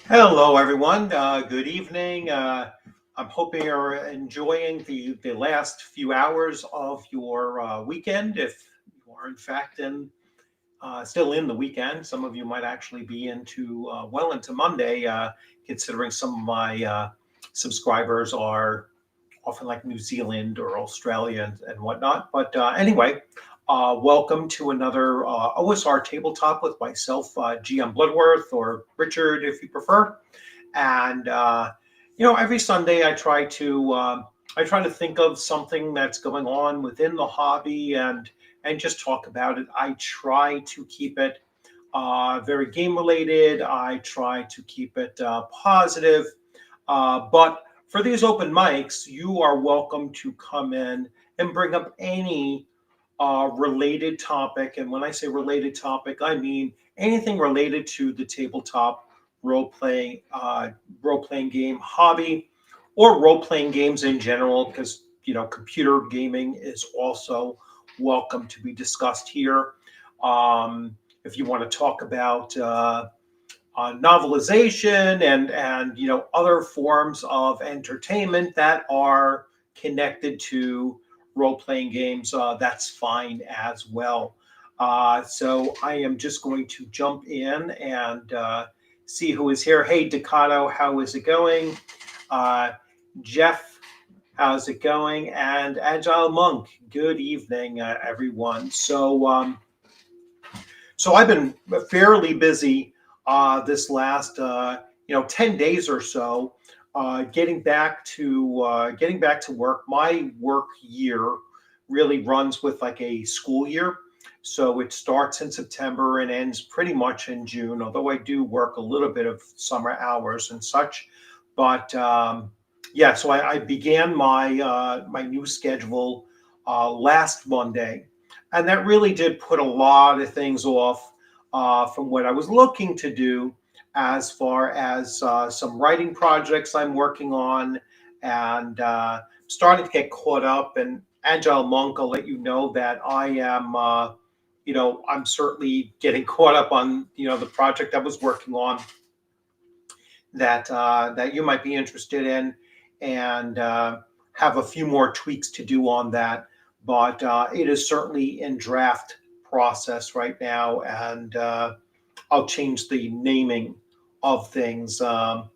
Hello, everyone. Good evening. I'm hoping you're enjoying the last few hours of your weekend. If you are, in fact, still in the weekend, some of you might actually be well into Monday, considering some of my subscribers are often like New Zealand or Australia and whatnot. But anyway, welcome to another OSR tabletop with myself, GM Bloodworth, or Richard, if you prefer. And every Sunday I try to think of something that's going on within the hobby and just talk about it. I try to keep it very game related. I try to keep it positive, but for these open mics, you are welcome to come in and bring up any related topic. And when I say related topic, I mean anything related to the tabletop role playing game hobby, or role playing games in general, because computer gaming is also welcome to be discussed here. If you want to talk about novelization and other forms of entertainment that are connected to role-playing games, that's fine as well. So I am just going to jump in and see who is here. Hey, Ducato, how is it going? Jeff, how's it going? And Agile Monk, good evening, everyone. So I've been fairly busy this last 10 days or so, getting back to work. My work year really runs with like a school year, so it starts in September and ends pretty much in June, although I do work a little bit of summer hours and such. But yeah, so I began my new schedule last Monday, and that really did put a lot of things off from what I was looking to do, as far as some writing projects I'm working on, and starting to get caught up. And Agile Monk, I'll let you know that I am, I'm certainly getting caught up on, the project I was working on that you might be interested in, and have a few more tweaks to do on that. But it is certainly in draft process right now, and I'll change the naming of things, in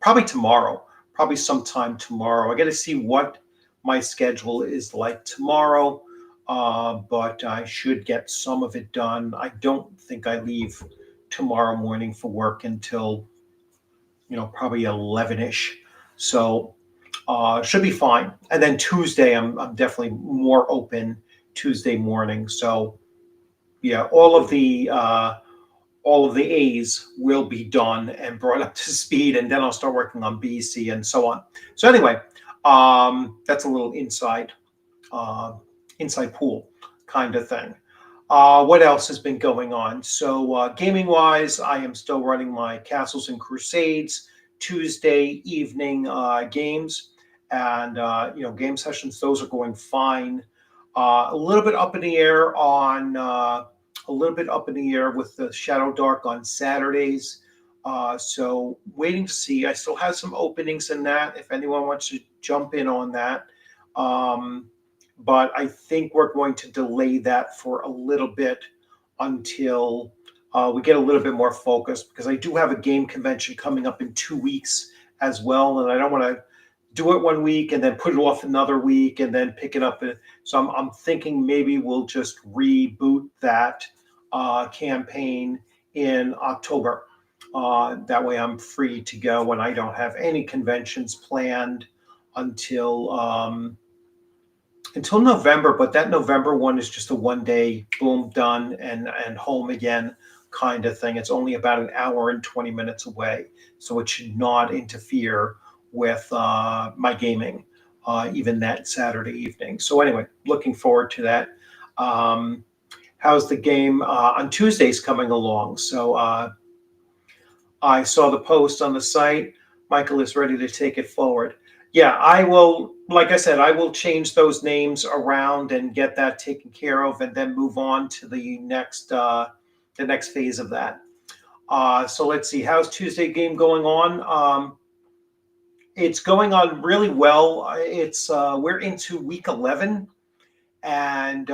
probably tomorrow, probably sometime tomorrow. I got to see what my schedule is like tomorrow, but I should get some of it done. I don't think I leave tomorrow morning for work until probably 11ish, so should be fine. And then Tuesday, I'm definitely more open Tuesday morning. So yeah, all of the A's will be done and brought up to speed, and then I'll start working on B, C, and so on. So anyway, that's a little inside pool kind of thing. What else has been going on? So gaming wise, I am still running my Castles and Crusades Tuesday evening games, and game sessions. Those are going fine. A little bit up in the air with the Shadow Dark on Saturdays. So waiting to see. I still have some openings in that if anyone wants to jump in on that. But I think we're going to delay that for a little bit until we get a little bit more focused, because I do have a game convention coming up in 2 weeks as well, and I don't want to do it 1 week and then put it off another week and then pick it up. So I'm thinking maybe we'll just reboot that campaign in October. That way I'm free to go, and I don't have any conventions planned until November. But that November one is just a 1 day, boom, done and home again. kind of thing. It's only about an hour and 20 minutes away, so it should not interfere with my gaming, even that Saturday evening. So anyway, looking forward to that. Um, how's the game on Tuesdays coming along? So I saw the post on the site. Michael is ready to take it forward. Yeah, I will. Like I said, I will change those names around and get that taken care of, and then move on to the next phase of that. So let's see. How's Tuesday game going on? It's going on really well. It's We're into week 11, and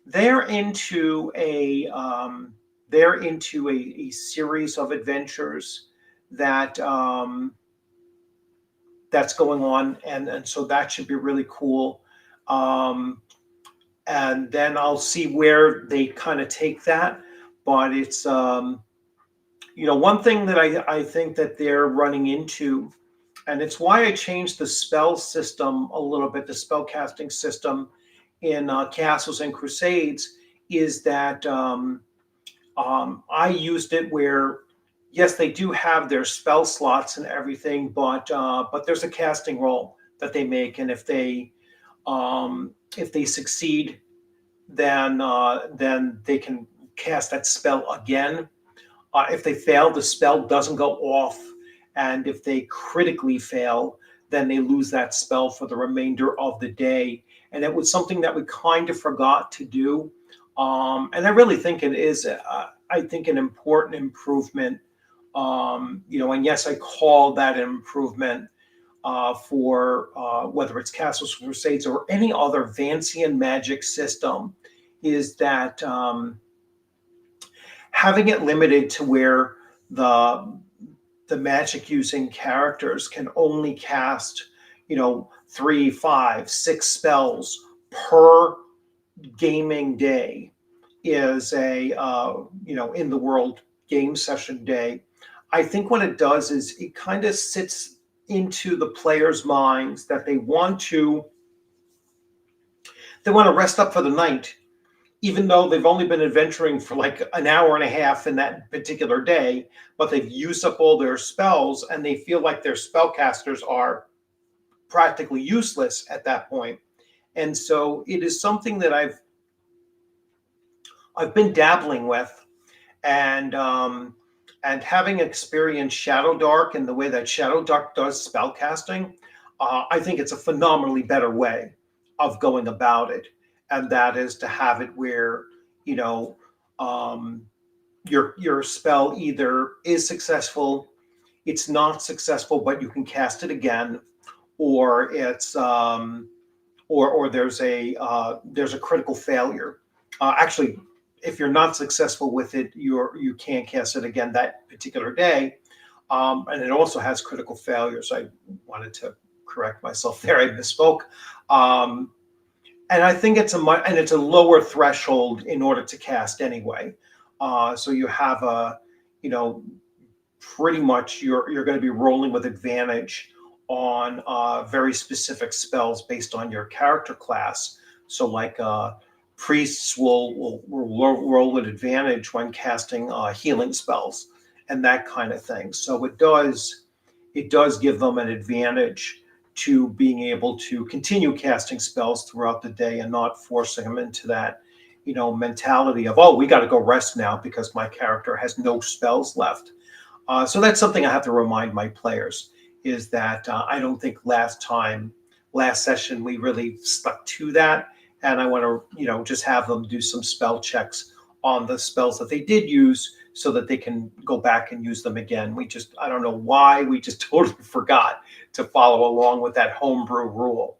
they're into a a series of adventures that that's going on, and so that should be really cool. Um, and then I'll see where they kind of take that. But it's one thing that I think that they're running into, and it's why I changed the spell system a little bit, the spell casting system in Castles and Crusades, is that I used it where, yes, they do have their spell slots and everything, but there's a casting roll that they make, and if they succeed, then they can cast that spell again. If they fail, the spell doesn't go off, and if they critically fail, then they lose that spell for the remainder of the day. And it was something that we kind of forgot to do, and I really think it is. I think an important improvement. And yes, I call that an improvement for whether it's Castles and Crusades or any other Vancian magic system, is that having it limited to where the magic using characters can only cast, 3, 5, 6 spells per gaming day is in the world game session day. I think what it does is it kind of sits into the players' minds that they want to rest up for the night, even though they've only been adventuring for like an hour and a half in that particular day, but they've used up all their spells and they feel like their spellcasters are practically useless at that point. And so it is something that I've been dabbling with, and having experienced Shadow Dark and the way that Shadow Dark does spellcasting, I think it's a phenomenally better way of going about it, and that is to have it where your spell either is successful, it's not successful, but you can cast it again, or it's or there's a critical failure. Actually, if you're not successful with it, you can't cast it again that particular day. And it also has critical failures. I wanted to correct myself there. I misspoke. And I think it's a lower threshold in order to cast anyway. So you have pretty much you're going to be rolling with advantage on very specific spells based on your character class. So like priests will roll with advantage when casting healing spells and that kind of thing. So it does give them an advantage to being able to continue casting spells throughout the day and not forcing them into that mentality of, oh, we got to go rest now because my character has no spells left. So that's something I have to remind my players, is that I don't think last session we really stuck to that. And I want to, just have them do some spell checks on the spells that they did use so that they can go back and use them again. I don't know why, we just totally forgot to follow along with that homebrew rule.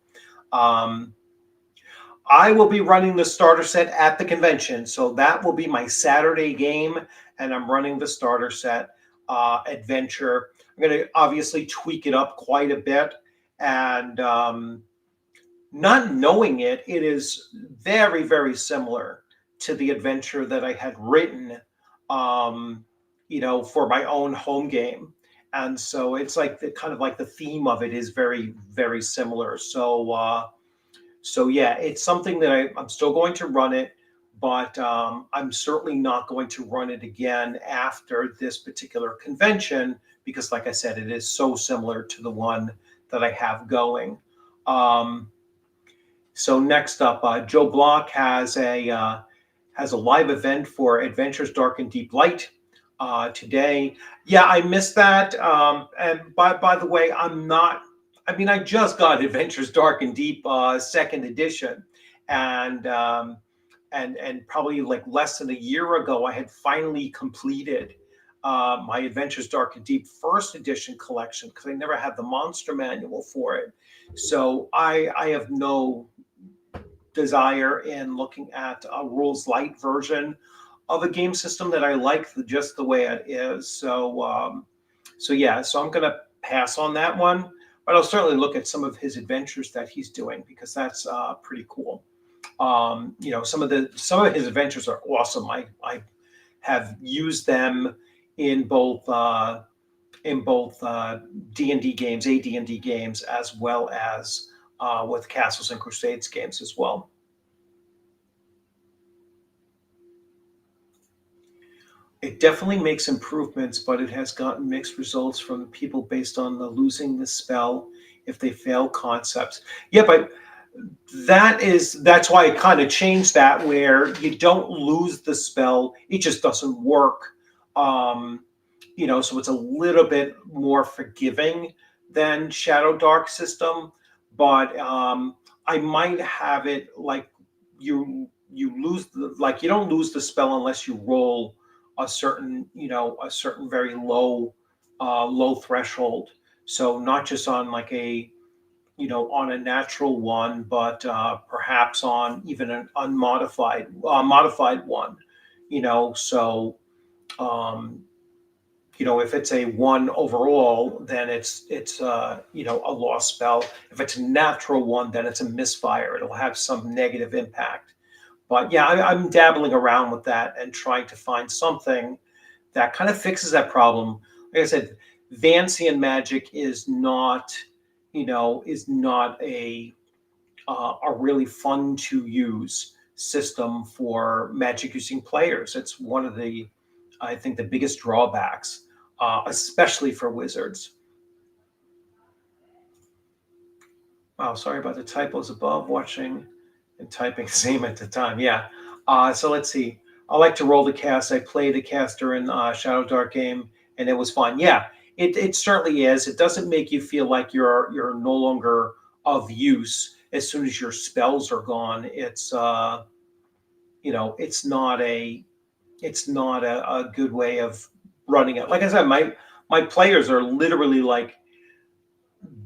I will be running the starter set at the convention. So that will be my Saturday game. And I'm running the starter set adventure. I'm going to obviously tweak it up quite a bit. And not knowing it is very, very similar to the adventure that I had written, for my own home game. And so it's like the theme of it is very, very similar. So yeah, it's something that I'm still going to run it. but I'm certainly not going to run it again after this particular convention because, like I said, it is so similar to the one that I have going. Um, so next up, Joe Block has a live event for Adventures Dark and Deep Light today. Yeah, I missed that. And by the way, I'm not. I mean, I just got Adventures Dark and Deep second edition, and and probably like less than a year ago, I had finally completed my Adventures Dark and Deep first edition collection because I never had the monster manual for it. So I have no desire in looking at a rules light version of a game system that I like just the way it is. So yeah, so I'm gonna pass on that one, but I'll certainly look at some of his adventures that he's doing because that's pretty cool. Some of his adventures are awesome. I have used them in both D&D games, AD&D games, as well as with Castles and Crusades games as well. It definitely makes improvements, but it has gotten mixed results from people based on the losing the spell if they fail concepts. Yeah, but that's why I kind of changed that where you don't lose the spell, it just doesn't work. Um, so it's a little bit more forgiving than Shadow Dark system, but I might have it like you lose like you don't lose the spell unless you roll a certain very low threshold. So not just on like on a natural one, but perhaps on even an unmodified modified one. So um, if it's a one overall, then it's a lost spell. If it's a natural one, then it's a misfire. It'll have some negative impact. But yeah, I'm dabbling around with that and trying to find something that kind of fixes that problem. Like I said, Vancian magic is not a really fun to use system for magic using players. It's one of I think, the biggest drawbacks, especially for wizards. Wow, sorry about the typos above. Watching and typing same at the time. Yeah. So let's see. I like to roll the cast. I played a caster in Shadow Dark game, and it was fun. Yeah, it certainly is. It doesn't make you feel like you're no longer of use as soon as your spells are gone. It's not a good way of running it. Like I said, my players are literally like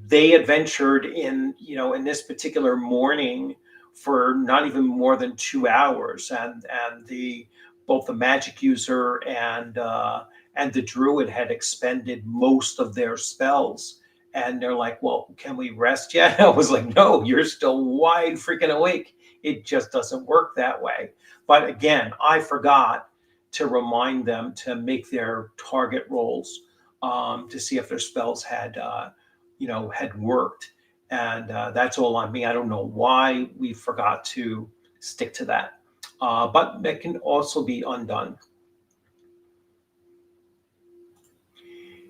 they adventured in this particular morning for not even more than 2 hours, and the both the magic user and the druid had expended most of their spells, and they're like, well, can we rest yet? I was like, no, you're still wide freaking awake. It just doesn't work that way. But again, I forgot to remind them to make their target rolls to see if their spells had worked. And that's all on me. I don't know why we forgot to stick to that. But that can also be undone.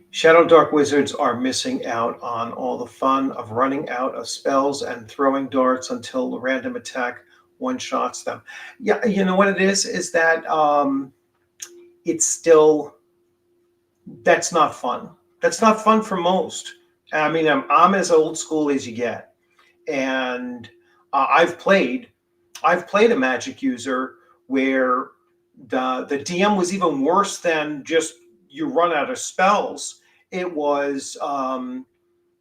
Shadow Dark Wizards are missing out on all the fun of running out of spells and throwing darts until the random attack one shots them. Yeah, you know what it is that it's still that's not fun. That's not fun for most. I mean, I'm as old school as you get, and I've played a magic user where the DM was even worse than just you run out of spells. It was I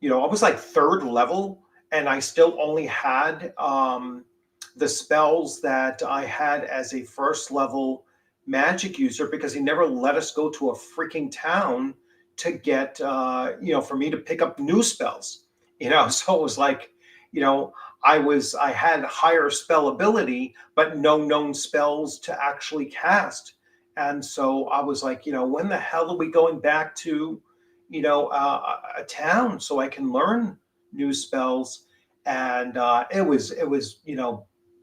was like third level, and I still only had the spells that I had as a first level magic user because he never let us go to a freaking town to get for me to pick up new spells. So it was like, you know, I had higher spell ability, but no known spells to actually cast. And so I was like, when the hell are we going back to, a town so I can learn new spells? And it was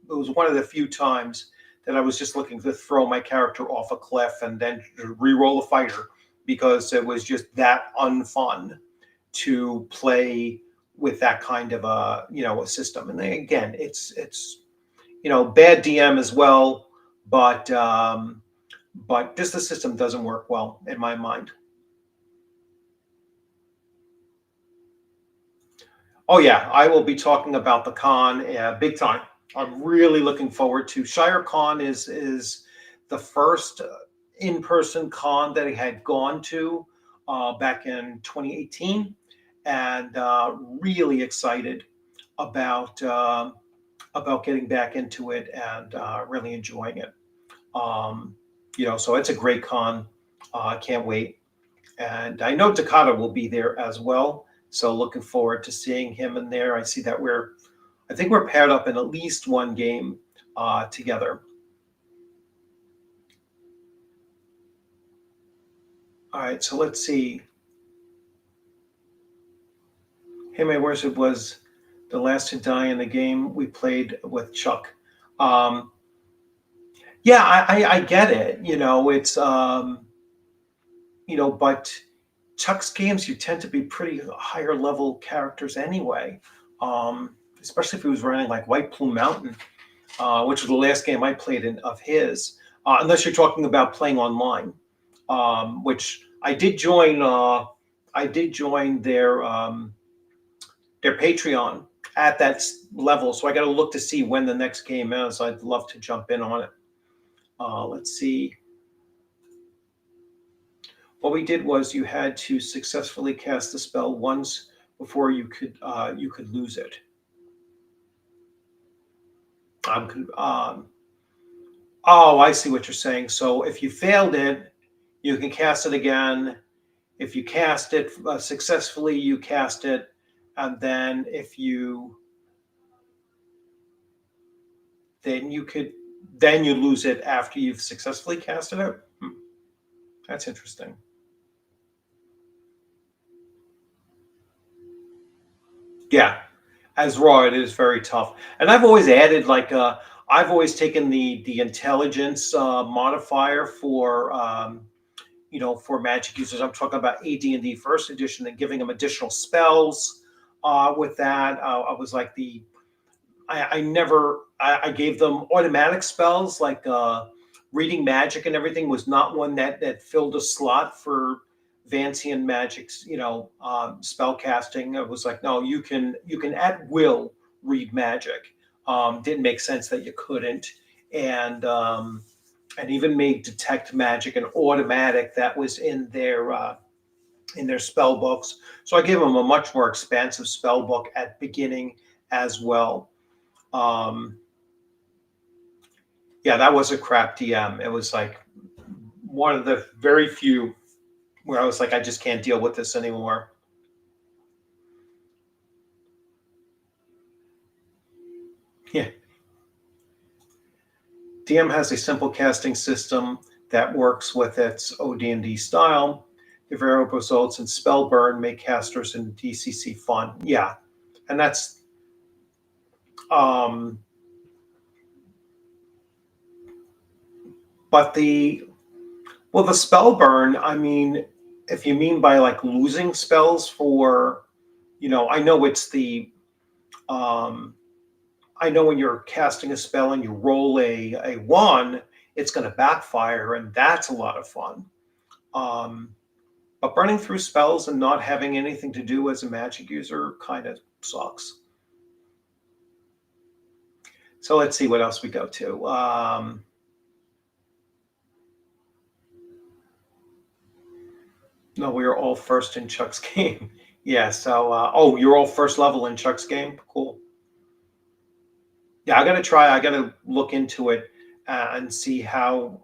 one of the few times that I was just looking to throw my character off a cliff and then re-roll a fighter because it was just that unfun to play with that kind of a system. And then, again, it's bad DM as well, but just the system doesn't work well in my mind. Oh yeah, I will be talking about the con big time. I'm really looking forward to Shire Con is the first in-person con that I had gone to back in 2018, and really excited about getting back into it and really enjoying it. Um, so it's a great con. I can't wait. And I know Takata will be there as well. So looking forward to seeing him in there. I think we're paired up in at least one game together. All right, so let's see. Hey, my worship was the last to die in the game we played with Chuck. Um, yeah, I get it. But Chuck's games, you tend to be pretty higher level characters anyway, especially if he was running like White Plume Mountain, which was the last game I played in of his, unless you're talking about playing online, which I did join. I did join their Patreon at that level, so I got to look to see when the next game is. I'd love to jump in on it. Let's see. What we did was you had to successfully cast the spell once before you could lose it. Oh, I see what you're saying. So if you failed it, you can cast it again. If you cast it successfully, you cast it, and then then you lose it after you've successfully casted it. That's interesting. Yeah, as raw, it is very tough. And I've always added I've always taken the intelligence modifier for magic users. I'm talking about AD&D First Edition and giving them additional spells. With that, I was like I gave them automatic spells like reading magic and everything was not one that filled a slot for Vancian magic's spell casting. It was like, no, you can at will read magic. Didn't make sense that you couldn't, and even made detect magic an automatic that was in their spell books. So I gave them a much more expansive spell book at beginning as well. Yeah, that was a crap DM. It was like one of the very few where I was like, I just can't deal with this anymore. Yeah. DM has a simple casting system that works with its OD&D style. The variable results in spell burn make casters in DCC fun. Yeah, and that's but the spell burn. I mean, if you mean by like losing spells for, I know it's I know when you're casting a spell and you roll a 1, it's going to backfire, and that's a lot of fun. But burning through spells and not having anything to do as a magic user kind of sucks. So let's see what else we go to. No, we were all first in Chuck's game. Yeah, so, you're all first level in Chuck's game? Cool. Yeah, I got to look into it and see how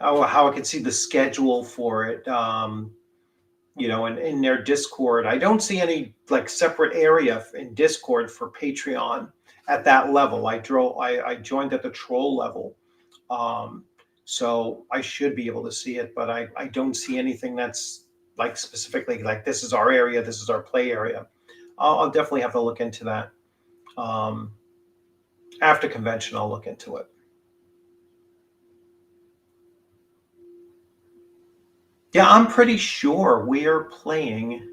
I can see the schedule for it. In their Discord. I don't see any like separate area in Discord for Patreon at that level. I joined at the troll level. So I should be able to see it, but I don't see anything that's like specifically like this is our area, this is our play area. I'll definitely have to look into that. After convention, I'll look into it. Yeah, I'm pretty sure we are playing.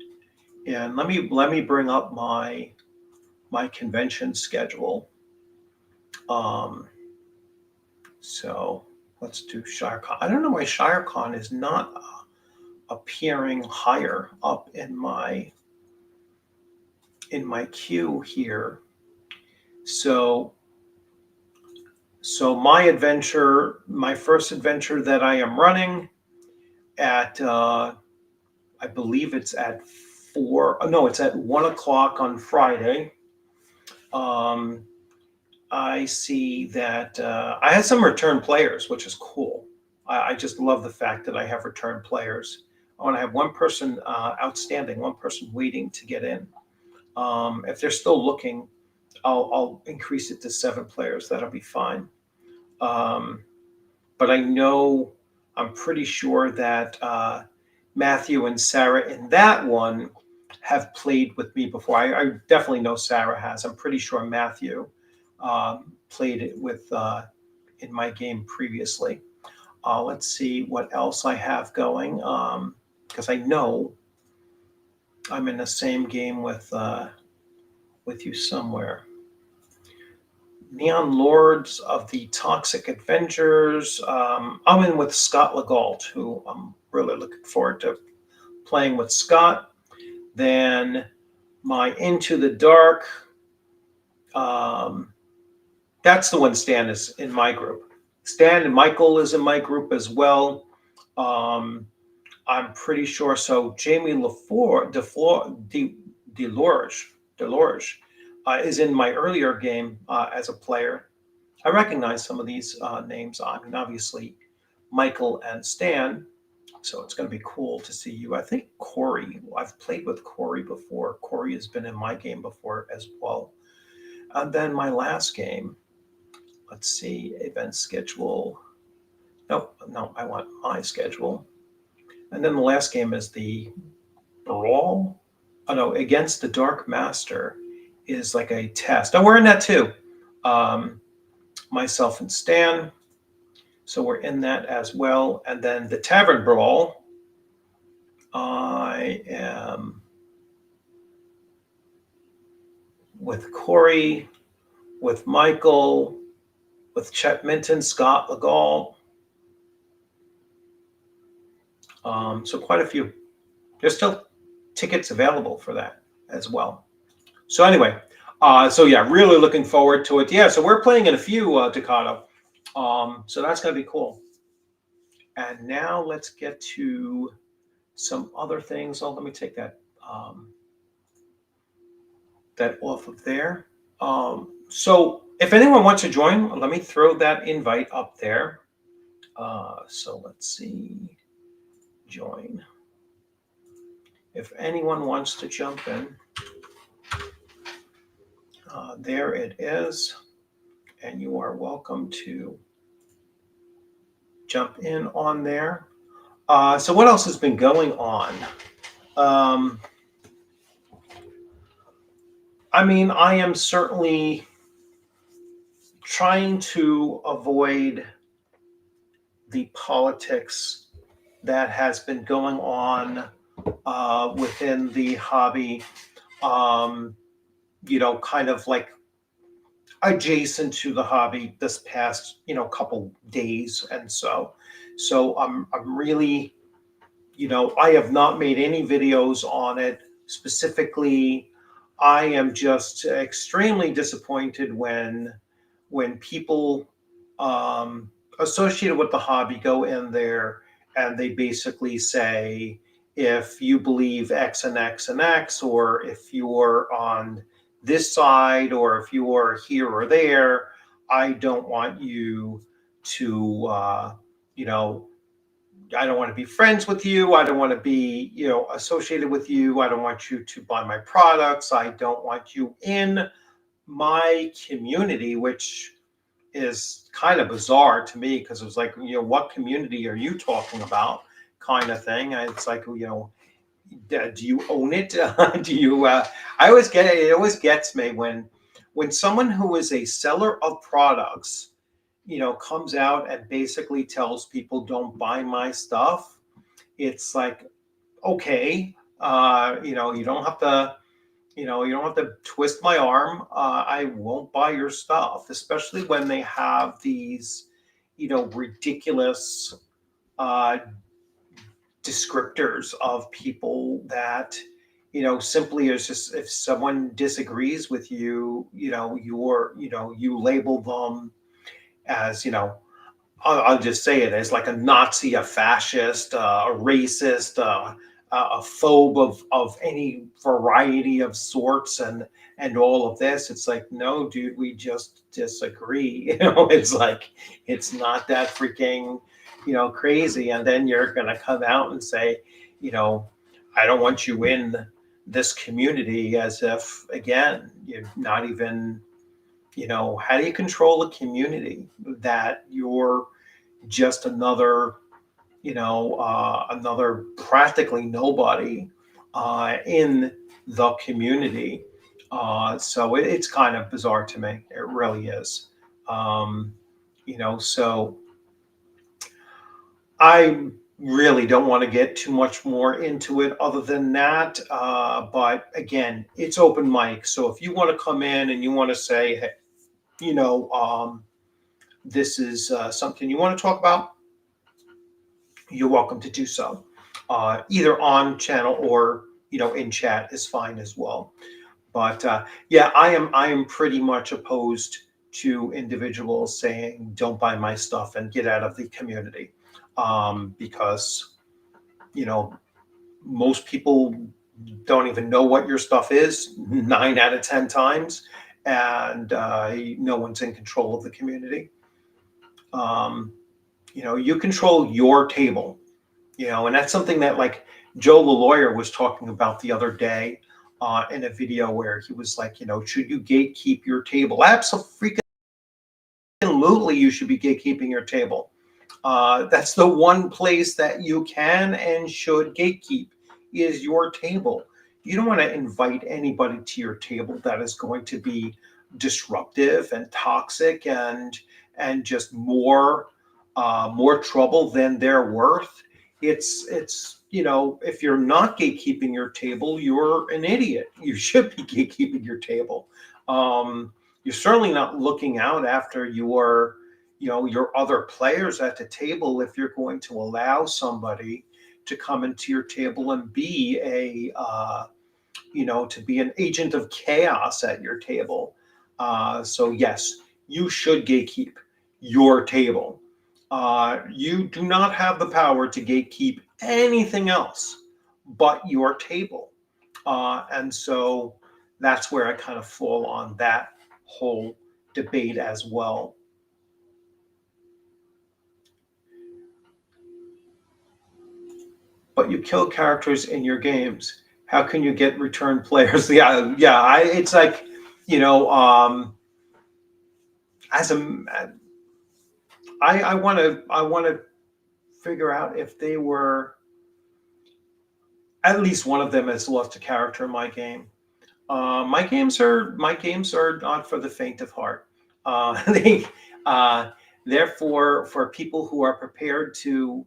And let me bring up my convention schedule. Um, so let's do ShireCon. I don't know why ShireCon is not appearing higher up in my queue here. So my first adventure that I am running at I believe it's at 4. Oh, no, it's at 1 o'clock on Friday. Um, I see that I had some return players, which is cool. I just love the fact that I have return players. I want to have one person outstanding, one person waiting to get in. If they're still looking, I'll increase it to 7 players. That'll be fine. Um, but I know I'm pretty sure that Matthew and Sarah in that one have played with me before. I definitely know Sarah has. I'm pretty sure Matthew played it with in my game previously. Let's see what else I have going because I know I'm in the same game with you somewhere. Neon Lords of the Toxic Avengers. I'm in with Scott Legault, who I'm really looking forward to playing with Scott. Then my Into the Dark. Um, that's the one Stan is in my group. Stan and Michael is in my group as well. Um, I'm pretty sure. So Jamie Delorge is in my earlier game as a player. I recognize some of these names. I mean, obviously, Michael and Stan. So it's going to be cool to see you. I think Corey. I've played with Corey before. Corey has been in my game before as well. And then my last game. Let's see, event schedule. No, I want my schedule. And then the last game is the Brawl. Oh no, Against the Dark Master is like a test. Oh, we're in that too. Um, Myself and Stan. So we're in that as well. And then the Tavern Brawl. I am with Corey, with Michael, with Chet Minton, Scott Legault. So quite a few. There's still tickets available for that as well. So anyway, so yeah, really looking forward to it. Yeah, so we're playing in a few, Ducato. So that's going to be cool. And now let's get to some other things. Oh, let me take that that off of there. So if anyone wants to join, let me throw that invite up there. So let's see, join. If anyone wants to jump in, there it is. And you are welcome to jump in on there. So what else has been going on? I mean, I am certainly trying to avoid the politics that has been going on within the hobby, kind of like adjacent to the hobby this past, couple days. And so I'm really, I have not made any videos on it specifically. I am just extremely disappointed when people associated with the hobby go in there and they basically say, if you believe X and X and X, or if you're on this side, or if you're here or there, I don't want you to, I don't want to be friends with you. I don't want to be, associated with you. I don't want you to buy my products. I don't want you in my community, which is kind of bizarre to me because it was like, what community are you talking about, kind of thing. It's like, do you own it? Do you? I always get it. It always gets me when someone who is a seller of products, comes out and basically tells people don't buy my stuff. it's like, okay, you don't have to, you don't have to twist my arm. I won't buy your stuff, especially when they have these, ridiculous uh, descriptors of people that, simply is just, if someone disagrees with you, you label them as, I'll just say it as like a Nazi, a fascist, a racist, a phobe of any variety of sorts, and all of this. It's like, no, dude, we just disagree. It's like, it's not that freaking, crazy. And then you're gonna come out and say, you know, I don't want you in this community, as if, again, you're not even, how do you control a community that you're just another, another practically nobody in the community? So it's kind of bizarre to me. It really is. Um, so I really don't want to get too much more into it other than that. But again, it's open mic. So if you want to come in and you want to say, hey, this is something you want to talk about, you're welcome to do so. Either on channel or in chat is fine as well. But yeah, I am pretty much opposed to individuals saying don't buy my stuff and get out of the community, because you know most people don't even know what your stuff is 9 out of 10 times, and no one's in control of the community. Um, you control your table, and that's something that, like, Joe the lawyer was talking about the other day in a video where he was like, should you gatekeep your table? Absolutely, you should be gatekeeping your table. That's the one place that you can and should gatekeep, is your table. You don't want to invite anybody to your table that is going to be disruptive and toxic and just more trouble than they're worth. It's if you're not gatekeeping your table, you're an idiot. You should be gatekeeping your table. You're certainly not looking out after your other players at the table if you're going to allow somebody to come into your table and be to be an agent of chaos at your table. So yes, you should gatekeep your table. You do not have the power to gatekeep anything else but your table. And so that's where I kind of fall on that whole debate as well. But you kill characters in your games. How can you get return players? Yeah, yeah. It's like, as a, I want to figure out if they were, at least one of them has lost a character in my game. My games are not for the faint of heart. They therefore, for people who are prepared to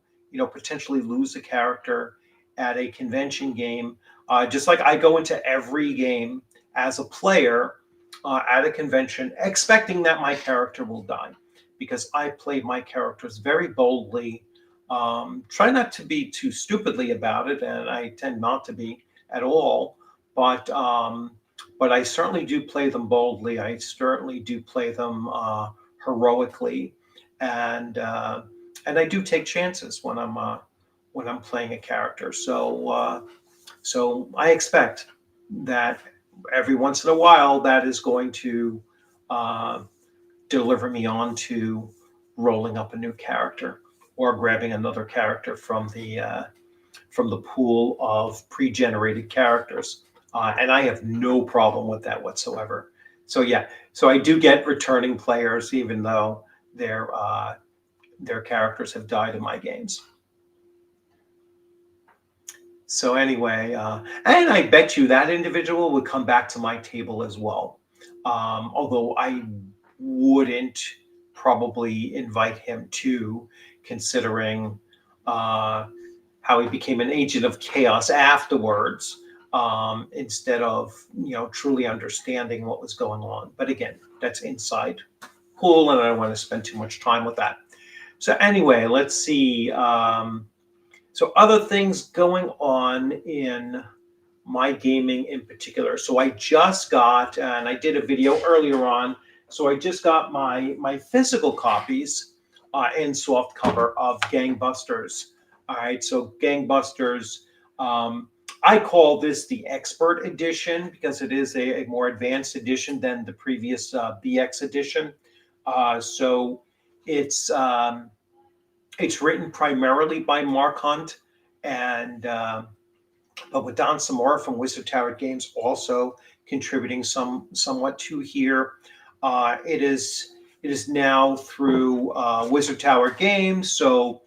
potentially lose a character at a convention game. Just like I go into every game as a player at a convention expecting that my character will die, because I play my characters very boldly. Try not to be too stupidly about it, and I tend not to be at all. But I certainly do play them boldly. I certainly do play them heroically, and and I do take chances when I'm playing a character. So I expect that every once in a while that is going to uh, deliver me on to rolling up a new character or grabbing another character from the pool of pre-generated characters, and I have no problem with that whatsoever. So yeah, so I do get returning players even though their characters have died in my games. So anyway, and I bet you that individual would come back to my table as well. Although I wouldn't probably invite him to, considering uh, how he became an agent of chaos afterwards, instead of truly understanding what was going on. But again, that's inside cool, and I don't want to spend too much time with that. So anyway, let's see. So other things going on in my gaming in particular. So I just got, and I did a video earlier on. So I just got my physical copies in soft cover of Gangbusters. All right, so Gangbusters. I call this the Expert Edition because it is a more advanced edition than the previous BX edition. So it's written primarily by Mark Hunt, and but with Don Samora from Wizard Tower Games also contributing somewhat to here. It is now through Wizard Tower Games, so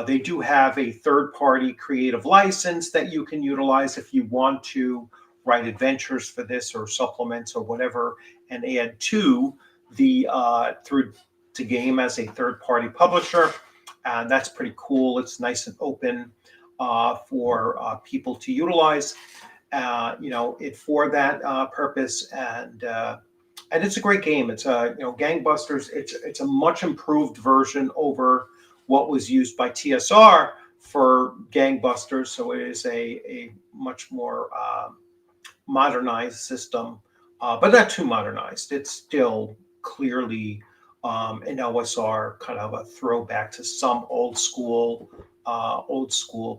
they do have a third-party creative license that you can utilize if you want to write adventures for this or supplements or whatever, and add to the through to game as a third-party publisher, and that's pretty cool. It's nice and open for people to utilize, it for that purpose, and it's a great game. It's Gangbusters. It's a much improved version over what was used by TSR for Gangbusters. So it is a much more modernized system, but not too modernized. It's still clearly an OSR, kind of a throwback to some old school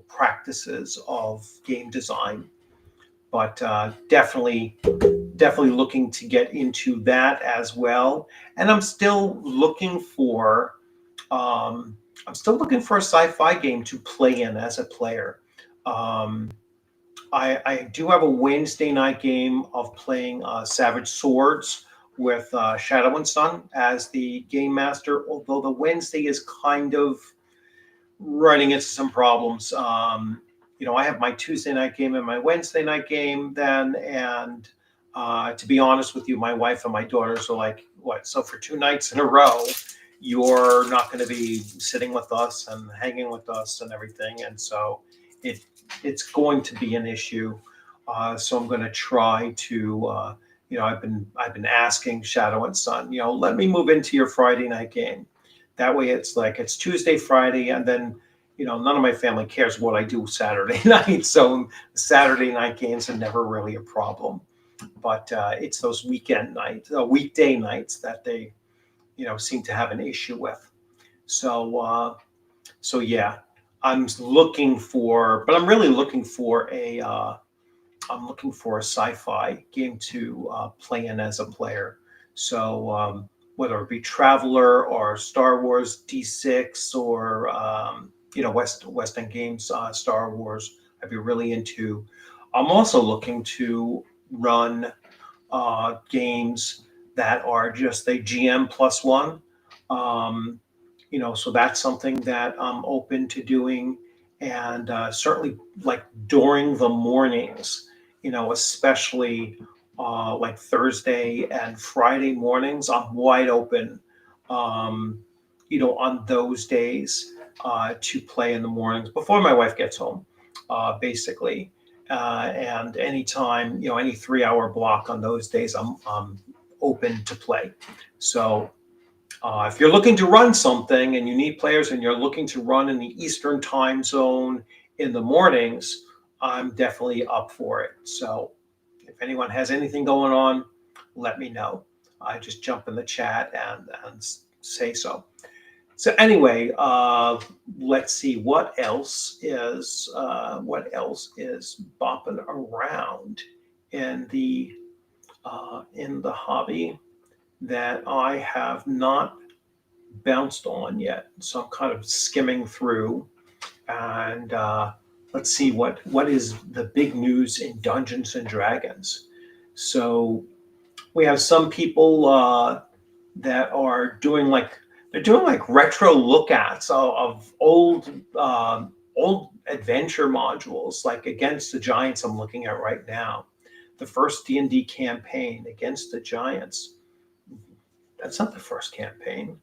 practices of game design. But definitely looking to get into that as well. And I'm still looking for a sci-fi game to play in as a player. I do have a Wednesday night game of playing Savage Swords with Shadow and Sun as the game master, although the Wednesday is kind of running into some problems. I have my Tuesday night game and my Wednesday night game then, and to be honest with you, my wife and my daughters are like, what? So for 2 nights in a row, you're not going to be sitting with us and hanging with us and everything, and so it's going to be an issue. So I'm going to try to, I've been asking Shadow and Sun, let me move into your Friday night game. That way it's Tuesday, Friday, and then, none of my family cares what I do Saturday night. So Saturday night games are never really a problem. But it's those weekday nights that they, seem to have an issue with. So yeah, I'm really looking for a sci-fi game to play in as a player. So whether it be Traveler or Star Wars D6 or West End Games Star Wars, I'd be really into. I'm also looking to run games that are just a GM plus one. So that's something that I'm open to doing, and certainly like during the mornings, especially like Thursday and Friday mornings, I'm wide open, on those days to play in the mornings before my wife gets home, basically. And anytime, any 3-hour block on those days, I'm open to play. So if you're looking to run something and you need players and you're looking to run in the Eastern time zone in the mornings, I'm definitely up for it. So if anyone has anything going on, let me know. I just jump in the chat and say so. So anyway, let's see what else is bopping around in the hobby that I have not bounced on yet. So I'm kind of skimming through, and let's see what is the big news in Dungeons and Dragons. So we have some people that are doing like retro look-ats of old adventure modules, like Against the Giants. I'm looking at right now, the first D&D campaign, Against the Giants. That's not the first campaign.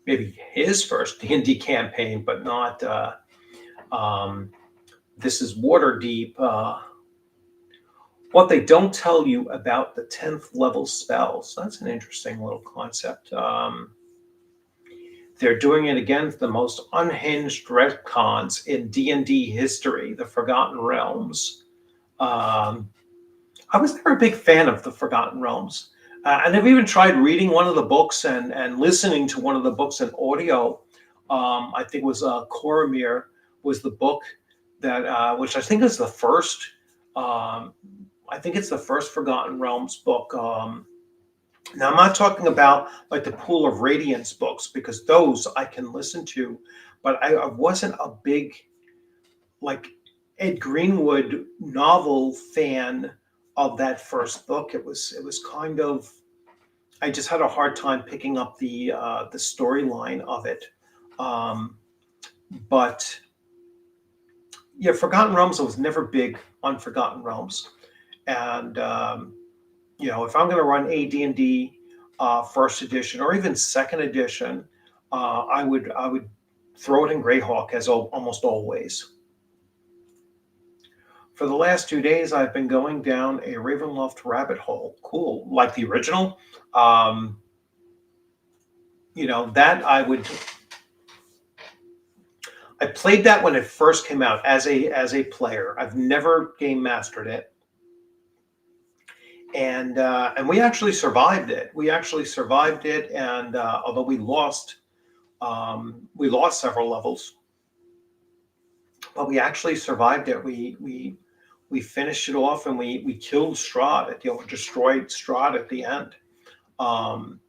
Maybe his first D&D campaign, but not Um, this is Waterdeep. What they don't tell you about the 10th level spells. That's an interesting little concept. They're doing it against the most unhinged retcons in D&D history, the Forgotten Realms. Um, I was never a big fan of the Forgotten Realms. And I've even tried reading one of the books and listening to one of the books in audio. I think it was Coromir was the book that, which I think is the first, um, I think it's the first Forgotten Realms book. Now, I'm not talking about like the Pool of Radiance books because those I can listen to, but I wasn't a big like Ed Greenwood novel fan of that first book. It was kind of I just had a hard time picking up the storyline of it. Um, but yeah, Forgotten Realms. I was never big on Forgotten Realms, and if I'm going to run AD&D first edition or even second edition, I would throw it in Greyhawk as almost always. For the last 2 days, I've been going down a Ravenloft rabbit hole. Cool, like the original. Um, that I played that when it first came out as a player. I've never game mastered it, and we actually survived it. And although we lost several levels, but we actually survived it. We finished it off, and we killed Strahd destroyed Strahd at the end. Um,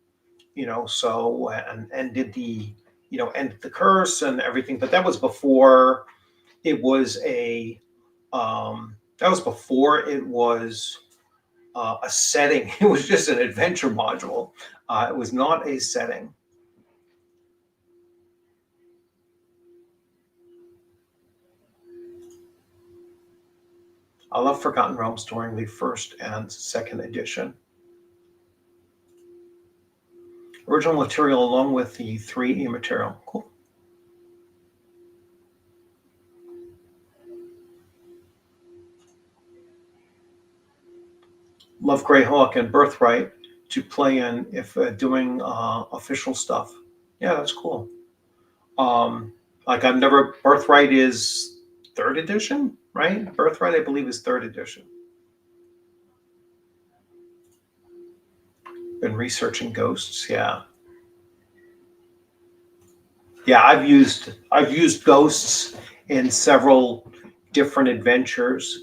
so and did the ended the curse and everything. But that was before it was a setting. It was just an adventure module. It was not a setting. I love Forgotten Realms during the first and second edition. Original material along with the 3E material. Cool. Love Greyhawk and Birthright to play in if doing official stuff. Yeah, that's cool. Like Birthright is third edition, right? Birthright, I believe, is third edition. Been researching ghosts, yeah. Yeah, I've used ghosts in several different adventures.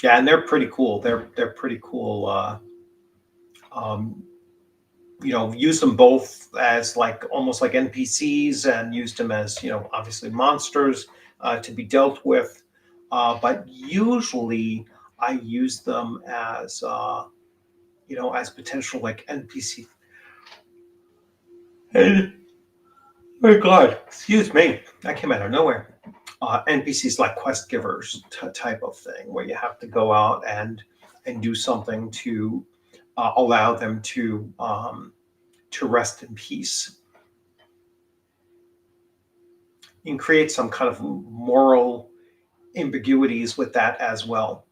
Yeah, and they're pretty cool. They're pretty cool. Um, used them both as like almost like NPCs, and used them as obviously monsters to be dealt with. But usually I use them as as potential like NPC. And oh God, excuse me, that came out of nowhere. NPCs like quest givers type of thing, where you have to go out and do something to allow them to rest in peace. You can create some kind of moral ambiguities with that as well.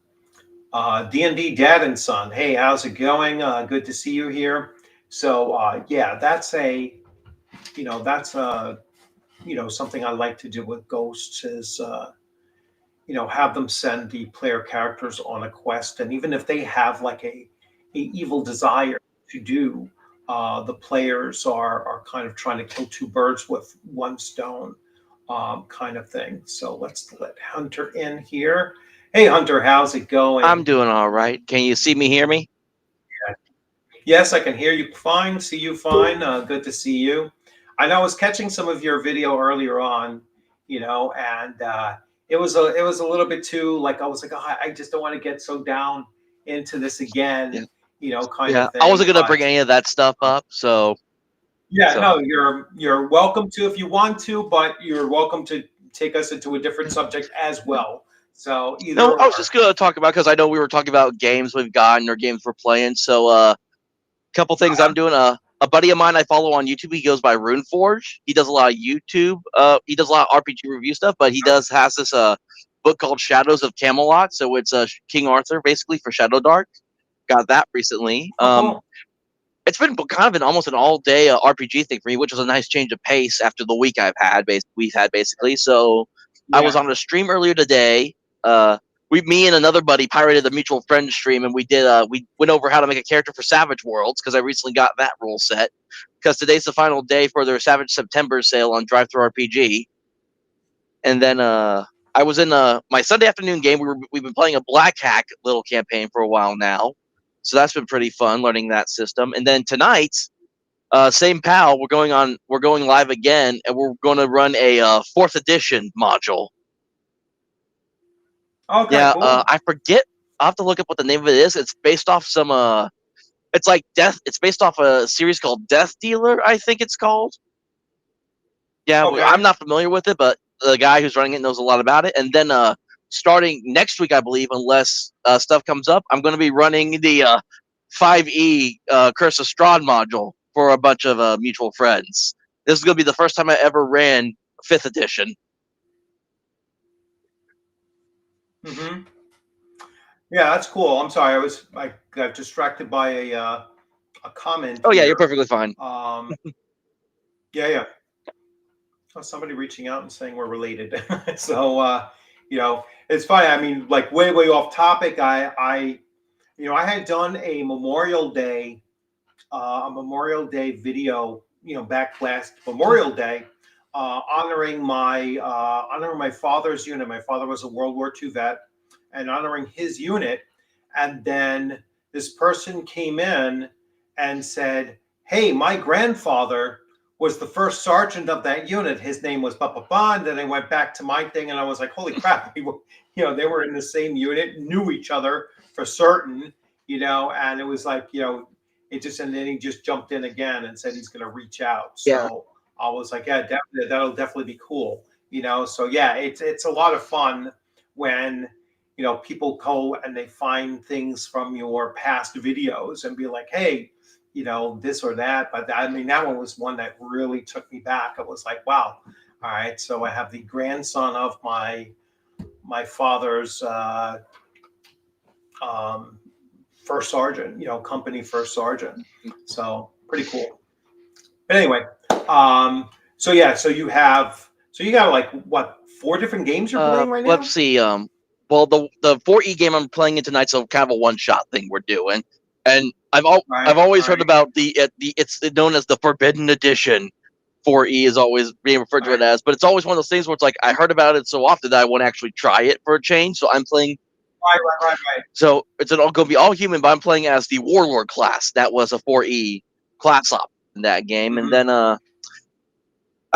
D&D Dad and Son, hey, how's it going? Good to see you here. So yeah, that's something I like to do with ghosts is have them send the player characters on a quest, and even if they have like a evil desire to do, the players are kind of trying to kill two birds with one stone, kind of thing. So let's let Hunter in here. Hey Hunter, how's it going? I'm doing all right. Can you see me, hear me? Yes, I can hear you fine, see you fine. Good to see you. I know I was catching some of your video earlier on, and it was a little bit too like I was like, oh, I just don't want to get so down into this Yeah. again, kind Yeah. of I thing. wasn't gonna But bring any of that stuff up, so yeah, so no, you're welcome to if you want to, but you're welcome to take us into a different subject as well. So either no, I was or. just gonna talk about because I know we were talking about games we've gotten or games we're playing. So couple things I'm doing. a buddy of mine I follow on YouTube. He goes by RuneForge. He does a lot of YouTube. He does a lot of RPG review stuff, but he has this book called Shadows of Camelot. So it's King Arthur basically for Shadow Dark. Got that recently. Oh, cool. It's been kind of almost an all day RPG thing for me, which was a nice change of pace after the week we've had basically. So I was Yeah. on a stream earlier today. Me and another buddy pirated a mutual friend stream, and we went over how to make a character for Savage Worlds because I recently got that rule set. Because today's the final day for their Savage September sale on Drive Thru RPG, and then I was in my Sunday afternoon game. We've been playing a Black Hack little campaign for a while now, so that's been pretty fun learning that system. And then tonight, same pal, we're going live again, and we're going to run a fourth edition module. Okay, Yeah, cool. I forget. I'll have to look up what the name of it is. It's based off some it's like Death. It's based off a series called Death Dealer, I think it's called. Yeah, Okay. I'm not familiar with it, but the guy who's running it knows a lot about it. And then starting next week, I believe, unless stuff comes up, I'm going to be running the 5e Curse of Strahd module for a bunch of mutual friends. This is going to be the first time I ever ran 5th edition. Mm-hmm. Yeah, that's cool. I'm sorry, I got distracted by a comment. Oh yeah, here. you're perfectly fine. Yeah. Oh, somebody reaching out and saying we're related. So it's funny. I mean, like way off topic. I had done a Memorial Day video, back last Memorial Day, honoring my father's unit. My father was a World War II vet, and honoring his unit. And then this person came in and said, "Hey, my grandfather was the first sergeant of that unit. His name was Papa Bond." And I went back to my thing, and I was like, "Holy crap!" They were in the same unit, knew each other for certain, and it was like, and then he just jumped in again and said he's going to reach out. So Yeah. I was like, yeah, definitely, that'll definitely be cool. So yeah, it's a lot of fun when people go and they find things from your past videos and be like, hey, this or that. But I mean, that one was one that really took me back. I was like, wow, all right. So I have the grandson of my father's first sergeant, company first sergeant. So pretty cool. But anyway, so yeah, so you got like what, 4 different games you're playing right now? Let's see. Well, the 4E game I'm playing in tonight's a kind of a one shot thing we're doing, and I've always heard about it's known as the Forbidden Edition. 4E is always being referred to it as, but it's always one of those things where it's like I heard about it so often that I want to actually try it for a change. So I'm playing. Right. So it's going to be all human, but I'm playing as the Warlord class. That was a 4E class up in that game, Mm-hmm. and then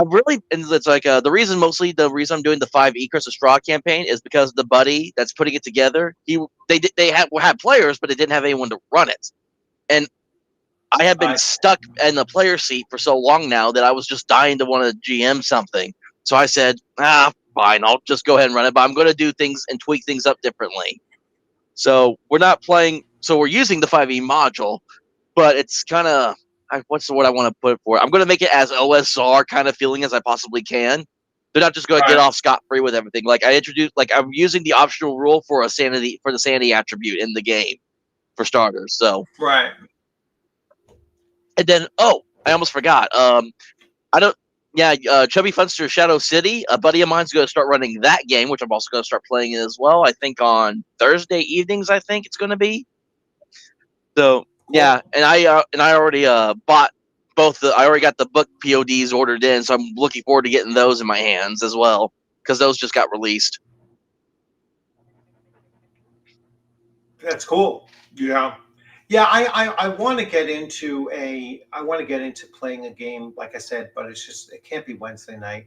and it's like the reason I'm doing the 5E Curse of Straw campaign is because the buddy that's putting it together, they had players, but they didn't have anyone to run it, and I had been stuck in the player seat for so long now that I was just dying to want to GM something. So I said, fine, I'll just go ahead and run it, but I'm going to do things and tweak things up differently. So we're not playing. So we're using the 5E module, but it's kind of. What's the word I want to put for it? I'm going to make it as OSR kind of feeling as I possibly can. They're not just going to get off scot-free with everything. Like I'm using the optional rule for the sanity attribute in the game, for starters. So right. And then I almost forgot. Chubby Funster Shadow City. A buddy of mine's going to start running that game, which I'm also going to start playing as well. I think on Thursday evenings. I think it's going to be. So. Yeah, and I already bought both I already got the book PODs ordered in, so I'm looking forward to getting those in my hands as well because those just got released. That's cool. Yeah. I want to get into playing a game, like I said, but it can't be Wednesday night.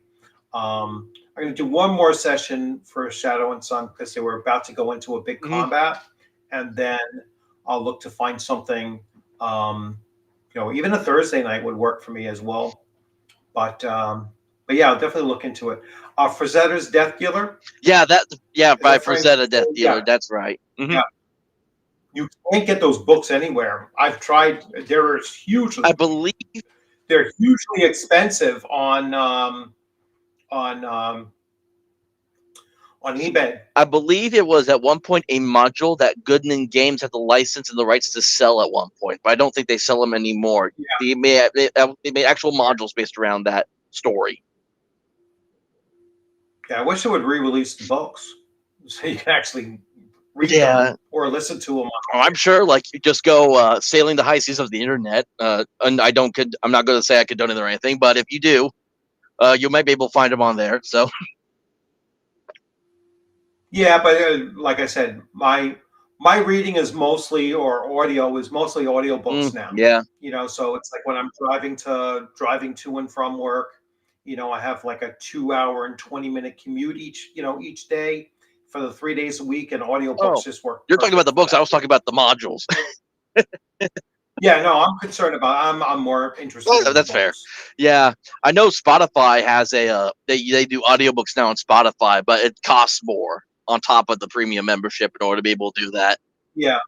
I'm going to do one more session for Shadow and Sun because they were about to go into a big combat, and then I'll look to find something. Even a Thursday night would work for me as well. But yeah, I'll definitely look into it. Frazetta's Death Dealer. By Frazetta Death Dealer. Yeah. That's right. Mm-hmm. Yeah. You can't get those books anywhere. I've tried. I believe They're hugely expensive on on eBay. I believe it was at one point a module that Goodman Games had the license and the rights to sell at one point, but I don't think they sell them anymore. Yeah. They made actual modules based around that story. Yeah, I wish they would re-release the books so you can actually read Yeah. them or listen to them. Oh, I'm sure, like, you just go sailing the high seas of the internet. And I'm not going to say I condone it or anything, but if you do, you might be able to find them on there. So Yeah, but like I said, my reading is mostly mostly audiobooks now. yeah. So it's like when I'm driving to and from work, I have like a 2 hour and 20 minute commute each day for the 3 days a week, and audiobooks just work. You're talking about the perfect for books. I that. was talking about the modules. Yeah, no, I'm concerned about. I'm more interested. Well, in that's the fair. books. Yeah, I know Spotify has they do audiobooks now on Spotify, but it costs more on top of the premium membership in order to be able to do that. Yeah.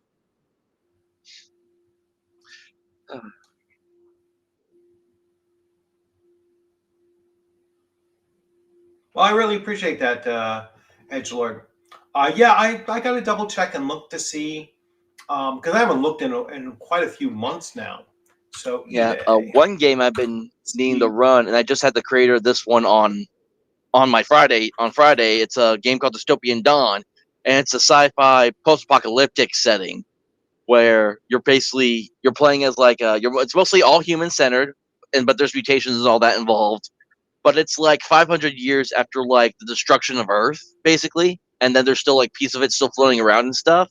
Well, I really appreciate that, Edgelord. Yeah, I got to double check and look to see because I haven't looked in quite a few months now. So Yeah, eBay. one game I've been needing to See. run, and I just had the creator of this one on my Friday. On Friday, it's a game called Dystopian Dawn, and it's a sci-fi post-apocalyptic setting where you're playing as like it's mostly all human centered, but there's mutations and all that involved. But it's like 500 years after like the destruction of Earth, basically, and then there's still like piece of it still floating around and stuff.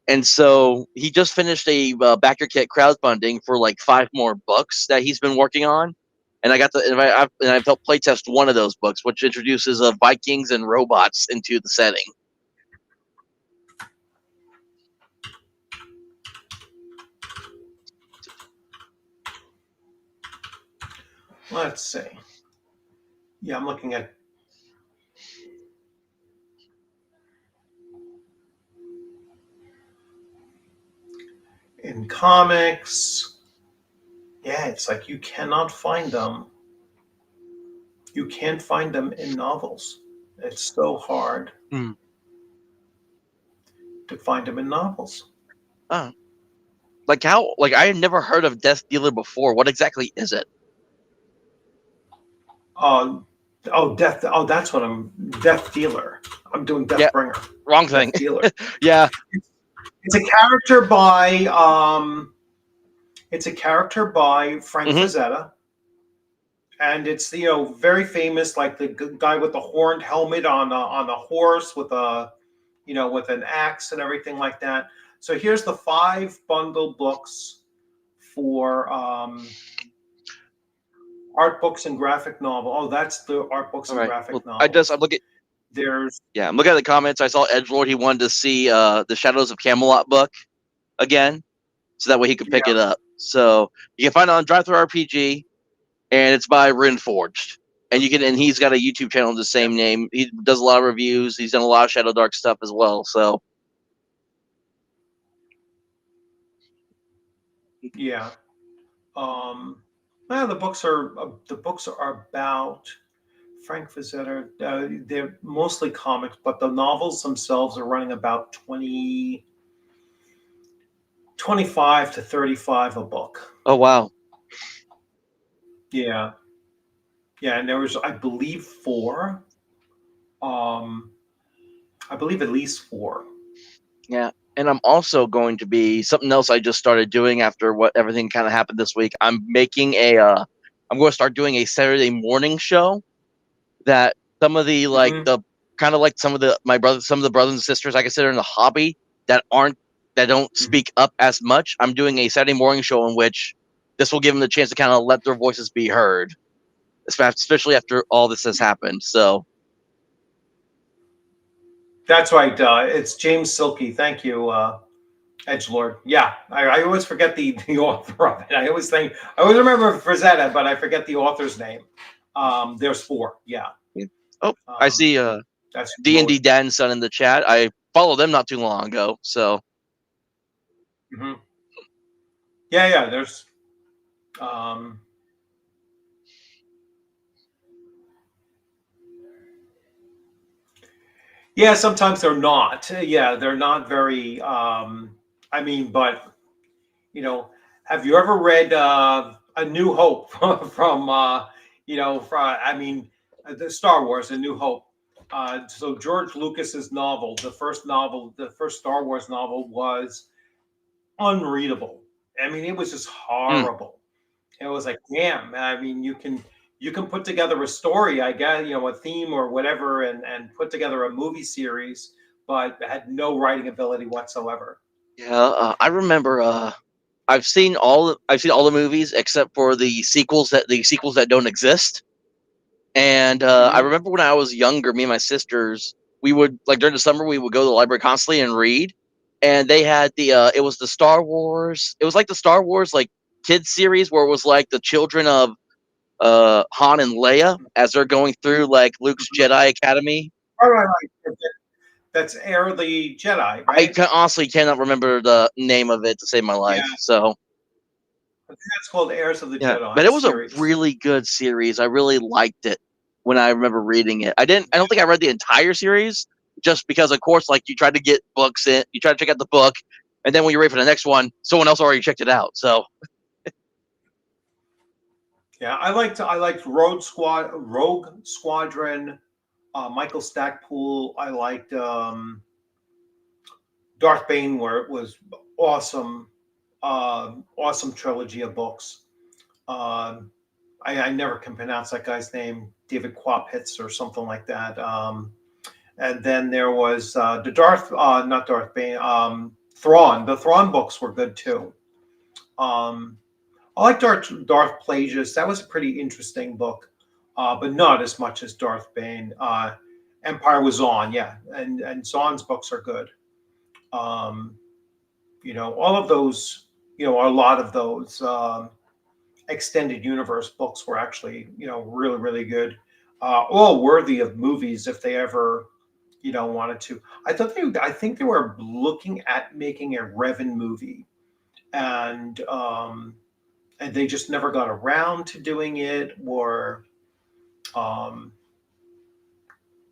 And so he just finished a backer kit crowdfunding for like 5 more books that he's been working on. And I got the and I've helped playtest one of those books, which introduces Vikings and robots into the setting. Let's see. Yeah, I'm looking at. In comics, yeah, it's like you cannot find them. You can't find them in novels. It's so hard to find them in novels. Oh. Like how? Like I had never heard of Death Dealer before. What exactly is it? Death. Oh, that's what I'm. Death Dealer. I'm doing Yeah, Deathbringer. wrong thing. Death Dealer. Yeah. It's a character by Frank Frazetta, and it's very famous, like the guy with the horned helmet on a horse with with an axe and everything like that. So here's the 5 bundle books for art books and graphic novel. Oh, that's the art books and graphic novels. I'm looking. There's I'm looking at the comments. I saw Edgelord. He wanted to see the Shadows of Camelot book again, so that way he could pick it up. So you can find it on DriveThruRPG, and it's by Rinforged. And he's got a YouTube channel with the same name. He does a lot of reviews. He's done a lot of Shadow Dark stuff as well. So yeah. The books are about Frank Frazetta. They're mostly comics, but the novels themselves are running about 25 to 35 a book. Oh wow. Yeah. Yeah, and there was, I believe, 4. I believe at least 4. Yeah. And I'm also going to be something else I just started doing after what everything kind of happened this week. I'm making I'm going to start doing a Saturday morning show that some of the the kind of like some of the brothers and sisters I consider in the hobby that don't speak up as much. I'm doing a Saturday morning show in which this will give them the chance to kind of let their voices be heard, especially after all this has happened. So that's right. It's James Silky. Thank you, Edgelord. Yeah, I always forget the author of it. I always remember Frazetta, but I forget the author's name. There's 4. Yeah. Oh, I see. That's D&D Dan's son in the chat. I followed them not too long ago. So Hmm. Yeah, yeah. There's um, yeah. Sometimes they're not. Yeah, they're not very. I mean, but you know, have you ever read A New Hope from I mean, the Star Wars, A New Hope. So George Lucas's novel, the first Star Wars novel was unreadable. I mean, it was just Mm. horrible. It was like, damn. I mean, you can put together a story, I guess, a theme or whatever, and put together a movie series, but had no writing ability whatsoever. Yeah, I remember. I've seen all the movies except for the sequels that don't exist. And I Hmm. remember when I was younger, me and my sisters, we would like during the summer we would go to the library constantly and read. And they had it was the Star Wars. It was like the Star Wars like kids series where it was like the children of Han and Leia as they're going through like Luke's Jedi Academy. Right, right, right. That's Heir of the Jedi, right? Honestly cannot remember the name of it to save my Yeah, life. So I think that's called Heirs of the yeah, but Jedi it was a series. really good series. I really liked it when I remember reading it. I don't think I read the entire series just because, of course, like you try to get books in, you try to check out the book, and then when you're ready for the next one, someone else already checked it out. So Yeah, I liked Rogue Squadron, Michael Stackpool. I liked Darth Bane, where it was awesome, awesome trilogy of books. Um, I never can pronounce that guy's name, David Quapitz or something like that. And then there was not Darth Bane, Thrawn. The Thrawn books were good too. Um, I like Darth Plagueis. That was a pretty interesting book, but not as much as Darth Bane. Empire was on, yeah, and Zahn's books are good. Um, all of those, a lot of those extended universe books were actually, really, really good. All worthy of movies if they ever, wanted to. I think they were looking at making a Revan movie, and they just never got around to doing it, or um,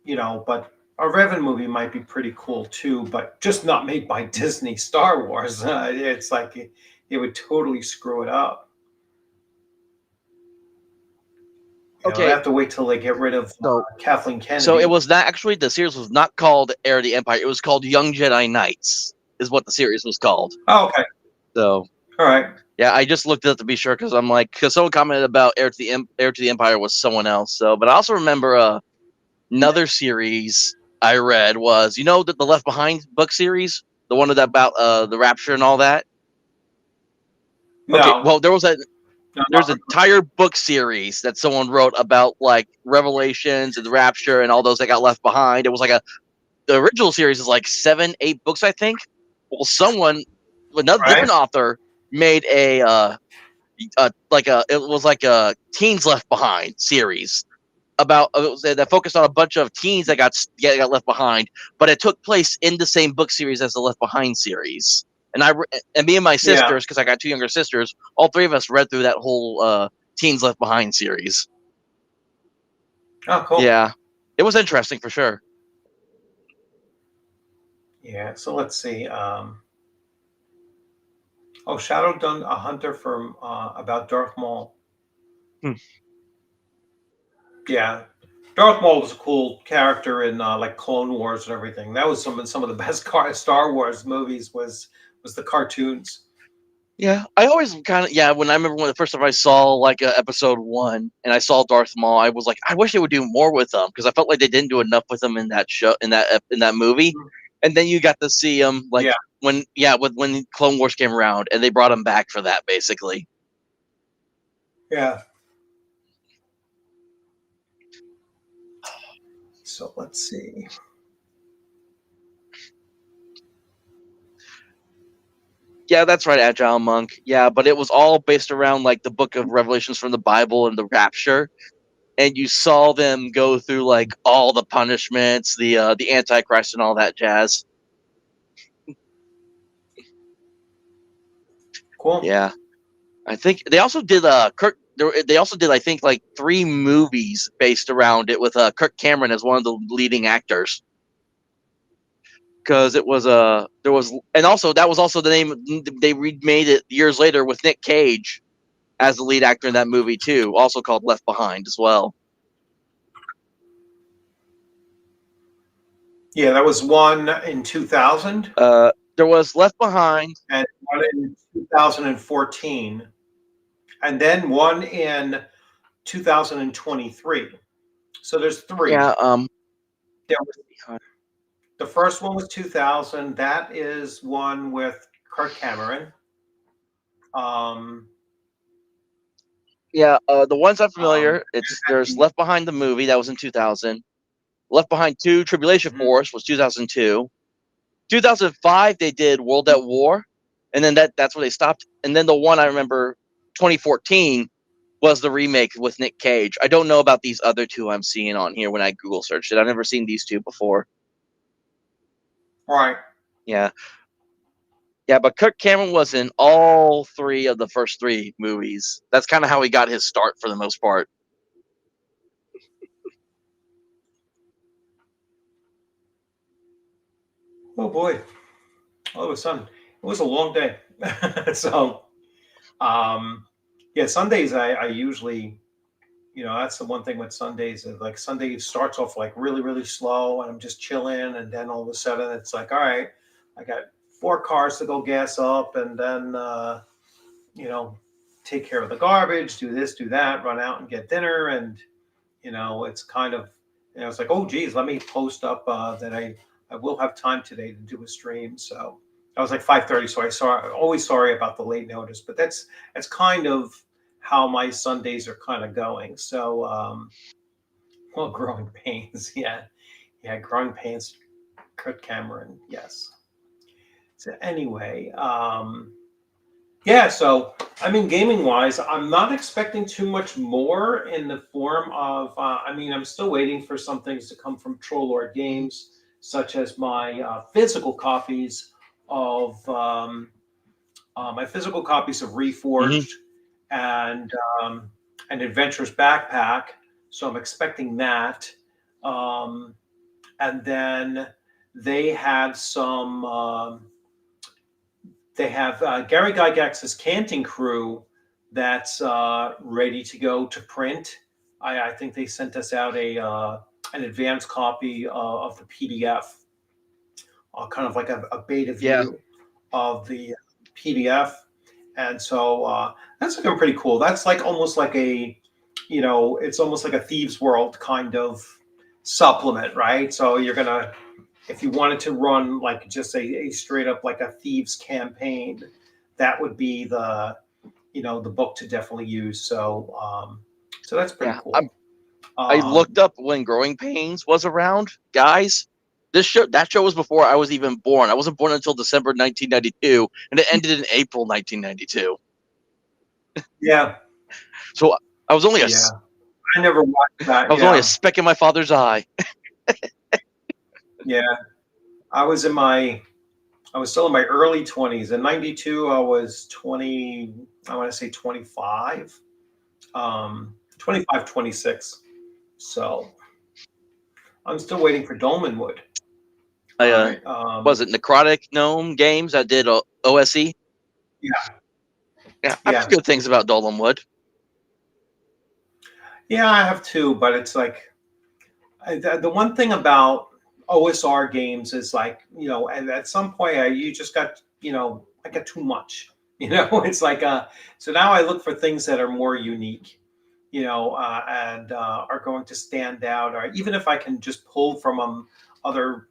but a Revan movie might be pretty cool too, but just not made by Disney Star Wars. It's like it would totally screw it up. They okay, have to wait till they get rid of so Kathleen so it Kennedy. was not actually the series was not called Heir of the Empire. It was called Young Jedi Knights, is what the series was called. Oh, okay, So all right. yeah, I just looked it up to be sure because I'm like because someone commented about Heir to the Empire was someone else. So, but I also remember another series I read was the Left Behind book series, the one that about the Rapture and all that. Okay, No, well no, there's an entire book series that someone wrote about like Revelations and the Rapture and all those that got left behind. It was like the original series is like 7, 8 books I think. Well, someone another right? different author made it was like a Teens Left Behind series about that focused on a bunch of teens that got left behind, but it took place in the same book series as the Left Behind series. And and me and my Yeah. sisters, because I got two younger sisters, all three of us read through that whole Teens Left Behind series. Oh, cool. Yeah, it was interesting for sure. Yeah. So let's see. Shadow done a hunter from about Darth Maul. Hmm. Yeah, Darth Maul was a cool character in like Clone Wars and everything. That was some of the best Star Wars movies was the cartoons. Yeah, I always kind of When I remember when the first time I saw like episode one and I saw Darth Maul, I was like, I wish they would do more with him because I felt like they didn't do enough with him in that show in that movie. And then you got to see him like Yeah, when Clone Wars came around and they brought him back for that basically. yeah. So let's see. Yeah, that's right, Agile Monk. Yeah, but it was all based around like the Book of Revelations from the Bible and the Rapture, and you saw them go through like all the punishments, the Antichrist, and all that jazz. Cool. Yeah, I think they also did Kirk. They also did, I think, like 3 movies based around it with Kirk Cameron as one of the leading actors. Because it was there was, and also that was also the name they remade it years later with Nick Cage as the lead actor in that movie too, also called Left Behind as well. Yeah, that was one in 2000 There was Left Behind. and one in 2014, and then one in 2023. So there's three. Yeah. There was, the first one was 2000. That is one with Kirk Cameron. Um, Yeah. The ones I'm um, familiar, there's Left Behind the movie that was in 2000. Left Behind 2, Tribulation mhm. Force was 2002. 2005 they did World at War, and then that's where they stopped. And then the one I remember, 2014, was the remake with Nick Cage. I don't know about these other 2 I'm seeing on here when I Google searched it. I've never seen these 2 before. All right. Yeah. Yeah, but Kirk Cameron was in all 3 of the first 3 movies. That's kind of how he got his start for the most part. Oh boy. All of a sudden, it was a long day. So, yeah, Sundays I usually, that's the one thing with Sundays is like Sunday starts off like really, really slow and I'm just chilling. And then all of a sudden it's like, all right, I got 4 cars to go gas up and then, you know, take care of the garbage, do this, do that, run out and get dinner. And, it's kind of, it's like, oh, geez, let me post up that I will have time today to do a stream. So I was like 5:30. So always sorry about the late notice, but that's kind of how my Sundays are kind of going. So, well, growing pains. Yeah. Yeah. Growing pains. Kurt Cameron. Yes. So anyway, yeah, so I mean, gaming wise, I'm not expecting too much more in the form of. I mean, I'm still waiting for some things to come from Trollord Games, such as of my physical copies of Mm-hmm. Reforged and an Adventurers Backpack. So I'm expecting that, um, and then they have some. They have Gary Gygax's Canting Crew that's ready to go to print. I think they sent us out an advanced copy of the PDF, kind of like a beta Yeah. view of the PDF, and so that's looking pretty cool. That's like almost like it's almost like a Thieves World kind of supplement, right? So you're gonna if you wanted to run like just a straight up like a thieves campaign, that would be the book to definitely use. So that's pretty Yeah. cool. I Um, looked up when Growing Pains was around, guys. That show was before I was even born. I wasn't born until December 1992, and it ended in April 1992. yeah, So I was only a yeah. I never watched I that. was only a Yeah, speck in my father's eye. yeah. I was in my I was still in my early 20s. In 92, I was 20, I want to say 25, 25, 26. So I'm still waiting for Dolmenwood. I All right. Was it Necrotic Gnome Games that did OSE? Yeah, Yeah, I've heard yeah. good things about Dolanwood. Yeah, I have too, but it's like the one thing about OSR games is like, and at some point you just got, I got too much. It's like so now I look for things that are more unique, and are going to stand out, or even if I can just pull from them other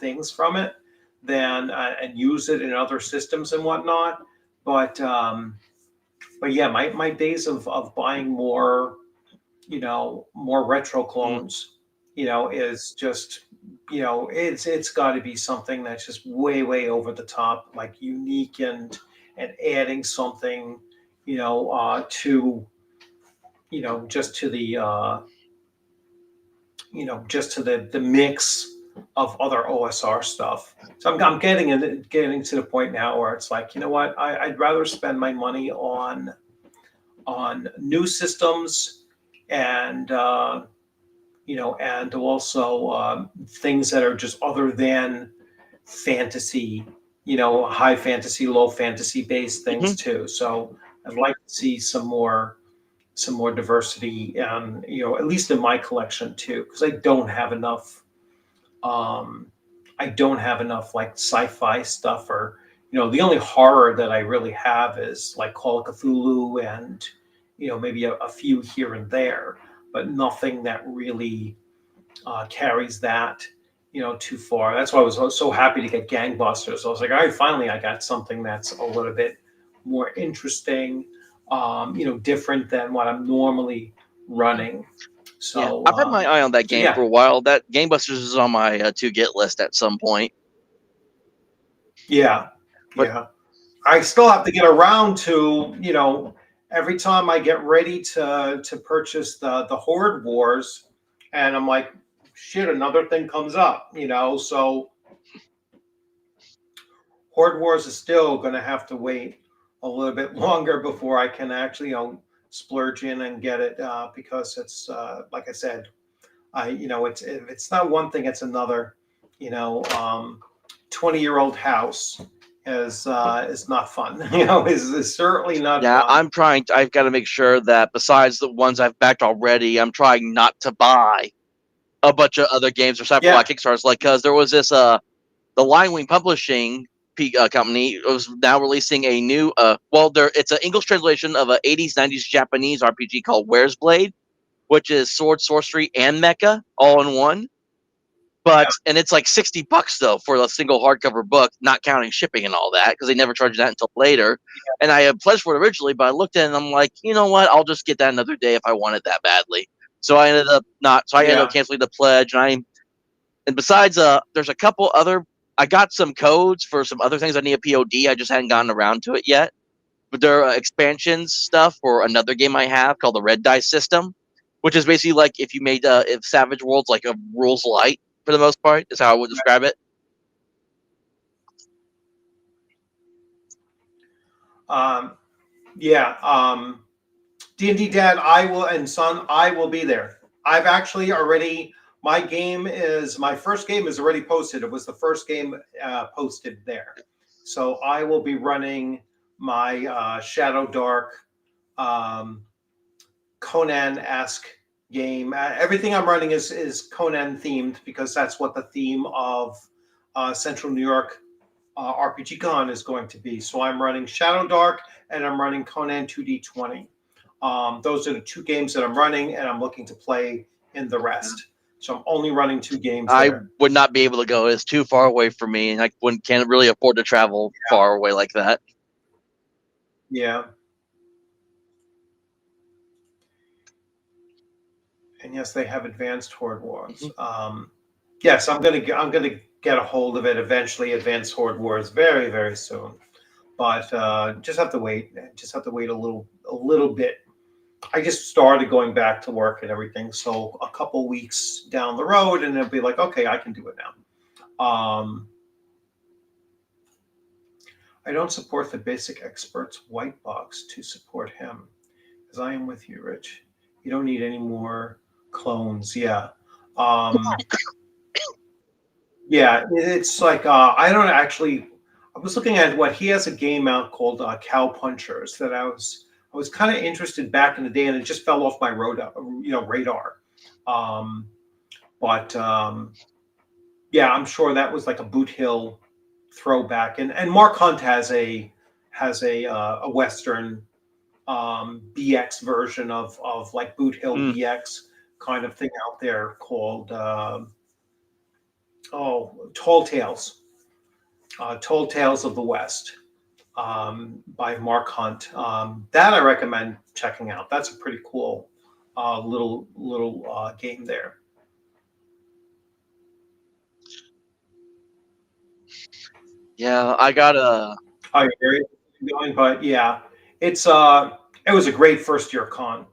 things from it, then and use it in other systems and whatnot. But yeah, my days of buying more more retro Mm. clones, is just, it's got to be something that's just way over the top, like unique and adding something, to, just to the, just to the mix of other OSR stuff. So I'm getting to the point now where it's like, you know what, I'd rather spend my money on new systems and and also things that are just other than fantasy, high fantasy, low fantasy based things Hmm. too. So I'd like to see some more diversity, at least in my collection too, because um, I don't have enough like sci-fi stuff, or the only horror that I really have is like Call of Cthulhu and maybe a few here and there, but nothing that really carries that too far. That's why I was so happy to get Gangbusters. I was like, all right, finally I got something that's a little bit more interesting, different than what I'm normally running. Yeah, So I've had my eye on that so game yeah, for a while. That Gamebusters is on my to get list at some point. yeah, But yeah. I still have to get around to, every time I get ready to purchase the Horde Wars, and I'm like, shit, another thing comes up. So Horde Wars is still going to have to wait a little bit longer before I can actually, splurge in and get it, because it's like I said, it's not one thing, it's another. 20-year-old house is not fun. Is certainly not yeah, fun. I've got to make sure that besides the ones I've backed already, I'm trying not to buy a bunch of other games or sign for Yeah, like Kickstarters. Like, because there was this the Line Wing Publishing company was now releasing a new it's an English translation of a 80s 90s Japanese RPG called Where's Blade, which is sword, sorcery, and mecha all in one. yeah, And it's like $60 though for a single hardcover book, not counting shipping and all that, because they never charge that until later. And I had pledged for it originally, but I looked at it and I'm like, you know what? I'll just get that another day if I want it that badly. So I ended up not. So I ended up yeah. canceling the pledge. And besides, there's a couple other. I got some codes for some other things I need a POD. I just hadn't gotten around to it yet. But there are expansions stuff for another game I have called the Red Dice System, which is basically like if you made if Savage Worlds like a rules light for the most part is how I would describe it. Um, yeah. D&D Dad, I will, and Son, I will be there. I've actually already. My first game is already posted. It was the first game posted there. So I will be running my Shadow Dark, um, Conan-esque game. Everything I'm running is Conan themed because that's what the theme of Central New York RPG Con is going to be. So I'm running Shadow Dark and I'm running Conan 2D20. Those are the two games that I'm running, and I'm looking to play in the rest. So I'm only running two games I there. would not be able to go. It's too far away from me, and I can't really afford to travel far away like that. Yeah. And yes, they have advanced Horde Wars. Mhm. Yes, I'm gonna get a hold of it eventually. Advanced Horde Wars very very soon, but just have to wait. Just have to wait a little bit. I just started going back to work and everything, so a couple weeks down the road, and it'll be like, okay, I can do it now. I don't support the basic experts white box to support him, as I am with you, Rich. You don't need any more clones. Yeah. Um, yeah, it's like I don't actually. I was looking at what he has a game out called Cow Punchers that I was kind of interested back in the day, and it just fell off my radar. Um, but yeah, I'm sure that was like a Boot Hill throwback, and Mark Hunt has a Western BX version of like Boot Hill Mm. BX kind of thing out there called Tall Tales, Tall Tales of the West, by Mark Hunt. That I recommend checking out. That's a pretty cool little game there. Yeah, I got a. I agree. Going, but yeah, it was a great first year con.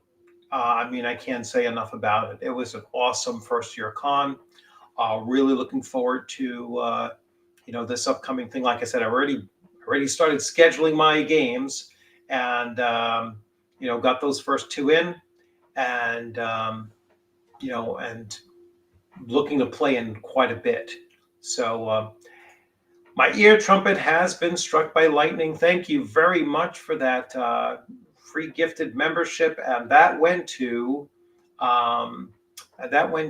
I mean, I can't say enough about it. It was an awesome first year con. Really looking forward to this upcoming thing. Like I said, I already started scheduling my games, and got those first two in, and and looking to play in quite a bit. So my ear trumpet has been struck by lightning. Thank you very much for that free gifted membership, and um, that went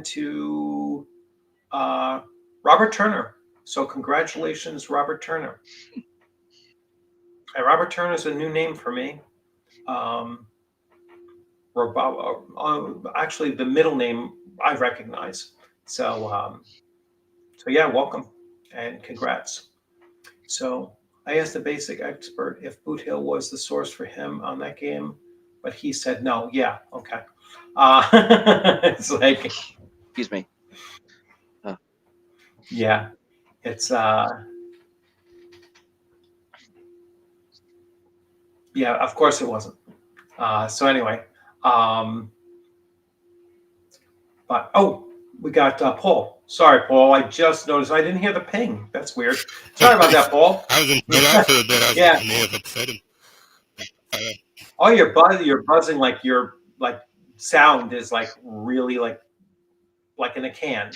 to Robert Turner. So congratulations, Robert Turner. And Robert Turner is a new name for me. Um, actually, the middle name I recognize. So yeah, welcome and congrats. So I asked the basic expert if Boot Hill was the source for him on that game, but he said no. Yeah, okay. It's like, Excuse me. yeah, it's yeah, of course it wasn't. So anyway, um, but we got Paul. Sorry, Paul. I just noticed I didn't hear the ping. That's weird. Sorry about that, Paul. I was in July for a bit. I was Yeah. I may have upset him. Oh, you're buzzing like your like sound is like really like in a can.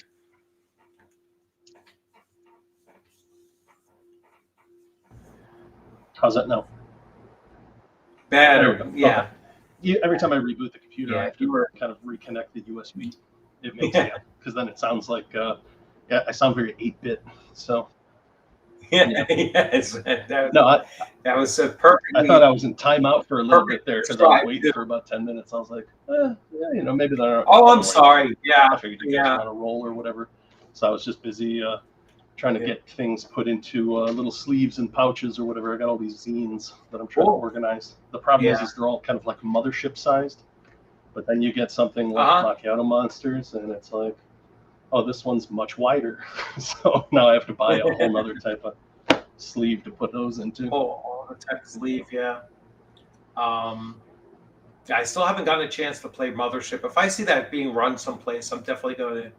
How's that now? Better. There we go. Yeah. Okay. Every time I reboot the computer, I have you to were kind of reconnect the USB. It makes because then it sounds like I sound very 8-bit. So yeah. Yes. no, That was a perfect. I thought I was in timeout for a little bit there because I was described, waiting too. for about 10 minutes. I was like, yeah, maybe they're. Oh, I'm sorry. Yeah. I figured you guys were on a roll or whatever. So I was just busy trying to get things put into little sleeves and pouches or whatever. I got all these zines that I'm trying to organize. The problem is they're all kind of like mothership sized, but then you get something like Macchiato Monsters, and it's like, oh, this one's much wider. So now I have to buy a whole nother type of sleeve to put those into. Oh, the type of sleeve, yeah. I still haven't gotten a chance to play Mothership. If I see that being run someplace, I'm definitely going to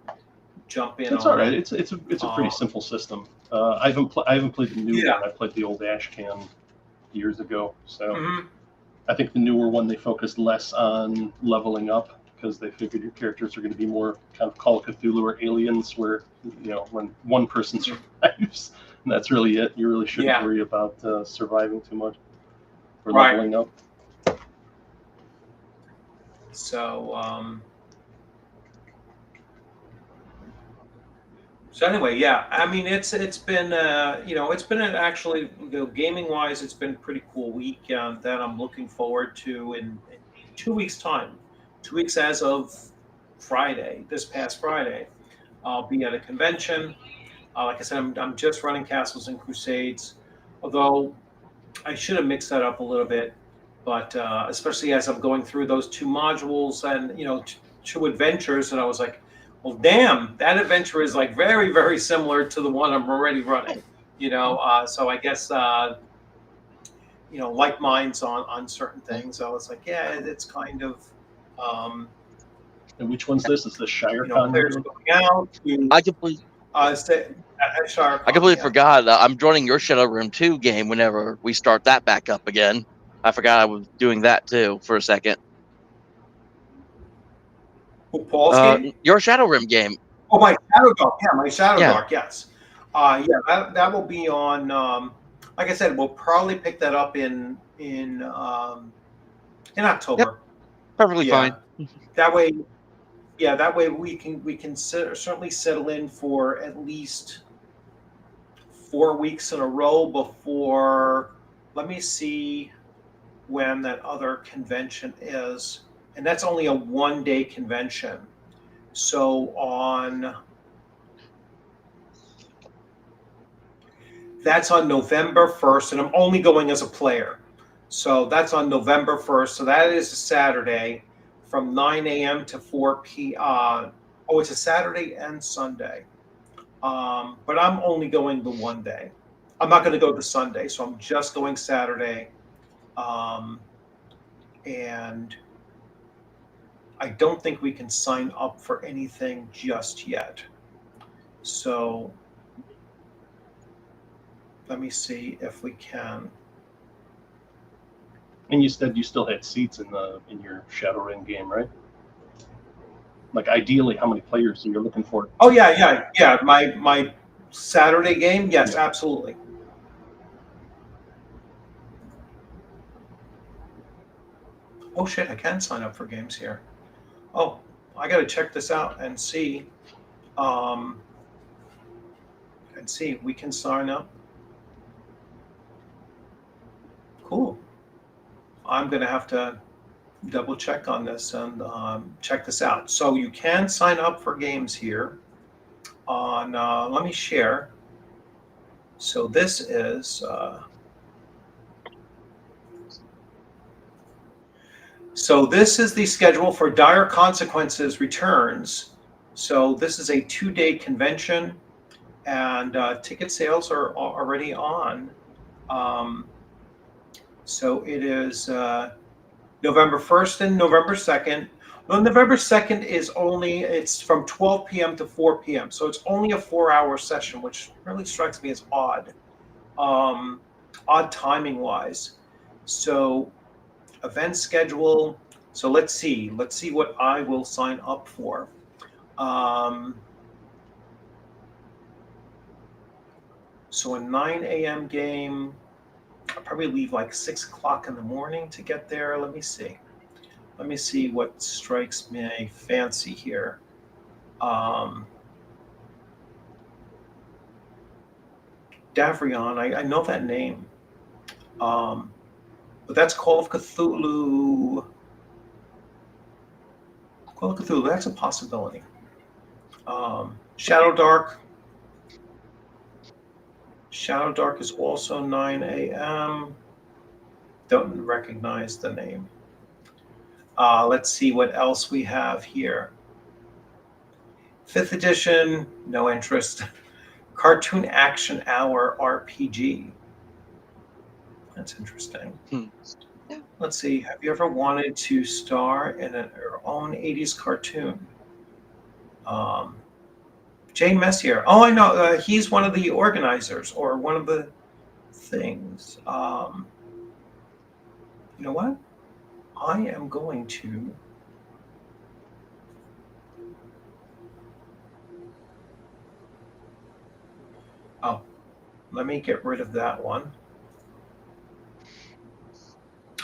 jump in. It's all right. It's a pretty simple system. I haven't played the new one. I played the old Ashcan years ago. So I think the newer one they focused less on leveling up because they figured your characters are going to be more kind of Call of Cthulhu or Aliens, where when one person survives, and that's really it. You really shouldn't worry about surviving too much or leveling up. So anyway, yeah. I mean, it's been it's been actually gaming wise, it's been a pretty cool week that I'm looking forward to in 2 weeks' time. 2 weeks as of Friday, this past Friday, I'll be at a convention. Like I said, I'm just running Castles and Crusades, although I should have mixed that up a little bit. But especially as I'm going through those two modules and two adventures, and I was like, well, damn, that adventure is like very, very similar to the one I'm already running. So I guess like minds on certain things. I was like, yeah, it's kind of. And which one's this? Is this Shire players going out to, I completely forgot. I'm joining your Shadow Room 2 game whenever we start that back up again. I forgot I was doing that too for a second. Paul's game? Your Shadow Rim game. Oh, my Shadow Dark. Yeah, my Shadow Dark. Yes. That will be on. Like I said, we'll probably pick that up in October. Yep. Perfectly fine. That way, we can certainly settle in for at least 4 weeks in a row before. Let me see when that other convention is, and that's only a 1-day convention. So that's on November 1st, and I'm only going as a player. So that's on November 1st. So that is a Saturday from 9 a.m. to 4 p.m. It's a Saturday and Sunday. But I'm only going the 1 day. I'm not going to go the Sunday, so I'm just going Saturday. And I don't think we can sign up for anything just yet. So let me see if we can. And you said you still had seats in your Shadowrun game, right? Like ideally, how many players are you looking for? Oh yeah. My Saturday game, yes, Yeah. absolutely. Oh shit, I can sign up for games here. Oh, I got to check this out and see. We can sign up. Cool. I'm gonna have to double check on this and check this out. So you can sign up for games here on. Let me share. So this is. So this is the schedule for Dire Consequences Returns. So this is a 2-day convention, and ticket sales are already on. So it is November 1st and November 2nd. Well, November 2nd it's from 12 p.m. to 4 p.m. So it's only a 4-hour session, which really strikes me as odd, odd timing wise. So event schedule. So let's see what I will sign up for. So a 9 a.m. game, I'll probably leave like 6 o'clock in the morning to get there. Let me see what strikes me fancy here. Davrion, I know that name. But that's Call of Cthulhu. Call of Cthulhu, that's a possibility. Shadow Dark is also 9 a.m. Don't recognize the name. Let's see what else we have here. 5th edition, no interest. Cartoon Action Hour RPG. That's interesting. Yeah. Let's see. Have you ever wanted to star in your own 80s cartoon? Jay Messier. Oh, I know. He's one of the organizers or one of the things. You know what? I am going to. Oh, let me get rid of that one.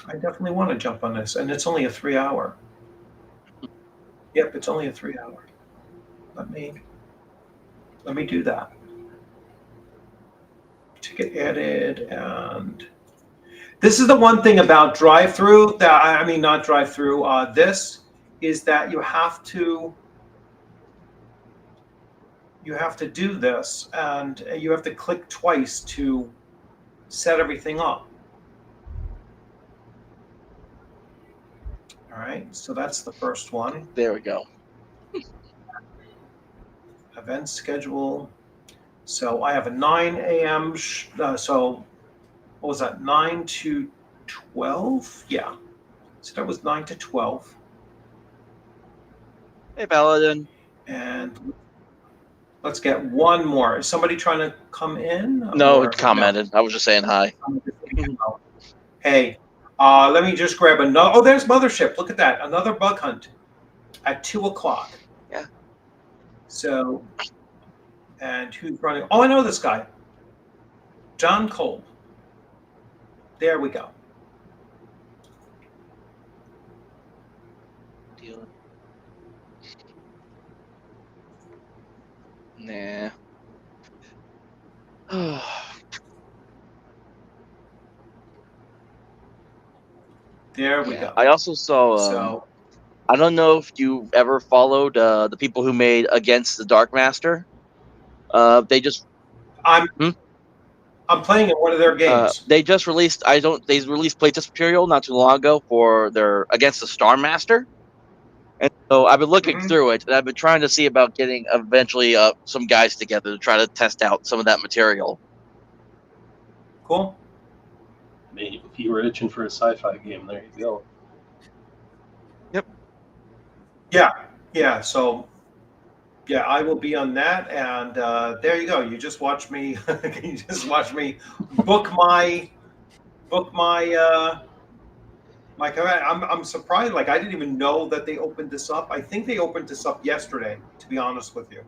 I definitely want to jump on this, and it's only a 3-hour. Yep, it's only a 3-hour. Let me do that. Ticket added, and this is the one thing about drive-through that I mean not drive-through. This is that you have to do this, and you have to click twice to set everything up. All right, so that's the first one. There we go. Event schedule. So I have a 9 a.m. So what was that? 9 to 12? Yeah. So that was 9 to 12. Hey, Paladin. And let's get one more. Is somebody trying to come in? No, it commented. No? I was just saying hi. Hey, let me just grab another. Oh, there's Mothership. Look at that. Another bug hunt at 2 o'clock. Yeah. So, and who's running? Oh, I know this guy. John Cole. There we go. Nah. There we go. I also saw. I don't know if you ever followed the people who made Against the Dark Master. They just. I'm playing in one of their games. They just released. They released playtest material not too long ago for their Against the Star Master. And so I've been looking through it, and I've been trying to see about getting eventually some guys together to try to test out some of that material. Cool. I mean, if you were itching for a sci-fi game, there you go. Yep. Yeah. So, Yeah, I will be on that, and there you go. You just watch me. You just watch me book my my comment. I'm surprised. Like I didn't even know that they opened this up. I think they opened this up yesterday. To be honest with you,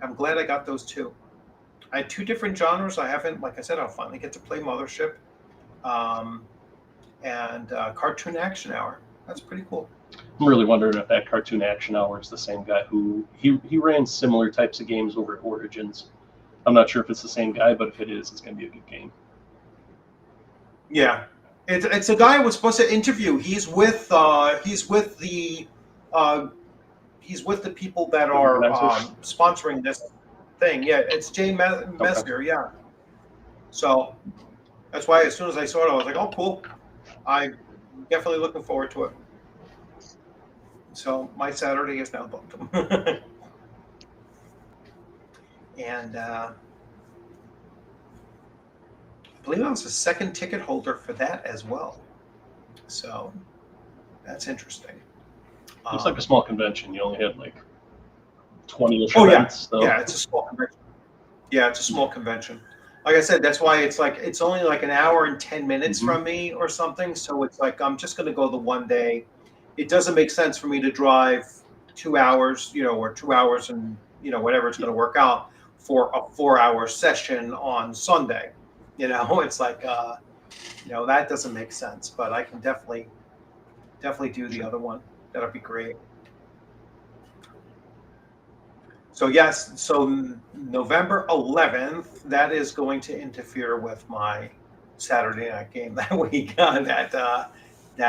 I'm glad I got those two. I had two different genres. I haven't, like I said, I'll finally get to play Mothership, um, and Cartoon Action Hour. That's pretty cool. I'm really wondering if that Cartoon Action Hour is the same guy who he ran similar types of games over at Origins. I'm not sure if it's the same guy, but if it is, it's going to be a good game. Yeah, it's a guy I was supposed to interview. He's with the people that are sponsoring this thing. Yeah, it's Jay Mesner. Yeah. So that's why as soon as I saw it, I was like, oh, cool. I'm definitely looking forward to it. So my Saturday is now booked. And I believe I was a second ticket holder for that as well. So that's interesting. Looks like a small convention. You only had like 20-ish events. So. Yeah, it's a small convention. Yeah, it's a small convention. Like I said, that's why it's only like an hour and 10 minutes from me or something. So it's like I'm just going to go the one day. It doesn't make sense for me to drive 2 hours, or 2 hours and whatever it's going to work out for a 4-hour session on Sunday. It's like that doesn't make sense. But I can definitely do the other one. That'll be great. So yes, so November 11th, that is going to interfere with my Saturday night game that week, that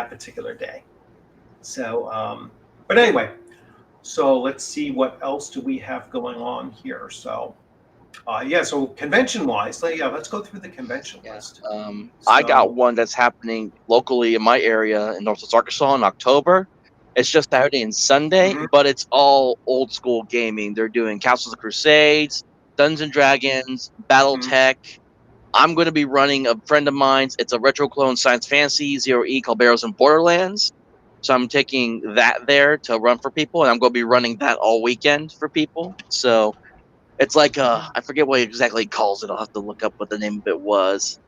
particular day. So, but anyway, so let's see what else do we have going on here. So, so convention-wise, let's go through the convention list. I got one that's happening locally in my area in Northwest Arkansas in October. It's just Saturday and Sunday, but it's all old school gaming. They're doing Castles of Crusades, Dungeons and Dragons, BattleTech. I'm going to be running a friend of mine's. It's a retro clone science fantasy 0E called Barrows and Borderlands. So I'm taking that there to run for people, and I'm going to be running that all weekend for people. So it's like I forget what exactly he calls it. I'll have to look up what the name of it was.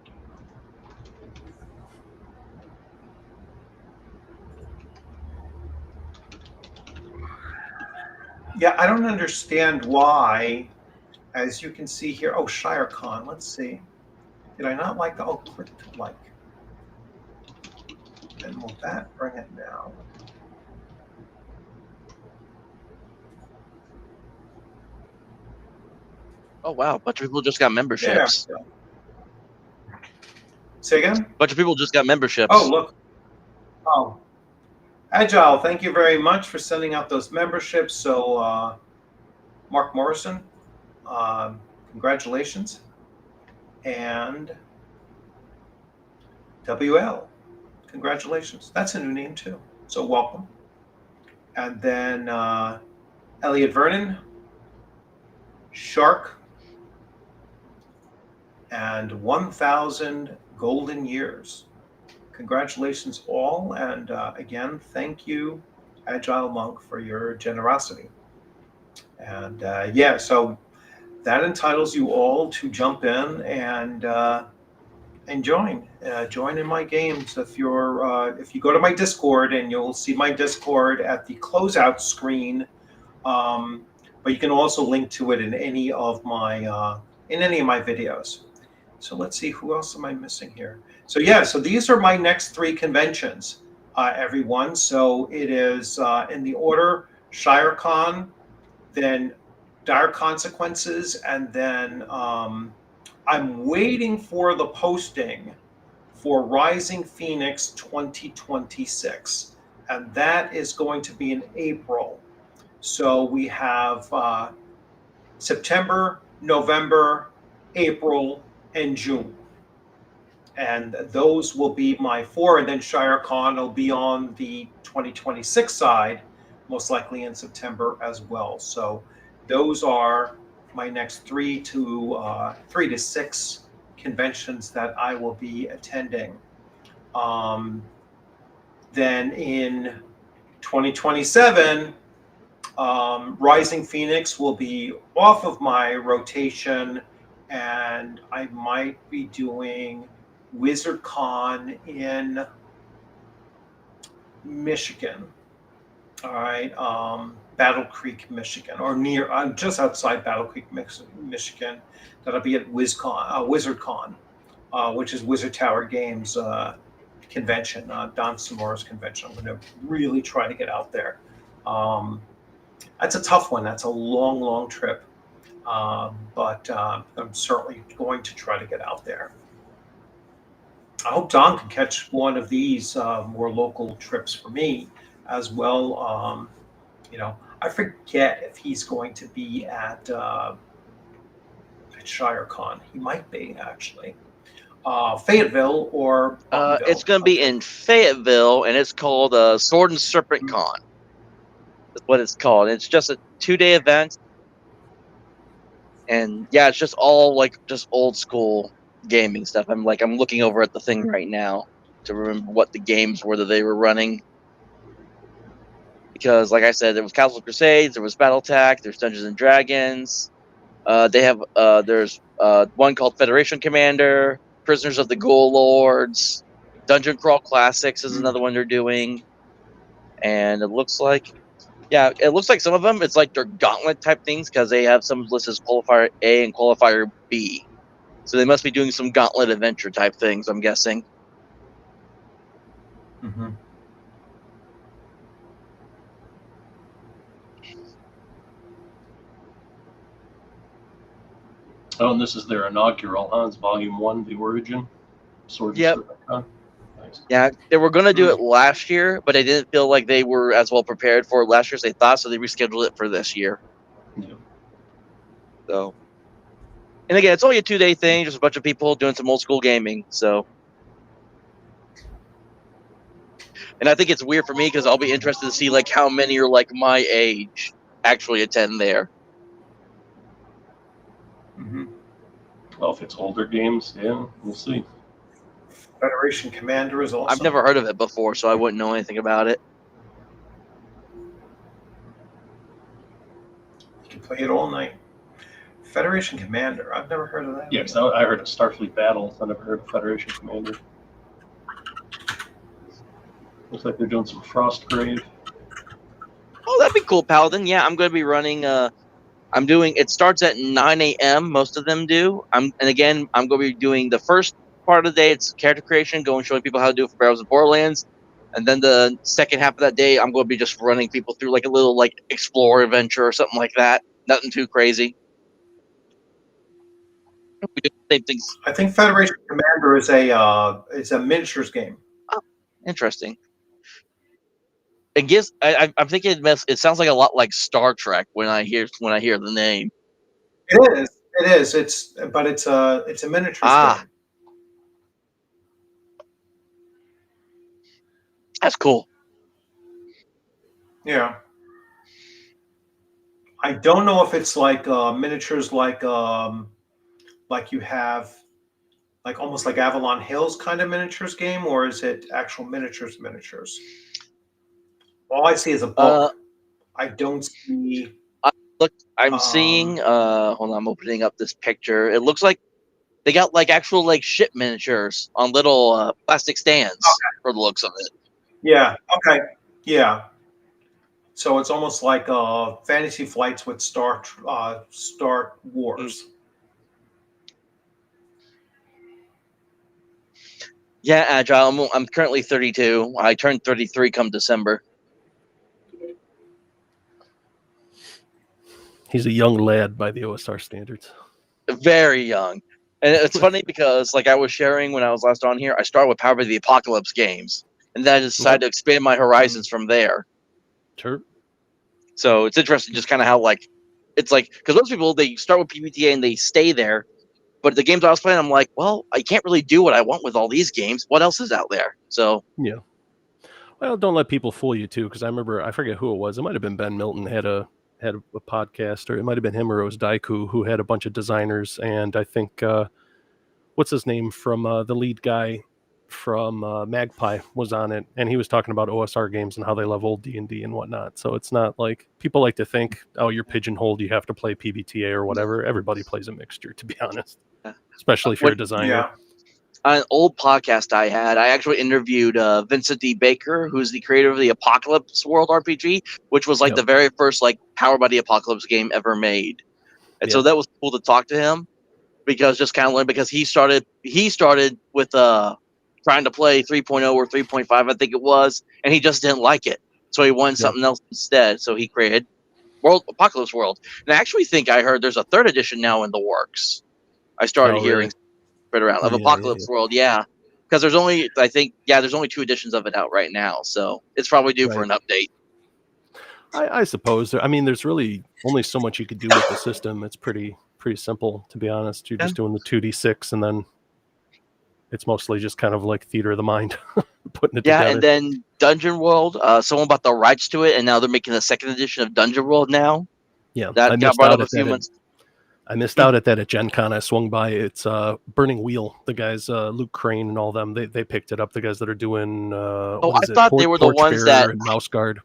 Yeah, I don't understand why, as you can see here. Oh, ShireCon. Let's see. Did I not like the click to like? And will that bring it down? Oh wow, a bunch of people just got memberships. Yeah. Say again? A bunch of people just got memberships. Oh, look. Oh. Agile, thank you very much for sending out those memberships. So, Mark Morrison, congratulations. And WL, congratulations. That's a new name too. So welcome. And then Elliot Vernon, Shark, and 1,000 golden years. Congratulations all, and again, thank you, Agile Monk, for your generosity. And so that entitles you all to jump in and join in my games. If you go to my Discord, and you'll see my Discord at the closeout screen, but you can also link to it in any of my videos. So let's see, who else am I missing here? So so these are my next 3 conventions, everyone. So it is in the order: ShireCon, then Dire Consequences, and then I'm waiting for the posting for Rising Phoenix 2026, and that is going to be in April. So we have September, November, April, and June. And those will be my 4, and then ShireCon will be on the 2026 side, most likely in September as well. So those are my next 3 to 6 conventions that I will be attending. Then in 2027, Rising Phoenix will be off of my rotation, and I might be doing WizardCon in Michigan. All right, Battle Creek, Michigan, or near. I'm just outside Battle Creek, Michigan. That'll be at WizardCon, which is Wizard Tower Games convention, Don Samora's convention. I'm going to really try to get out there. That's a tough one. That's a long, long trip, but I'm certainly going to try to get out there. I hope Don can catch one of these more local trips for me as well. I forget if he's going to be at ShireCon. He might be actually. Fayetteville or Buttonville. It's going to be in Fayetteville, and it's called Sword and Serpent Con. That's what it's called. It's just a 2-day event, and yeah, it's just all like just old school gaming stuff. I'm looking over at the thing right now to remember what the games were that they were running. Because, like I said, there was Castle of Crusades, there was BattleTech, there's Dungeons and Dragons. They have there's one called Federation Commander, Prisoners of the Ghoul Lords, Dungeon Crawl Classics is another one they're doing, and it looks like some of them it's like they're gauntlet type things because they have some listed as Qualifier A and Qualifier B, so they must be doing some gauntlet adventure type things, I'm guessing. Mm-hmm. Oh, and this is their inaugural, huh? It's Volume 1, The Origin. Sword and Serpent Con. Nice. Yeah, they were going to do it last year, but they didn't feel like they were as well prepared for it last year as they thought, so they rescheduled it for this year. Yeah. So, and again, it's only a 2-day thing, just a bunch of people doing some old school gaming. So, and I think it's weird for me because I'll be interested to see like how many are like my age actually attend there. Mm-hmm. Well, if it's older games, yeah, we'll see. Federation Commander is awesome. I've never heard of it before, so I wouldn't know anything about it. You can play it all night. Federation Commander, I've never heard of that. Yes, I heard of Starfleet Battles. I never heard of Federation Commander. Looks like they're doing some Frostgrave. Oh, that'd be cool, Paladin. Yeah, I'm going to be running. It starts at 9 a.m. Most of them do. I'm going to be doing the first part of the day. It's character creation, going showing people how to do it for Barrows and Borderlands. And then the second half of that day, I'm going to be just running people through like a little like explore adventure or something like that. Nothing too crazy. We do the same things. I think Federation Commander is a miniatures game. Oh, interesting. It gives. I'm thinking it sounds like a lot like Star Trek when I hear the name. It is. It's a miniatures game. That's cool. Yeah. I don't know if it's like miniatures like you have like almost like Avalon Hills kind of miniatures game, or is it actual miniatures? All I see is a book. I don't see. I'm seeing. Hold on, I'm opening up this picture. It looks like they got like actual like ship miniatures on little plastic stands for the looks of it. Yeah. Okay. Yeah. So it's almost like Fantasy Flights with Star Wars. Yeah, Agile. I'm currently 32. I turned 33 come December. He's a young lad by the OSR standards. Very young. And it's funny because, like I was sharing when I was last on here, I started with Power of the Apocalypse games, and then I decided to expand my horizons from there. Sure. So it's interesting just kind of how, like, it's like, because most people, they start with PBTA and they stay there, but the games I was playing, I'm like, well, I can't really do what I want with all these games. What else is out there? So yeah. Well, don't let people fool you, too, because I forget who it was. It might have been Ben Milton had a podcast, or it might have been him or it was Daiku, who had a bunch of designers, and I think what's his name from the lead guy from Magpie was on it, and he was talking about OSR games and how they love old D&D and whatnot. So it's not like people like to think, oh, you're pigeonholed, you have to play PBTA or whatever. Everybody plays a mixture, to be honest, especially if you're a designer. Yeah. An old podcast I had, I actually interviewed Vincent D. Baker, who's the creator of the Apocalypse World RPG, which was like the very first like Powered by the Apocalypse game ever made. And so that was cool to talk to him, because just kind of learn, because he started with trying to play 3.0 or 3.5, I think it was, and he just didn't like it. So he wanted something else instead. So he created Apocalypse World. And I actually think I heard there's a 3rd edition now in the works. I started hearing spread around of Apocalypse World, because there's only, I think, there's only 2 editions of it out right now, so it's probably due for an update. I suppose. I mean, there's really only so much you could do with the system. It's pretty simple, to be honest. You're just doing the 2d6, and then it's mostly just kind of like theater of the mind, putting it together. And then Dungeon World, someone bought the rights to it, and now they're making a 2nd edition of Dungeon World now. Yeah, that got brought up a few months. I missed out at that at Gen Con. I swung by. It's Burning Wheel. The guys, Luke Crane and all them, they picked it up. The guys that are doing I thought they were the ones that Mouse Guard.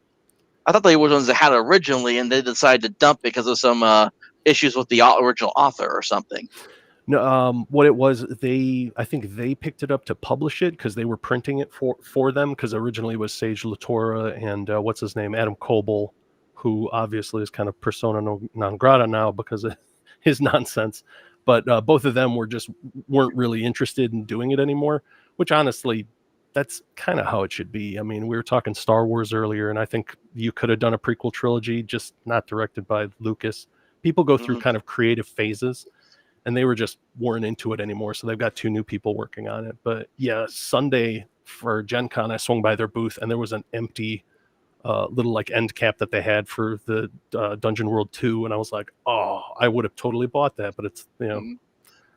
I thought they were the ones that had it originally, and they decided to dump it because of some issues with the original author or something. No, what it was, I think they picked it up to publish it because they were printing it for them, because originally it was Sage Latora and what's his name, Adam Coble, who obviously is kind of persona non grata now because of his nonsense. But both of them weren't really interested in doing it anymore, which honestly, that's kind of how it should be. I mean, we were talking Star Wars earlier, and I think you could have done a prequel trilogy, just not directed by Lucas. People go through kind of creative phases, and they weren't into it anymore. So they've got 2 new people working on it. But yeah, Sunday for Gen Con, I swung by their booth, and there was an empty little like end cap that they had for the Dungeon World 2, and I was like, oh, I would have totally bought that, but it's,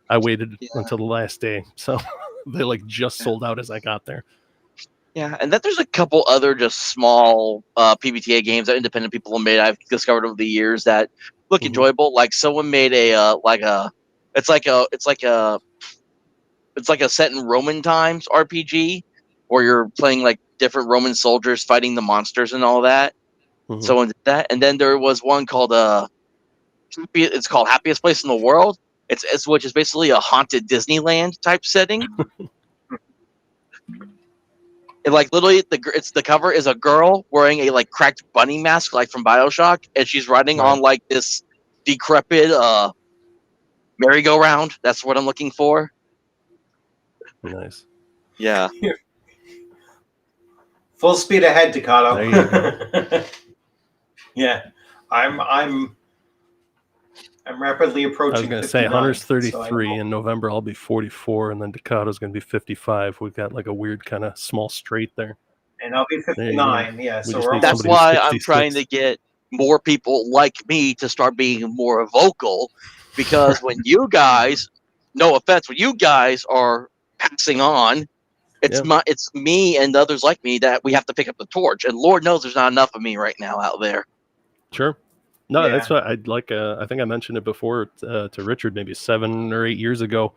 I waited until the last day, so they like just sold out as I got there. Yeah, and then there's a couple other just small PBTA games that independent people have made. I've discovered over the years that look enjoyable. Like someone made it's like a set in Roman times RPG, where you're playing like different Roman soldiers fighting the monsters and all that. Someone did that, and then there was one called it's called Happiest Place in the World. It's which is basically a haunted Disneyland type setting. And like literally, the cover is a girl wearing a like cracked bunny mask, like from BioShock, and she's riding on like this decrepit merry-go-round. That's what I'm looking for. Nice. Yeah. Full speed ahead, Ducato. There you go. Yeah, I'm rapidly approaching. I was going to say Hunter's 33 in November. I'll be 44, and then Ducato's going to be 55. We've got like a weird kind of small straight there. And I'll be 59. Yeah, so that's why I'm trying to get more people like me to start being more vocal, because when you guys, no offense, when you guys are passing on, it's me and others like me that we have to pick up the torch, and Lord knows there's not enough of me right now out there. Sure. No, that's what I'd like. I think I mentioned it before to Richard, maybe 7 or 8 years ago.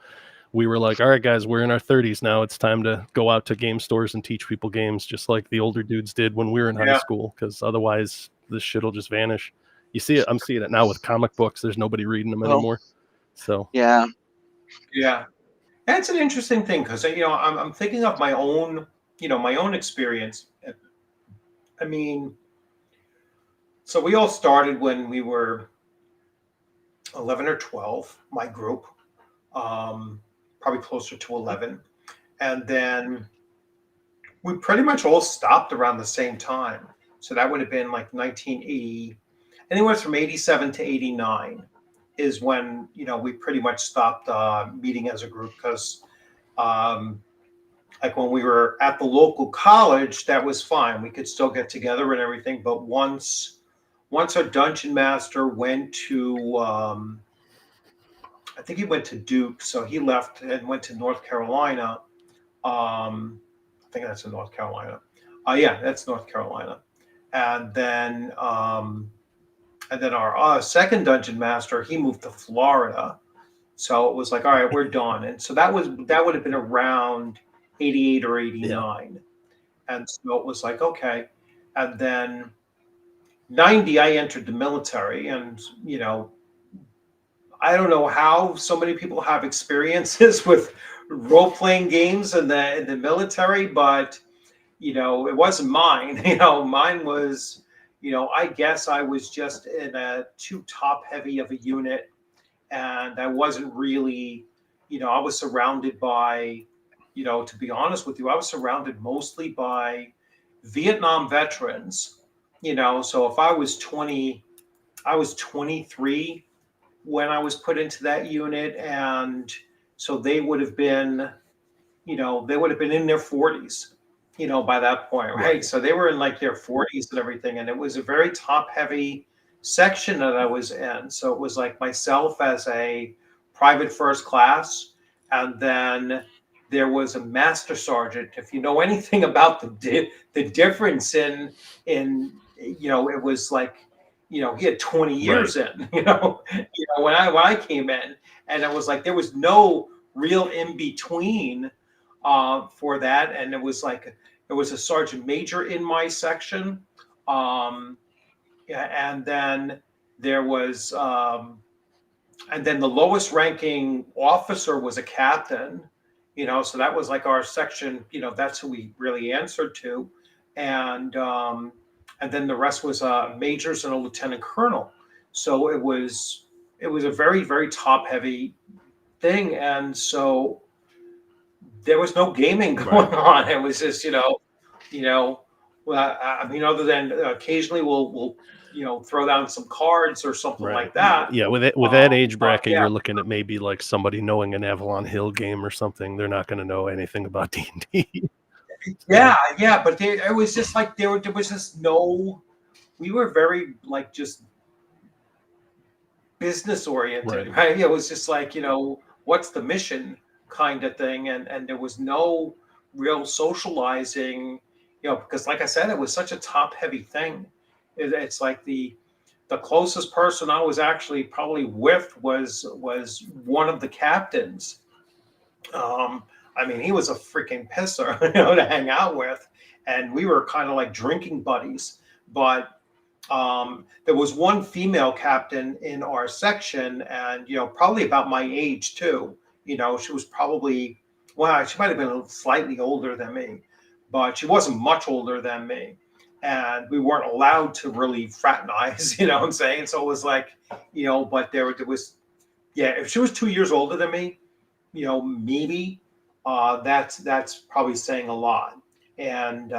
We were like, all right, guys, we're in our 30s now. It's time to go out to game stores and teach people games, just like the older dudes did when we were in high school, because otherwise this shit will just vanish. You see it. I'm seeing it now with comic books. There's nobody reading them anymore. So yeah. That's an interesting thing, because I'm thinking of my own experience. I mean, so we all started when we were 11 or 12, my group, probably closer to 11. And then we pretty much all stopped around the same time. So that would have been like 1980, anywhere from 87 to 89 is when, we pretty much stopped meeting as a group, because like when we were at the local college, that was fine. We could still get together and everything. But once our dungeon master went to, I think he went to Duke, so he left and went to North Carolina. I think that's in North Carolina. Yeah, that's North Carolina. And then our second dungeon master, he moved to Florida. So it was like, all right, we're done. And so that would have been around 88 or 89. And so it was like, okay. And then 90, I entered the military, and, I don't know how so many people have experiences with role-playing games in the military, but, it wasn't mine. Mine was, I guess I was just in a too top-heavy of a unit, and I wasn't really, I was surrounded by, to be honest with you, I was surrounded mostly by Vietnam veterans, so if I was 20, I was 23 when I was put into that unit. And so they would have been, they would have been in their 40s, by that point, right? So they were in like their 40s and everything. And it was a very top heavy section that I was in. So it was like myself as a private first class. And then there was a master sergeant. If you know anything about the difference in, it was like, he had 20 years in, when I came in, and it was like, there was no real in between for that. And it was like, there was a sergeant major in my section. And then there was, and then the lowest ranking officer was a captain, so that was like our section, that's who we really answered to. And then the rest was majors and a lieutenant colonel. So it was a very, very top heavy thing. And so there was no gaming going on. It was just, well, I mean, other than occasionally we'll throw down some cards or something like that. Yeah, with that age bracket, you're looking at maybe like somebody knowing an Avalon Hill game or something. They're not going to know anything about D&D. Yeah, but it was just like there was just no. We were very like just business oriented, right? It was just like, what's the mission kind of thing, and there was no real socializing, because like I said, it was such a top heavy thing. It's like the closest person I was actually probably with was one of the captains. I mean, he was a freaking pisser, to hang out with, and we were kind of like drinking buddies. But there was one female captain in our section, and probably about my age too. She was probably, well, she might have been slightly older than me, but she wasn't much older than me. And we weren't allowed to really fraternize, you know what I'm saying? So it was like, but there was, if she was 2 years older than me, maybe. That's probably saying a lot. And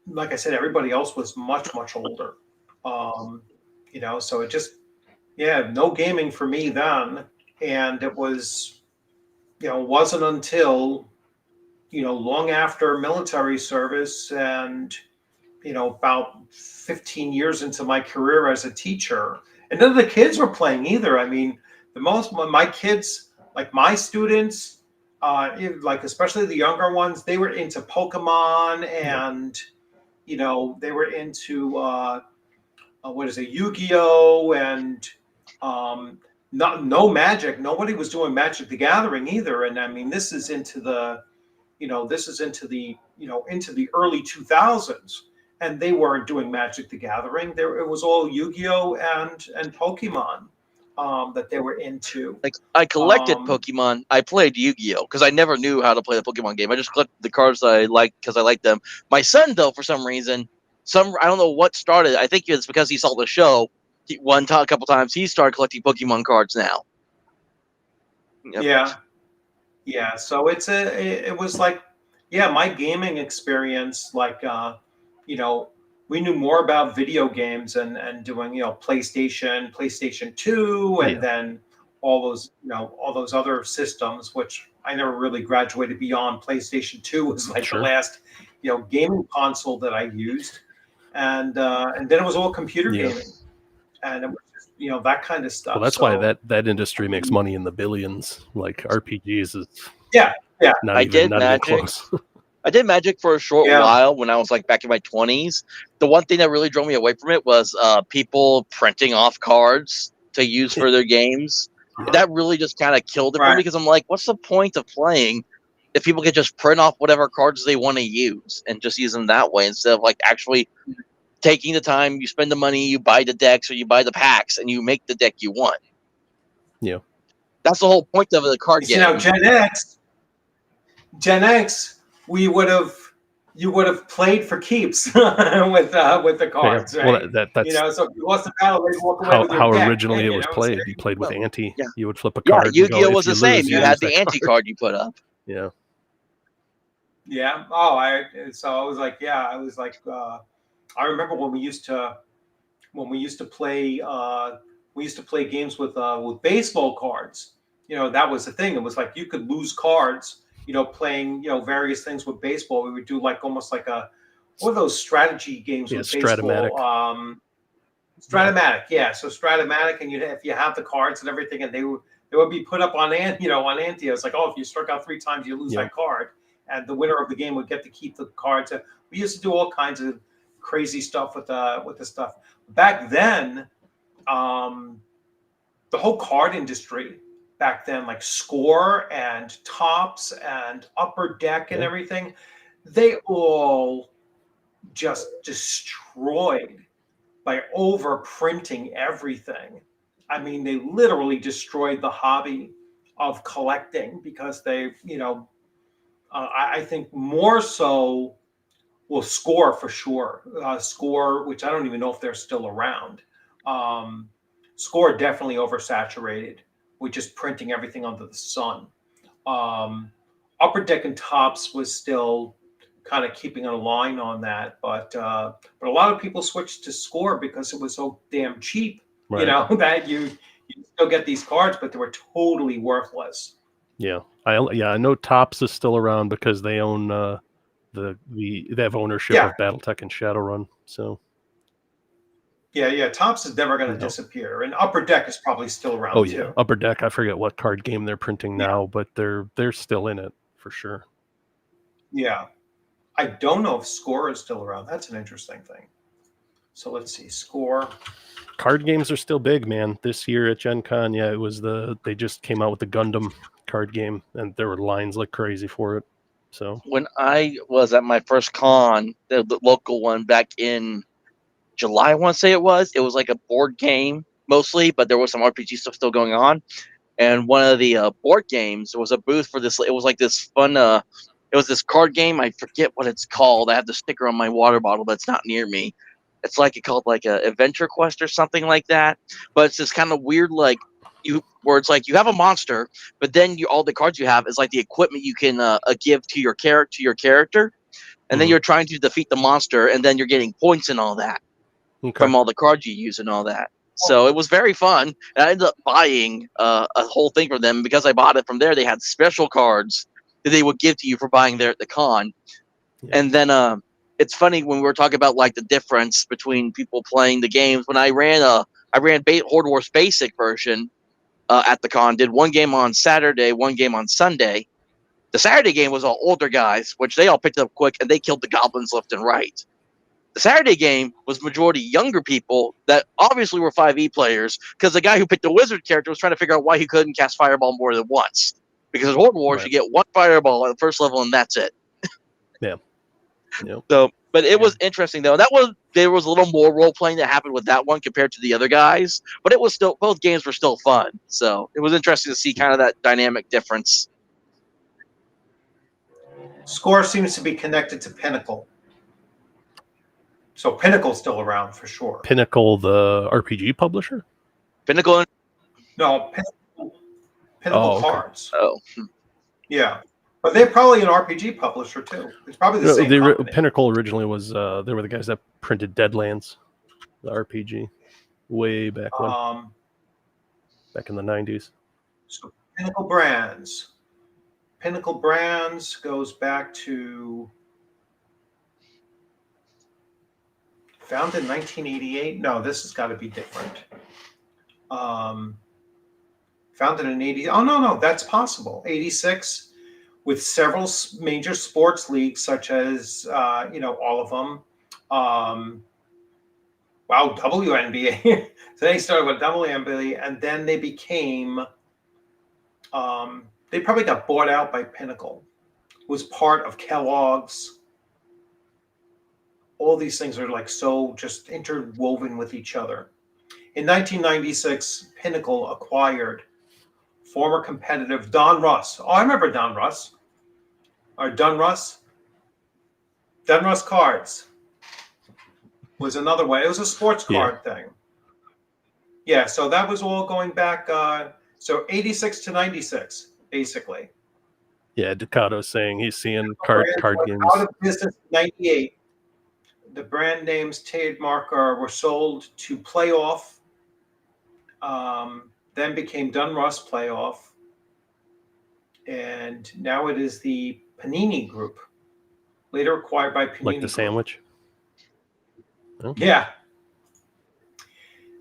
like I said, everybody else was much, much older. So it just, no gaming for me then. And it was, wasn't until, long after military service and, about 15 years into my career as a teacher. And none of the kids were playing either. I mean, my kids, like my students, like especially the younger ones, they were into Pokemon, and they were into Yu-Gi-Oh, and no Magic. Nobody was doing Magic the Gathering either. And I mean, this is into the into the early 2000s, and they weren't doing Magic the Gathering. It was all Yu-Gi-Oh and Pokemon. That they were into. Like, I collected Pokemon. I played Yu-Gi-Oh because I never knew how to play the Pokemon game. I just collected the cards that I liked because I liked them. My son, though, for some reason, I don't know what started. I think it's because he saw the show. A couple times, he started collecting Pokemon cards now. Yep. Yeah. So it was like, my gaming experience, like, we knew more about video games and doing, PlayStation 2, and then all those other systems, which I never really graduated beyond. PlayStation 2 was like the last, gaming console that I used. And then it was all computer gaming. And it was just, that kind of stuff. Well, that's why that industry makes money in the billions. Like RPGs is not even close. I did Magic for a short while when I was like back in my 20s. The one thing that really drove me away from it was people printing off cards to use for their games. That really just kind of killed it for me, because I'm like, what's the point of playing if people could just print off whatever cards they want to use and just use them that way instead of like actually taking the time, you spend the money, you buy the decks or you buy the packs, and you make the deck you want. Yeah, that's the whole point of the card game. Now, Gen X, you would have played for keeps with the cards, yeah. right? Well, that's So if you lost the battle, they'd walk away with your how deck, originally it was so played. there You played with go. ante. Yeah. You would flip a Yeah, card. Yu-Gi-Oh and go, was the if same. lose, You lose had that the ante card you put up. Yeah. Yeah. Oh, I was like, I remember when we used to play games with baseball cards. That was the thing. It was like you could lose cards, playing, various things with baseball. We would do like almost like what are those strategy games with Stratomatic. baseball? Stratomatic, yeah. So Stratomatic, and if you have the cards and everything, and they would be put up on ante. It's like, oh, if you struck out 3 times, you lose that card, and the winner of the game would get to keep the cards. We used to do all kinds of crazy stuff with the stuff back then. The whole card industry back then, like Score and Tops and Upper Deck and everything, they all just destroyed by overprinting everything. I mean, they literally destroyed the hobby of collecting because they, I think more so, well, Score for sure. Score, which I don't even know if they're still around. Score definitely oversaturated with just printing everything under the sun. Upper Deck and Tops was still kind of keeping a line on that, but a lot of people switched to Score because it was so damn cheap. Right. That you still get these cards, but they were totally worthless. Yeah, I know Tops is still around because they own they have ownership of BattleTech and Shadowrun. So yeah, Tops is never going to disappear, and Upper Deck is probably still around too. Upper Deck. I forget what card game they're printing now, but they're still in it for sure. Yeah, I don't know if Score is still around. That's an interesting thing. So let's see, Score. Card games are still big, man. This year at Gen Con, it was they just came out with the Gundam card game, and there were lines like crazy for it. So when I was at my first con, the local one back in July, I want to say it was like a board game mostly, but there was some RPG stuff still going on. And one of the board games, there was a booth for this. It was like this fun. It was this card game. I forget what it's called. I have the sticker on my water bottle, but it's not near me. It's called like a Adventure Quest or something like that. But it's this kind of weird where it's like you have a monster, but then all the cards you have is like the equipment you can give to your character, and then you're trying to defeat the monster, and then you're getting points and all that from all the cards you use and all that. So it was very fun. And I ended up buying a whole thing from them because I bought it from there. They had special cards that they would give to you for buying there at the con. Yeah. And then it's funny when we were talking about like the difference between people playing the games. When I ran Horde Wars Basic version at the con, did one game on Saturday, one game on Sunday. The Saturday game was all older guys, which they all picked up quick, and they killed the goblins left and right. The Saturday game was majority younger people that obviously were 5e players, because the guy who picked the wizard character was trying to figure out why he couldn't cast Fireball more than once. Because Horde Wars, you get one Fireball at the first level, and that's it. Yeah. Yep. So, but it was interesting though. There was a little more role playing that happened with that one compared to the other guys, but it was still, both games were still fun. So it was interesting to see kind of that dynamic difference. Score seems to be connected to Pinnacle. So Pinnacle's still around for sure. Pinnacle, the RPG publisher? Pinnacle? No, Pinnacle Cards. Oh. Yeah. But they're probably an RPG publisher too. It's probably the same company. Pinnacle originally was, they were the guys that printed Deadlands, the RPG, way back when. Back in the 90s. So Pinnacle Brands. Pinnacle Brands goes back to founded in 1988. No, this has got to be different. Founded in 80. Oh no, that's possible. 86, with several major sports leagues, such as all of them. WNBA. So they started with WNBA, and then they became. They probably got bought out by Pinnacle. was part of Kellogg's. All these things are like so just interwoven with each other. In 1996, Pinnacle acquired former competitive Don Russ. Oh, I remember Don Russ. Or Donruss. Donruss Cards was another way. It was a sports card thing. Yeah, so that was all going back. So 86 to 96, basically. Yeah, Ducato's saying he's seeing card games. Out of business in 98. The brand names trademark were sold to Playoff, then became Donruss Playoff, and now it is the Panini Group, later acquired by Panini. Like the Group. sandwich? Oh. Yeah.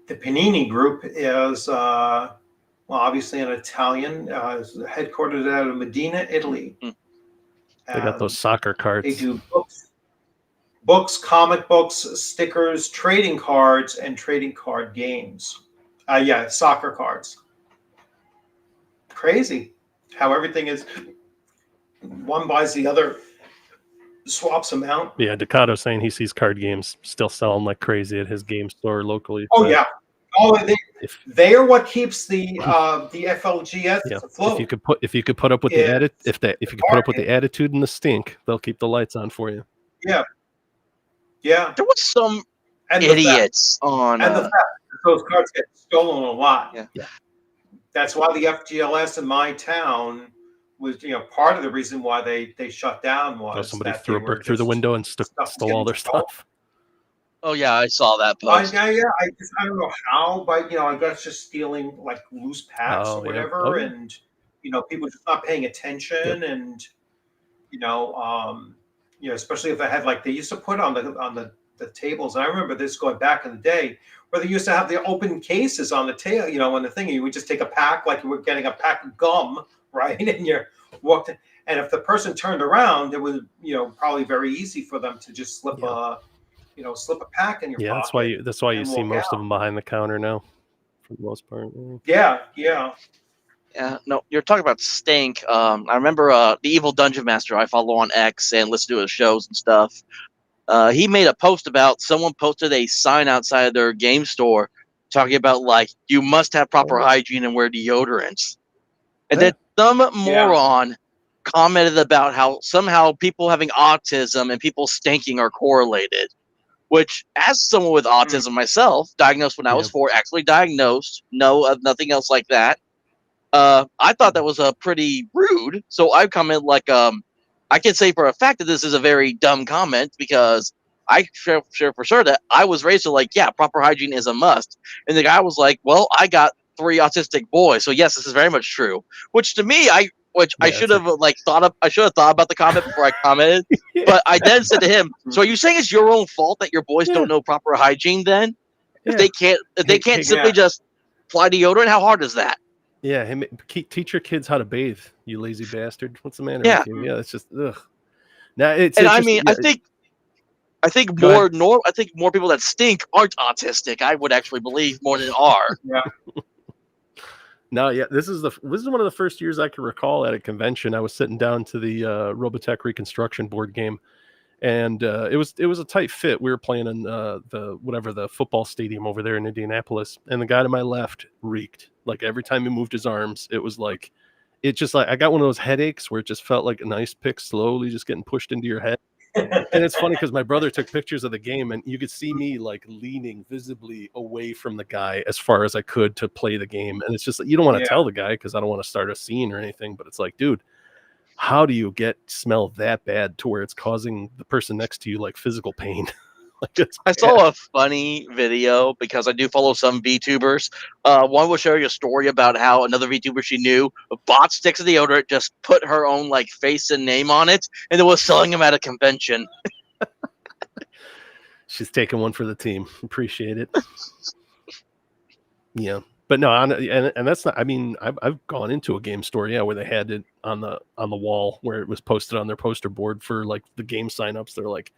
The Panini Group is, obviously an Italian, headquartered out of Medina, Italy. They got those soccer cards. They do books, comic books, stickers, trading cards, and trading card games. Soccer cards. Crazy how everything is, one buys the other, swaps them out. Yeah, Ducato's saying he sees card games still selling like crazy at his game store locally. Oh, yeah. Oh, they are what keeps the FLGS afloat. If you could put up with the attitude and the stink, they'll keep the lights on for you. Yeah. Yeah. There was some idiots on. And the fact that those cards get stolen a lot. Yeah. That's why the FGLS in my town was, part of the reason why they shut down was somebody threw a brick through the window and stole all their stuff. Oh yeah, I saw that post. I don't know how, but I guess just stealing like loose packs or whatever, and people just not paying attention, and especially if I had like they used to put on the tables. And I remember this going back in the day where they used to have the open cases on the table, on the thing. You would just take a pack like you were getting a pack of gum, right? And you walked in, and if the person turned around, it was probably very easy for them to just slip slip a pack in your pocket. Yeah, that's why you see most of them behind the counter now, for the most part. Yeah. Yeah, no, you're talking about stink. I remember the Evil Dungeon Master I follow on X and listen to his shows and stuff. He made a post about someone posted a sign outside of their game store talking about like you must have proper hygiene and wear deodorants, and then some moron commented about how somehow people having autism and people stinking are correlated. Which, as someone with autism myself, diagnosed when I was 4, actually diagnosed, nothing else like that. I thought that was pretty rude. So I comment like, I can say for a fact that this is a very dumb comment because I share for sure that I was raised to like, proper hygiene is a must. And the guy was like, well, I got 3 autistic boys, so yes, this is very much true. Which to me, I should have I should have thought about the comment before I commented. But I then said to him, "So are you saying it's your own fault that your boys don't know proper hygiene? Then, if they can't simply just apply deodorant, how hard is that?" Yeah, teach your kids how to bathe, you lazy bastard. What's the matter with you? Yeah, it's just ugh. Now I think more people that stink aren't autistic. I would actually believe more than are. Yeah. No, this is one of the first years I can recall at a convention. I was sitting down to the Robotech Reconstruction board game, and it was a tight fit. We were playing in the football stadium over there in Indianapolis, and the guy to my left reeked. Like every time he moved his arms, it was like I got one of those headaches where it just felt like an ice pick slowly just getting pushed into your head. And it's funny because my brother took pictures of the game, and you could see me like leaning visibly away from the guy as far as I could to play the game. And it's just you don't want to tell the guy because I don't want to start a scene or anything. But it's like, dude, how do you smell that bad to where it's causing the person next to you like physical pain? I saw a funny video because I do follow some VTubers. One will share you a story about how another VTuber she knew bought sticks of deodorant, just put her own like face and name on it, and then was selling them at a convention. She's taking one for the team. Appreciate it. Yeah, but no, and that's not. I mean, I've gone into a game store, where they had it on the wall where it was posted on their poster board for like the game signups. They're like,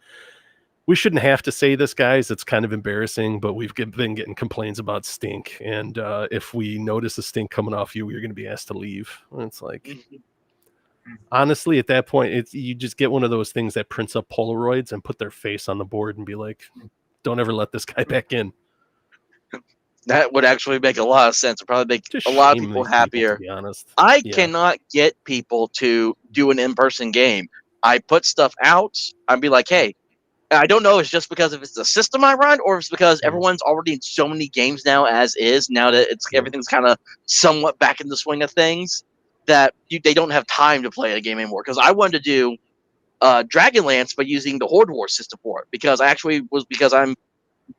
we shouldn't have to say this, guys. It's kind of embarrassing, but we've been getting complaints about stink. And if we notice a stink coming off you, you're going to be asked to leave. And it's like, honestly, at that point, you just get one of those things that prints up Polaroids and put their face on the board and be like, "Don't ever let this guy back in." That would actually make a lot of sense. It'd probably make Just a lot of shame people these happier. to be honest. I Yeah. cannot get people to do an in-person game. I put stuff out. I'd be like, hey, I don't know. It's just because if it's the system I run, or if it's because everyone's already in so many games now, as is now that everything's kind of somewhat back in the swing of things, that they don't have time to play a game anymore. Because I wanted to do Dragonlance, but using the Horde War system for it, because I'm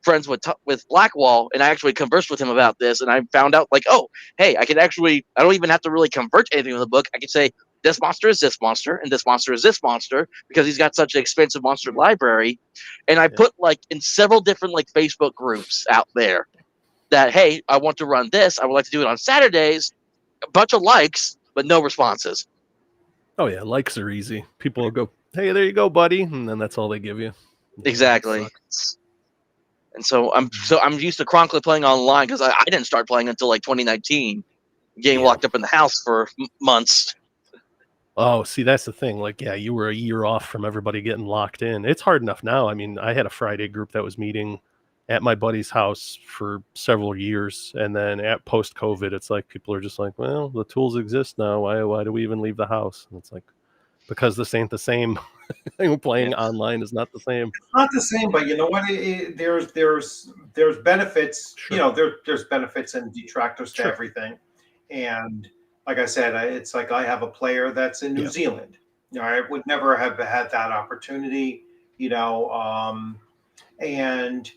friends with Blackwall, and I actually conversed with him about this, and I found out like, oh, hey, I don't even have to really convert anything in the book. I can say this monster is this monster, and this monster is this monster, because he's got such an expensive monster library. And I put like in several different like Facebook groups out there that, hey, I want to run this. I would like to do it on Saturdays. A bunch of likes, but no responses. Oh yeah, likes are easy. People will go, "Hey, there you go, buddy," and then that's all they give you. Yeah, Exactly. And so I'm used to chronically playing online, because I didn't start playing until like 2019, getting locked up in the house for months. Oh, see, that's the thing. Like, yeah, you were a year off from everybody getting locked in. It's hard enough now. I mean, I had a Friday group that was meeting at my buddy's house for several years, and then at post-COVID, it's like people are just like, well, the tools exist now. Why do we even leave the house? And it's like, because this ain't the same. Playing online is not the same. It's not the same, but you know what? There's benefits. Sure. You know, there's benefits and detractors to everything. And like I said, it's like I have a player that's in New Zealand. You know, I would never have had that opportunity. You know, and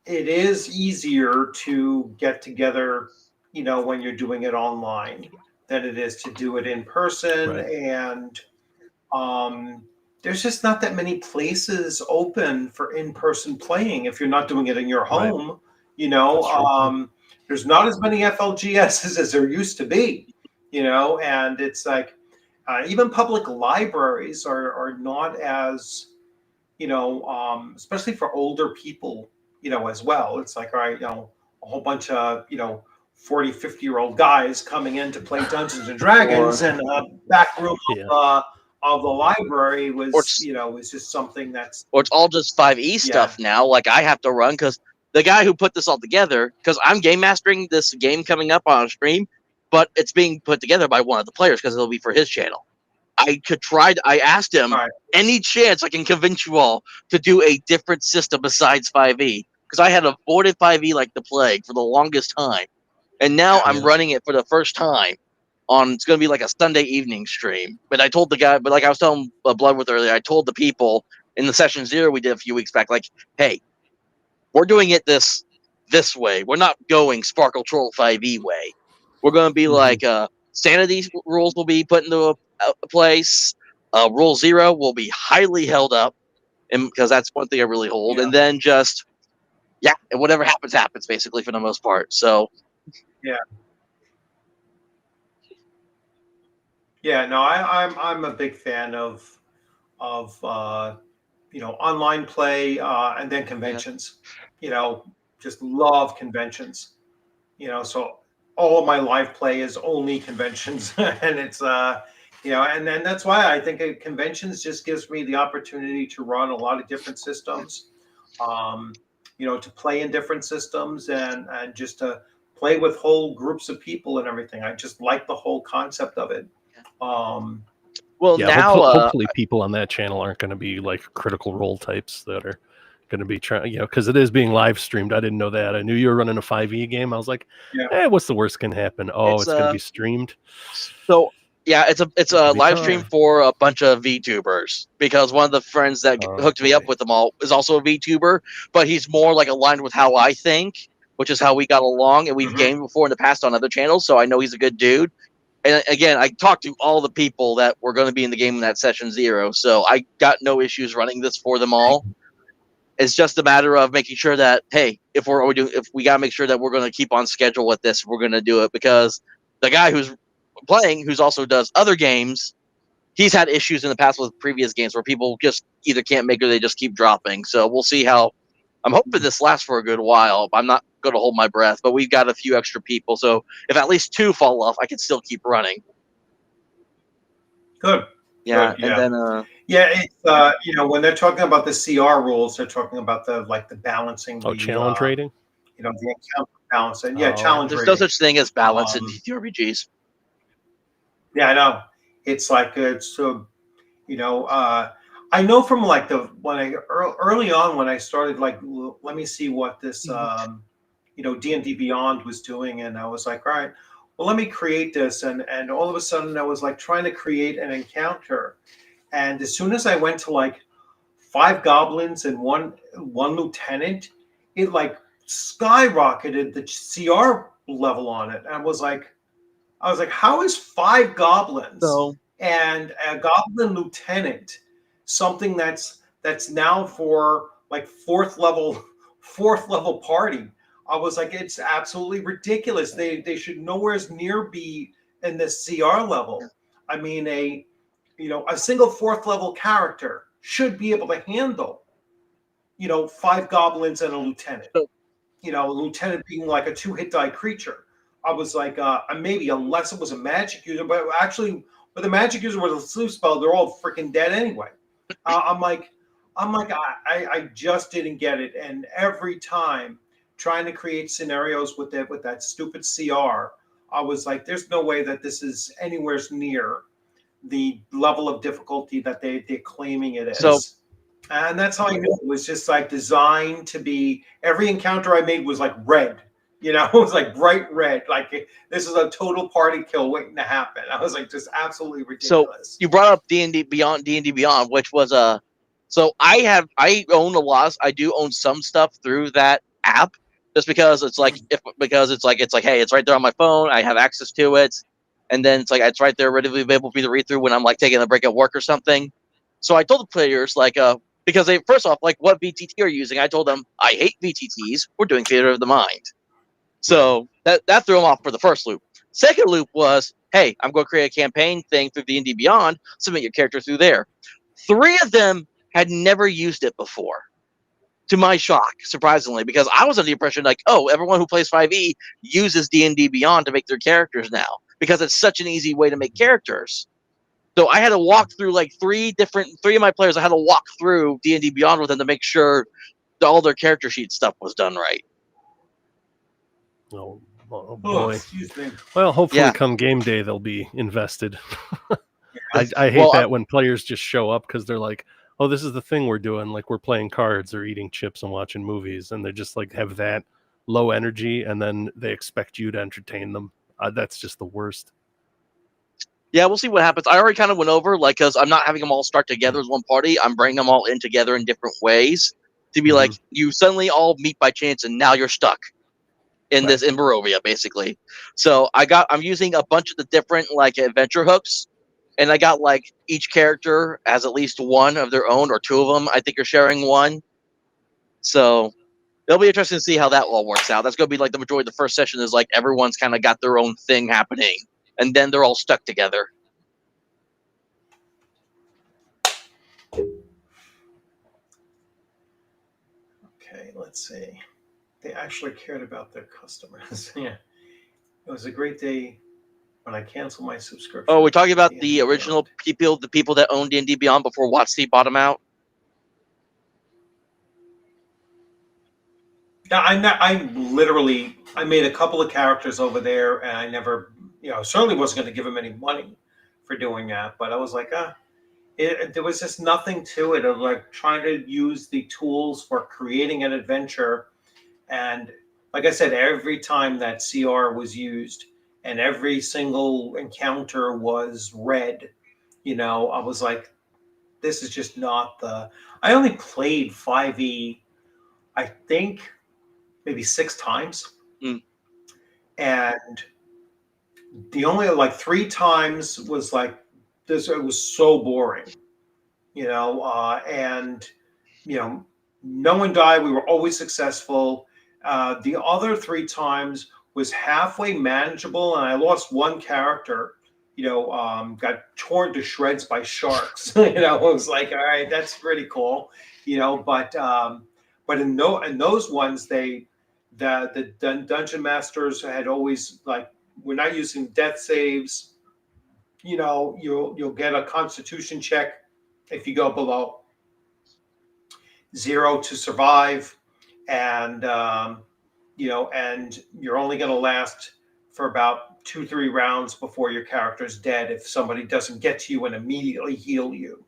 it is easier to get together. You know, when you're doing it online than it is to do it in person. Right. And there's just not that many places open for in-person playing if you're not doing it in your home. Right. You know, there's not as many FLGSs as there used to be, you know, and it's like even public libraries are not as, you know, especially for older people, you know, as well. It's like, all right, you know, a whole bunch of, you know, 40, 50-year-old guys coming in to play Dungeons and Dragons, and back room of the library was, you know, was just something that's... Or it's all just 5e stuff now, like I have to run, because the guy who put this all together, because I'm game mastering this game coming up on a stream, but it's being put together by one of the players because it'll be for his channel. I asked him, any chance I can convince you all to do a different system besides 5e? Because I had avoided 5e like the plague for the longest time. And now I'm running it for the first time it's going to be like a Sunday evening stream. But I told the guy, but like I was telling Bloodworth earlier, I told the people in the session 0 we did a few weeks back, like, hey, we're doing it this way. We're not going Sparkle Troll 5e way. We're going to be like, sanity rules will be put into a place. Rule 0 will be highly held up, and because that's one thing I really hold. And then just, and whatever happens, basically, for the most part. So, no, I'm a big fan of you know, online play and then conventions. You know, just love conventions. You know, so all of my live play is only conventions, and it's you know, and then that's why I think conventions just gives me the opportunity to run a lot of different systems. You know, to play in different systems and just to play with whole groups of people and everything. I just like the whole concept of it. Well, now hopefully people on that channel aren't going to be like Critical Role types that are going to be trying, you know, because it is being live streamed. I didn't know that. I knew you were running a 5e game. I was like, what's the worst can happen? Oh, it's going to be streamed. So it's a live stream for a bunch of VTubers, because one of the friends that hooked me up with them all is also a VTuber, but he's more like aligned with how I think, which is how we got along, and we've gamed before in the past on other channels, so I know he's a good dude. And again, I talked to all the people that were going to be in the game in that session 0, so I got no issues running this for them all. It's just a matter of making sure that, hey, if we got to make sure that we're going to keep on schedule with this, we're going to do it, because the guy who's playing, who's also does other games, he's had issues in the past with previous games where people just either can't make it or they just keep dropping. So we'll see how. I'm hoping this lasts for a good while. I'm not going to hold my breath, but we've got a few extra people, so if at least 2 fall off, I can still keep running. Good. Yeah, Good, and yeah. then Yeah, it's when they're talking about the CR rules, they're talking about the balancing the challenge rating. the encounter balance, and Oh. challenge there's no rating. such thing as balance in Um, TTRPGs. Yeah, I know. It's like it's I know from like early on when I started like let me see what this D&D Beyond was doing, and I was like, all right, well let me create this, and all of a sudden I was like trying to create an encounter, and as soon as I went to like 5 goblins and one lieutenant, it like skyrocketed the CR level on it. And I was like, how is 5 goblins So and a goblin lieutenant something that's now for like fourth level party? I was like, it's absolutely ridiculous. They should nowhere near be in this CR level. I mean, a single 4th level character should be able to handle 5 goblins and a lieutenant. So- A lieutenant being like a 2-hit die creature. I was like, maybe unless it was a magic user, but actually, with a magic user with a sleep spell, they're all freaking dead anyway. I'm like, I just didn't get it, and every time trying to create scenarios with that stupid CR, I was like, there's no way that this is anywhere near the level of difficulty that they're claiming it is. So- And that's how I knew it was just like designed to be. Every encounter I made was like red. It was like bright red. Like this is a total party kill waiting to happen. I was like just absolutely ridiculous. you brought up D&D Beyond, which was so I own a lot. I do own some stuff through that app, just because it's like hey, it's right there on my phone. I have access to it, and then it's right there, ready to be able for me to read through when I'm like taking a break at work or something. So I told the players because they first off like what VTT are you using. I told them I hate VTTs. We're doing theater of the mind. So that threw them off for the first loop. Second loop was, hey, I'm going to create a campaign thing through D&D Beyond. Submit your character through there. 3 of them had never used it before, to my shock, surprisingly, because I was under the impression like, oh, everyone who plays 5e uses D&D Beyond to make their characters now because it's such an easy way to make characters. So I had to walk through like 3 of my players. I had to walk through D&D Beyond with them to make sure all their character sheet stuff was done right. Oh boy. Excuse me. Well, hopefully Yeah. come game day they'll be invested. I hate that when players just show up because they're like, oh, this is the thing we're doing. Like we're playing cards or eating chips and watching movies. And they just like have that low energy and then they expect you to entertain them. That's just the worst. Yeah, we'll see what happens. I already kind of went over, like, because I'm not having them all start together as one party. I'm bringing them all in together in different ways to be like, you suddenly all meet by chance and now you're stuck in this in Barovia, basically. So I'm using a bunch of the different like adventure hooks, and I got like each character has at least one of their own, or 2 of them I think are sharing one. So it'll be interesting to see how that all works out. That's going to be like the majority of the first session is like everyone's kind of got their own thing happening, and then they're all stuck together. Okay, let's see. They actually cared about their customers. Yeah. It was a great day when I canceled my subscription. Oh, we're talking about the D&D original Beyond. the people that owned D&D Beyond before WotC bought them out. Yeah, I made a couple of characters over there, and I never, certainly wasn't going to give them any money for doing that. But I was like, there was just nothing to it of like trying to use the tools for creating an adventure. And like I said, every time that CR was used and every single encounter was red, I was like, this is just not I only played 5e, I think maybe 6 times. And the only like 3 times was like this, it was so boring, and no one died. We were always successful. The other 3 times was halfway manageable, and I lost one character. Got torn to shreds by sharks. It was like, all right, that's pretty cool. But in those ones, the dungeon masters had always like, we're not using death saves. you'll get a Constitution check if you go below 0 to survive, and and you're only going to last for about 2-3 rounds before your character's dead if somebody doesn't get to you and immediately heal you,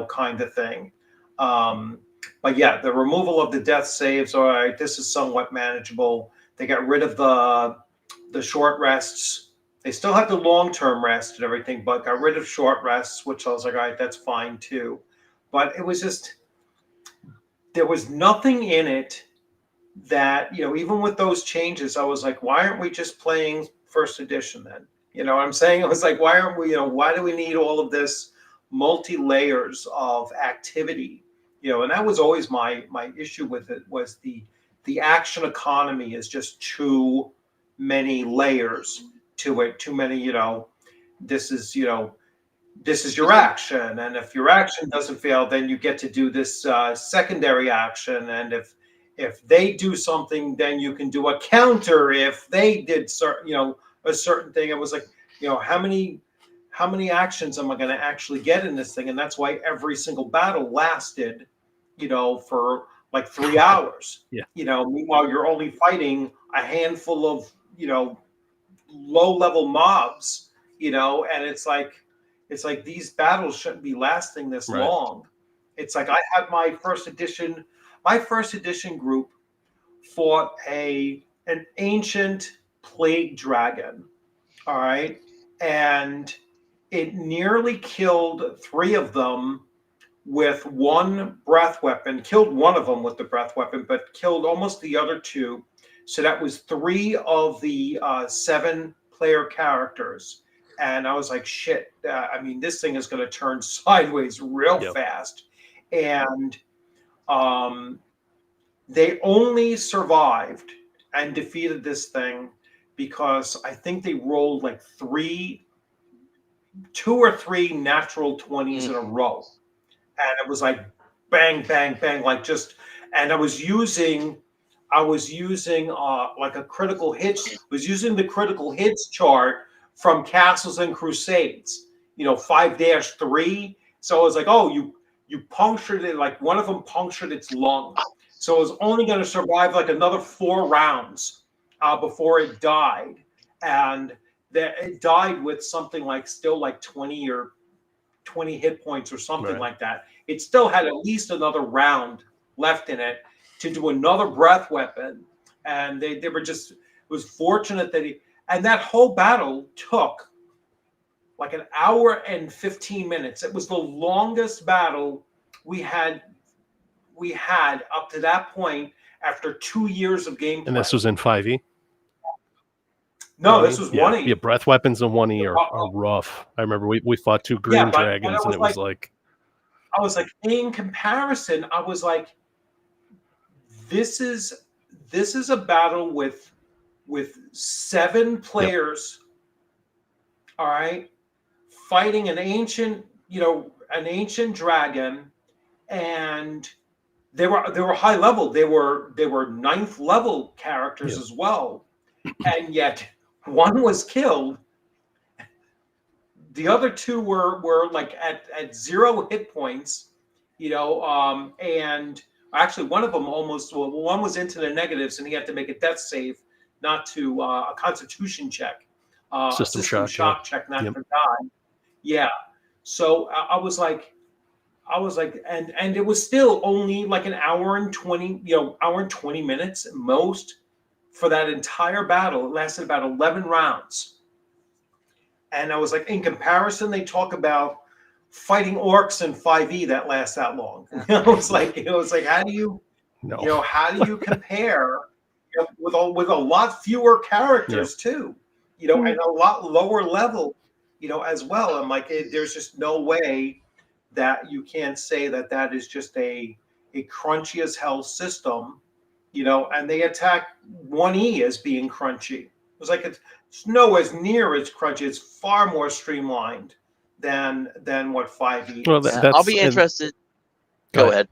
kind of thing. But yeah, the removal of the death saves, all right, this is somewhat manageable. They got rid of the short rests. They still have the long-term rest and everything, but got rid of short rests, which I was like, all right, that's fine too. But it was just, there was nothing in it that, even with those changes, I was like, why aren't we just playing first edition then? You know what I'm saying? I was like, why aren't we, why do we need all of this multi-layers of activity? And that was always my issue with it, was the action economy is just too many layers to it, too many, this is your action, and if your action doesn't fail, then you get to do this secondary action, and if they do something, then you can do a counter if they did a certain thing. It was like, how many actions am I going to actually get in this thing? And that's why every single battle lasted, for like 3 hours. Yeah. Meanwhile, you're only fighting a handful of, low-level mobs, and it's like these battles shouldn't be lasting this long. It's like I had my first edition group fought an ancient plague dragon. All right. And it nearly killed 3 of them with one breath weapon, killed one of them with the breath weapon, but killed almost the other 2. So that was 3 of the 7 player characters. And I was like, shit, this thing is going to turn sideways real fast. And they only survived and defeated this thing because I think they rolled like 2 or 3 natural 20s in a row. And it was like bang, bang, bang, like just, and I was using like a critical hits, using the critical hits chart from Castles and Crusades, 5-3. So I was like, oh, you punctured it, like one of them punctured its lung. So it was only going to survive like another 4 rounds before it died. And it died with something like still like 20 hit points or something like that. It still had at least another round left in it to do another breath weapon. And they were just, it was fortunate that and that whole battle took like 1 hour and 15 minutes. It was the longest battle we had up to that point after 2 years of gameplay. And this was in 5e? No, this was 1e. Yeah, breath weapons in 1e are rough. I remember we fought 2 green dragons, and it was like... I was like, in comparison, I was like, this is a battle with 7 players, all right, fighting an ancient dragon, and they were high level. They were 9th level characters as well, and yet one was killed. The other 2 were like at 0 hit points, and actually one of them one was into the negatives, and he had to make a death save, not to a Constitution check, system shock check, not to die. Yeah. So I was like, and it was still only like 1 hour and 20, hour and 20 minutes at most for that entire battle. It lasted about 11 rounds. And I was like, in comparison, they talk about fighting orcs in 5e that lasts that long. It was like, how do you, how do you compare with a lot fewer characters too, and a lot lower level, as well. I'm like, there's just no way that you can't say that is just a crunchy as hell system, and they attack 1e as being crunchy. It was like, it's nowhere near as crunchy. It's far more streamlined than what 5e is. Well, I'll be interested. Go ahead.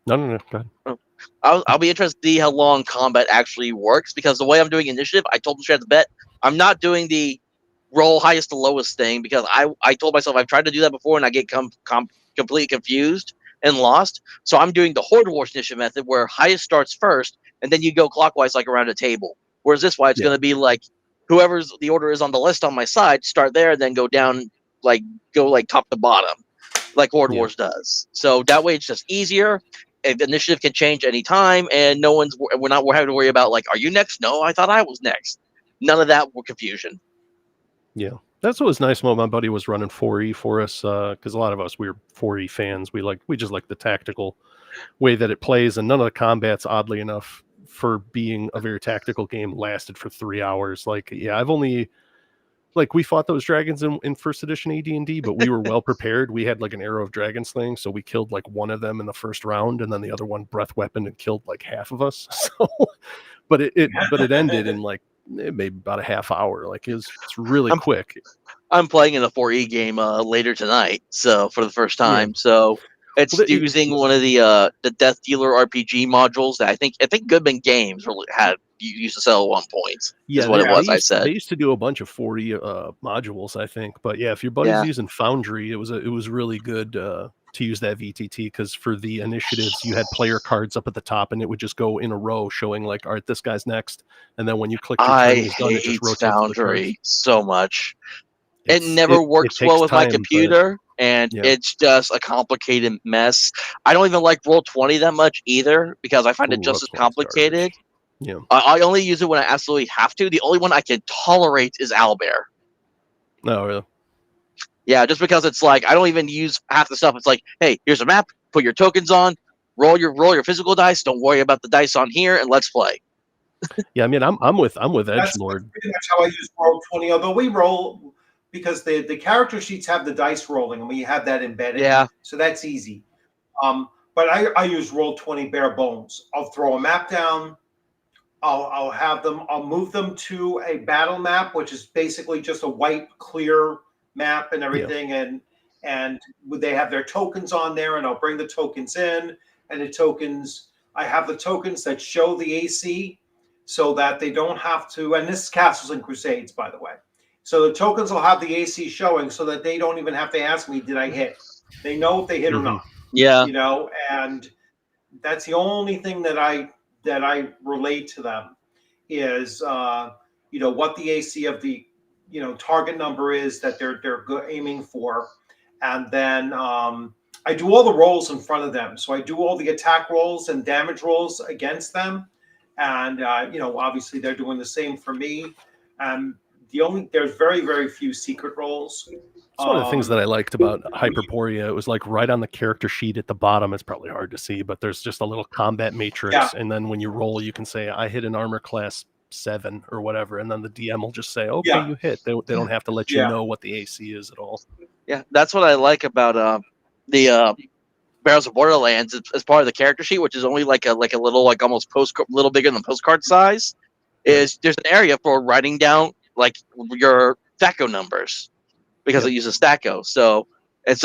No, go ahead. I'll be interested to see how long combat actually works, because the way I'm doing initiative, I told them straight at the bet, I'm not doing the roll highest to lowest thing because I told myself I've tried to do that before and I get completely confused and lost. So I'm doing the Horde Wars initiative method where highest starts first and then you go clockwise like around a table. Whereas this way it's going to be like whoever's the order is on the list on my side, start there, and then go down go top to bottom, like Horde Wars does. So that way it's just easier. And the initiative can change anytime, and we're not having to worry about like, are you next? No, I thought I was next. None of that confusion. Yeah, that's what was nice when my buddy was running 4E for us, because a lot of us, we were 4E fans. We just like the tactical way that it plays, and none of the combats, oddly enough, for being a very tactical game, lasted for 3 hours. Like, yeah, I've only we fought those dragons in first edition AD&D, but we were well prepared. We had like an arrow of dragon slaying, so we killed like one of them in the first round, and then the other one breath weapon and killed like half of us. So, but it ended in like maybe about a half hour. Like it's really quick. I'm playing in a 4E game later tonight, so for the first time. So it's using one of the Death Dealer RPG modules that I think Goodman Games really used to sell at one point. Yeah, is what it was. I said they used to do a bunch of 4E modules, I think. But yeah, if your buddy's using Foundry, it was really good to use that VTT, because for the initiatives you had player cards up at the top, and it would just go in a row showing like, all right, this guy's next, and then when you click your turn, he's done, it just rotates Foundry so much. It never works well with my computer, and it's just a complicated mess. I don't even like Roll20 that much either, because I find it just as complicated. Yeah, I only use it when I absolutely have to. The only one I can tolerate is Owlbear. Oh, really? Yeah, just because it's like I don't even use half the stuff. It's like, hey, here's a map. Put your tokens on. Roll your physical dice. Don't worry about the dice on here, and let's play. Yeah, I mean, I'm with Edgelord. That's pretty much how I use Roll20. Although we roll because the character sheets have the dice rolling, and we have that embedded. Yeah. So that's easy. But I use Roll20 bare bones. I'll throw a map down. I'll move them to a battle map, which is basically just a white clear map and everything. Yeah. And they have their tokens on there, and I'll bring the tokens in, and I have the tokens that show the AC so that they don't have to, and this is Castles and Crusades, by the way. So the tokens will have the AC showing so that they don't even have to ask me, did I hit? They know if they hit or not. Yeah. And that's the only thing that I relate to them is what the AC of the target number is that they're aiming for, and then I do all the rolls in front of them. So I do all the attack rolls and damage rolls against them, and obviously they're doing the same for me. There's very, very few secret rolls. It's one of the things that I liked about Hyperborea. It was like right on the character sheet at the bottom. It's probably hard to see, but there's just a little combat matrix. And then when you roll, you can say, I hit an armor class 7 or whatever. And then the DM will just say, okay, you hit. They don't have to let you know what the AC is at all. Yeah, that's what I like about the Barrels of Borderlands. As part of the character sheet, which is only like a little, like almost little bigger than postcard size, is there's an area for writing down like your THACO numbers, because it uses Stacko. So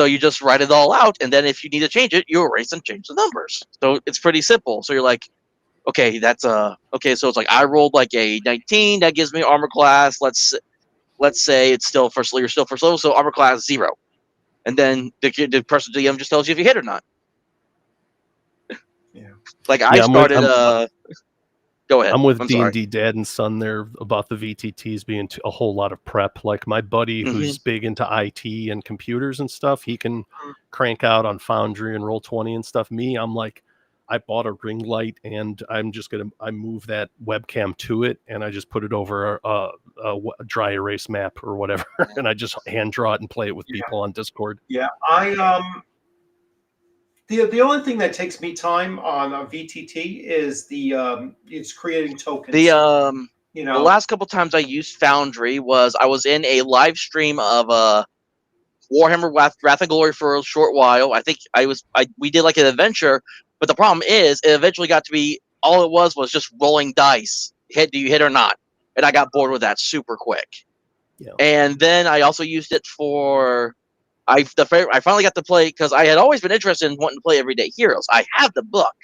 you just write it all out, and then if you need to change it, you erase and change the numbers. So it's pretty simple. So you're like, okay, that's okay. So it's like I rolled like a 19, that gives me armor class. Let's say it's still first. You're still first level, so armor class 0, and then the person DM just tells you if you hit or not. Yeah. Like I started. Go ahead. I'm with D&D Dad and Son there about the VTTs being a whole lot of prep. Like my buddy who's big into IT and computers and stuff, he can crank out on Foundry and Roll20 and stuff. Me, I'm like, I bought a ring light, and I move that webcam to it, and I just put it over a dry erase map or whatever, and I just hand draw it and play it with people on Discord. Yeah, The only thing that takes me time on a VTT is it's creating tokens. The last couple times I used Foundry I was in a live stream of Warhammer Wrath and Glory for a short while. I think we did like an adventure, but the problem is it eventually got to be all it was just rolling dice. Do you hit or not? And I got bored with that super quick. Yeah. And then I also used it for. I finally got to play, because I had always been interested in wanting to play Everyday Heroes. I had the book,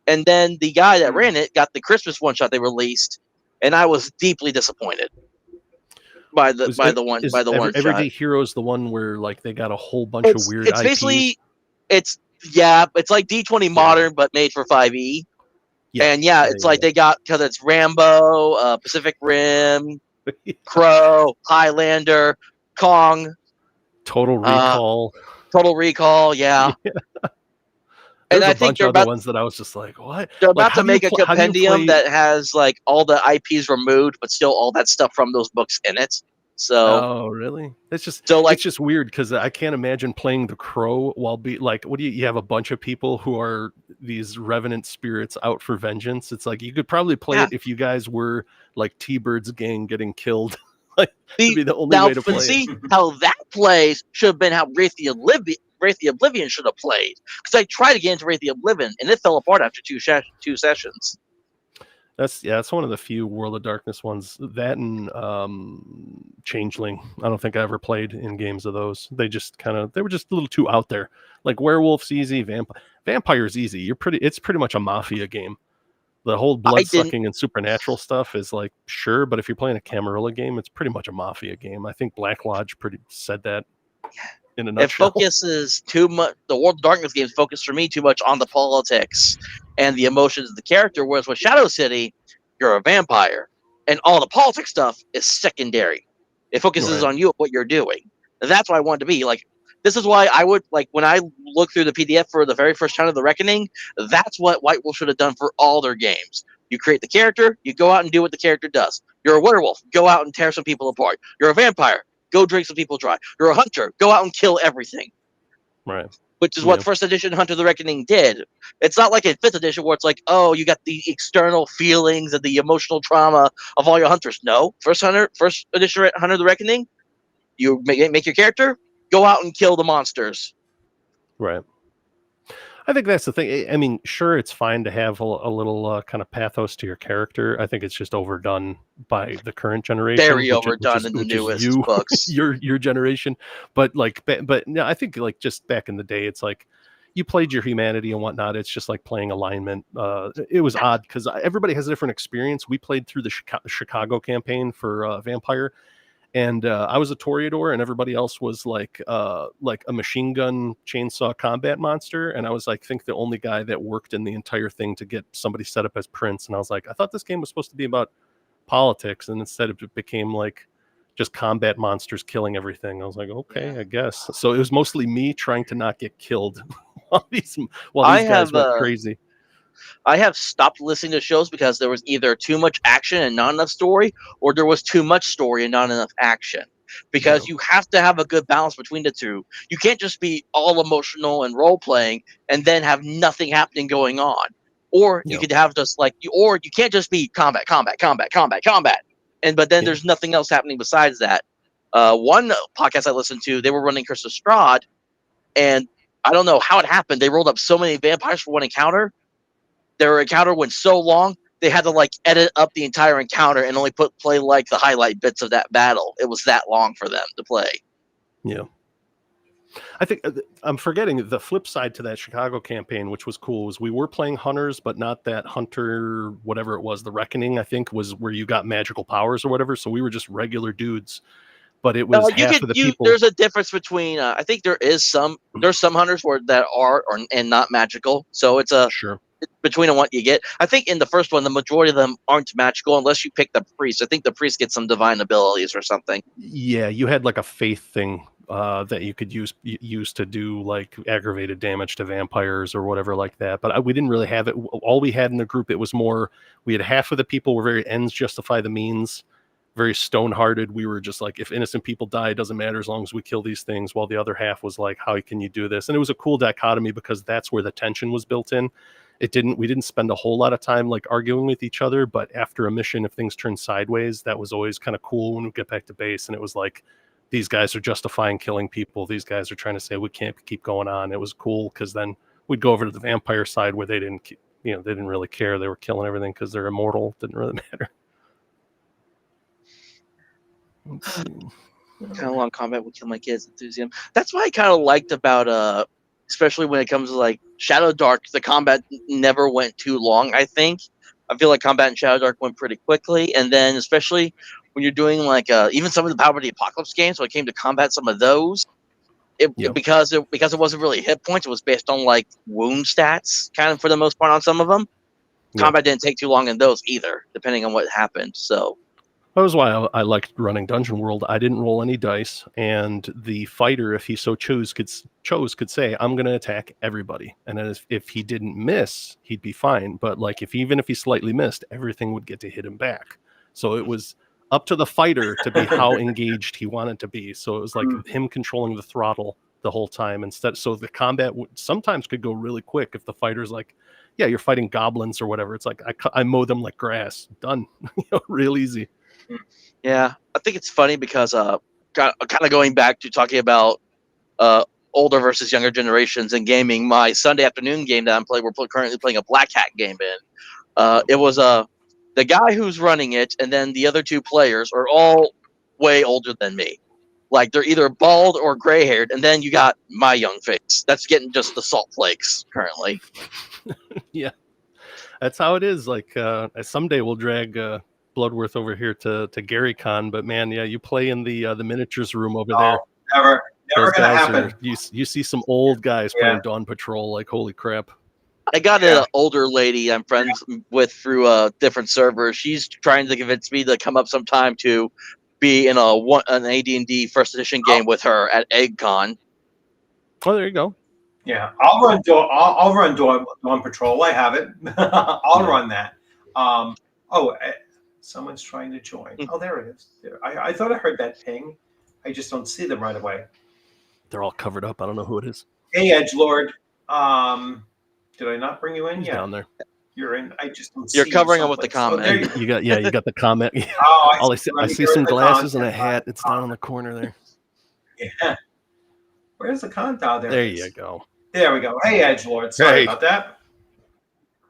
and then the guy that ran it got the Christmas one shot they released, and I was deeply disappointed. by the one Everyday shot. Hero is the one where like they got a whole bunch of weird It's IPs. basically it's like D20 Modern but made for 5e. And it's like they got, because it's Rambo, Pacific Rim, Crow, Highlander, Kong, Total Recall. Total Recall, yeah. There's And I a think bunch of other ones that I was just like, what? They're Like, about to make a compendium that has like all the IPs removed, but still all that stuff from those books in it. So, oh really? It's just like, it's just weird because I can't imagine playing the Crow while what do you have a bunch of people who are these revenant spirits out for vengeance. It's like you could probably play it if you guys were like T-Bird's gang getting killed. Like it'd be the only way to play it. How that plays should have been how Wraith the Oblivion should have played. Because I tried to get into Wraith the Oblivion and it fell apart after two sessions. That's one of the few World of Darkness ones. That and Changeling. I don't think I ever played in games of those. They were just a little too out there. Like Werewolf's easy, Vampire's easy. It's pretty much a mafia game. The whole blood sucking and supernatural stuff is like sure, but if you're playing a Camarilla game, it's pretty much a mafia game. I think Black Lodge said that in a nutshell. It focuses too much. The World of Darkness games focus for me too much on the politics and the emotions of the character, whereas with Shadow City, you're a vampire, and all the politics stuff is secondary. It focuses on you, what you're doing. And that's why I wanted to be like. This is why I would like when I look through the PDF for the very first Hunt of the Reckoning. That's what White Wolf should have done for all their games. You create the character, you go out and do what the character does. You're a werewolf, go out and tear some people apart. You're a vampire, go drink some people dry. You're a hunter, go out and kill everything. Right. Which is what first edition Hunt of the Reckoning did. It's not like in fifth edition where it's like, oh, you got the external feelings and the emotional trauma of all your hunters. No, first edition Hunt of the Reckoning, you make your character. Go out and kill the monsters. Right. I think that's the thing. I mean, sure, it's fine to have a little kind of pathos to your character. I think it's just overdone by the current generation. Very overdone in the newest books. Your generation. But no, I think like just back in the day, it's like you played your humanity and whatnot. It's just like playing alignment. It was odd because everybody has a different experience. We played through the Chicago campaign for Vampire. And I was a Toreador, and everybody else was like a machine gun chainsaw combat monster. And I was like, the only guy that worked in the entire thing to get somebody set up as Prince. And I was like, I thought this game was supposed to be about politics, and instead it became like just combat monsters killing everything. I was like, okay, I guess. So it was mostly me trying to not get killed while these guys went crazy. I have stopped listening to shows because there was either too much action and not enough story, or there was too much story and not enough action. Because you have to have a good balance between the two. You can't just be all emotional and role playing and then have nothing happening going on. Or you could have just or you can't just be combat. But then there's nothing else happening besides that. One podcast I listened to, they were running Curse of Strahd, and I don't know how it happened. They rolled up so many vampires for one encounter. Their encounter went so long, they had to edit up the entire encounter and only play the highlight bits of that battle. It was that long for them to play. Yeah. I think I'm forgetting the flip side to that Chicago campaign, which was cool, was we were playing hunters, but not that hunter, whatever it was. The Reckoning, I think, was where you got magical powers or whatever. So we were just regular dudes. But it was half of the people. There's a difference between. I think there's some hunters that are and not magical. So it's between what you get. I think in the first one, the majority of them aren't magical unless you pick the priest. I think the priest gets some divine abilities or something. Yeah, you had like a faith thing that you could use to do like aggravated damage to vampires or whatever like that. But we didn't really have it. All we had in the group, it was more, we had half of the people were very ends justify the means, very stone-hearted. We were just like, if innocent people die, it doesn't matter as long as we kill these things, while the other half was like, how can you do this? And it was a cool dichotomy because that's where the tension was built in. We didn't spend a whole lot of time like arguing with each other, but after a mission, if things turned sideways, that was always kind of cool when we get back to base. And it was like, these guys are justifying killing people. These guys are trying to say we can't keep going on. It was cool because then we'd go over to the vampire side where they didn't really care. They were killing everything because they're immortal. Didn't really matter. Let's see. Kind of long combat would kill my kids' enthusiasm. That's what I kind of liked about especially when it comes to like Shadow Dark, the combat never went too long. I feel like combat in Shadow Dark went pretty quickly, and then especially when you're doing like even some of the Power of the Apocalypse games, when it came to combat some of those, because it wasn't really hit points, it was based on like wound stats, kind of for the most part on some of them. Yeah. Combat didn't take too long in those either, depending on what happened. So that was why I liked running Dungeon World. I didn't roll any dice, and the fighter, if he so chose, could say, "I'm going to attack everybody," and then if he didn't miss, he'd be fine. But like even if he slightly missed, everything would get to hit him back. So it was up to the fighter to be how engaged he wanted to be. So it was like him controlling the throttle the whole time instead. So the combat sometimes could go really quick if the fighter's like, "Yeah, you're fighting goblins or whatever." It's like I mow them like grass. Done. Real easy. yeah, I think it's funny because kind of going back to talking about older versus younger generations in gaming. My Sunday afternoon game that I'm playing, we're currently playing a Black Hat game in. It was the guy who's running it, and then the other two players are all way older than me. Like they're either bald or gray haired, and then you got my young face. That's getting just the salt flakes currently. Yeah, that's how it is. Like someday we'll drag Bloodworth over here to Gary Con, but man, yeah, you play in the miniatures room over there. Never Those gonna guys happen. you see some old guys playing Dawn Patrol. Like holy crap! I got an older lady I'm friends with through different servers. She's trying to convince me to come up sometime to be in an AD&D first edition game with her at EggCon. Oh, there you go. Yeah, I'll run Dawn Patrol. I have it. I'll run that. Someone's trying to join. Oh, there it is. I thought I heard that ping. I just don't see them right away. They're all covered up. I don't know who it is. Hey, Edgelord. Did I not bring you in yet? Down there. You're in. I just don't You're see covering you up with the someplace. comment. Oh, You got the comment. Oh, I see some glasses and a hat. It's down in the corner there. Yeah. Where's the countdown? There you go. There we go. Hey, Edgelord. Sorry about that.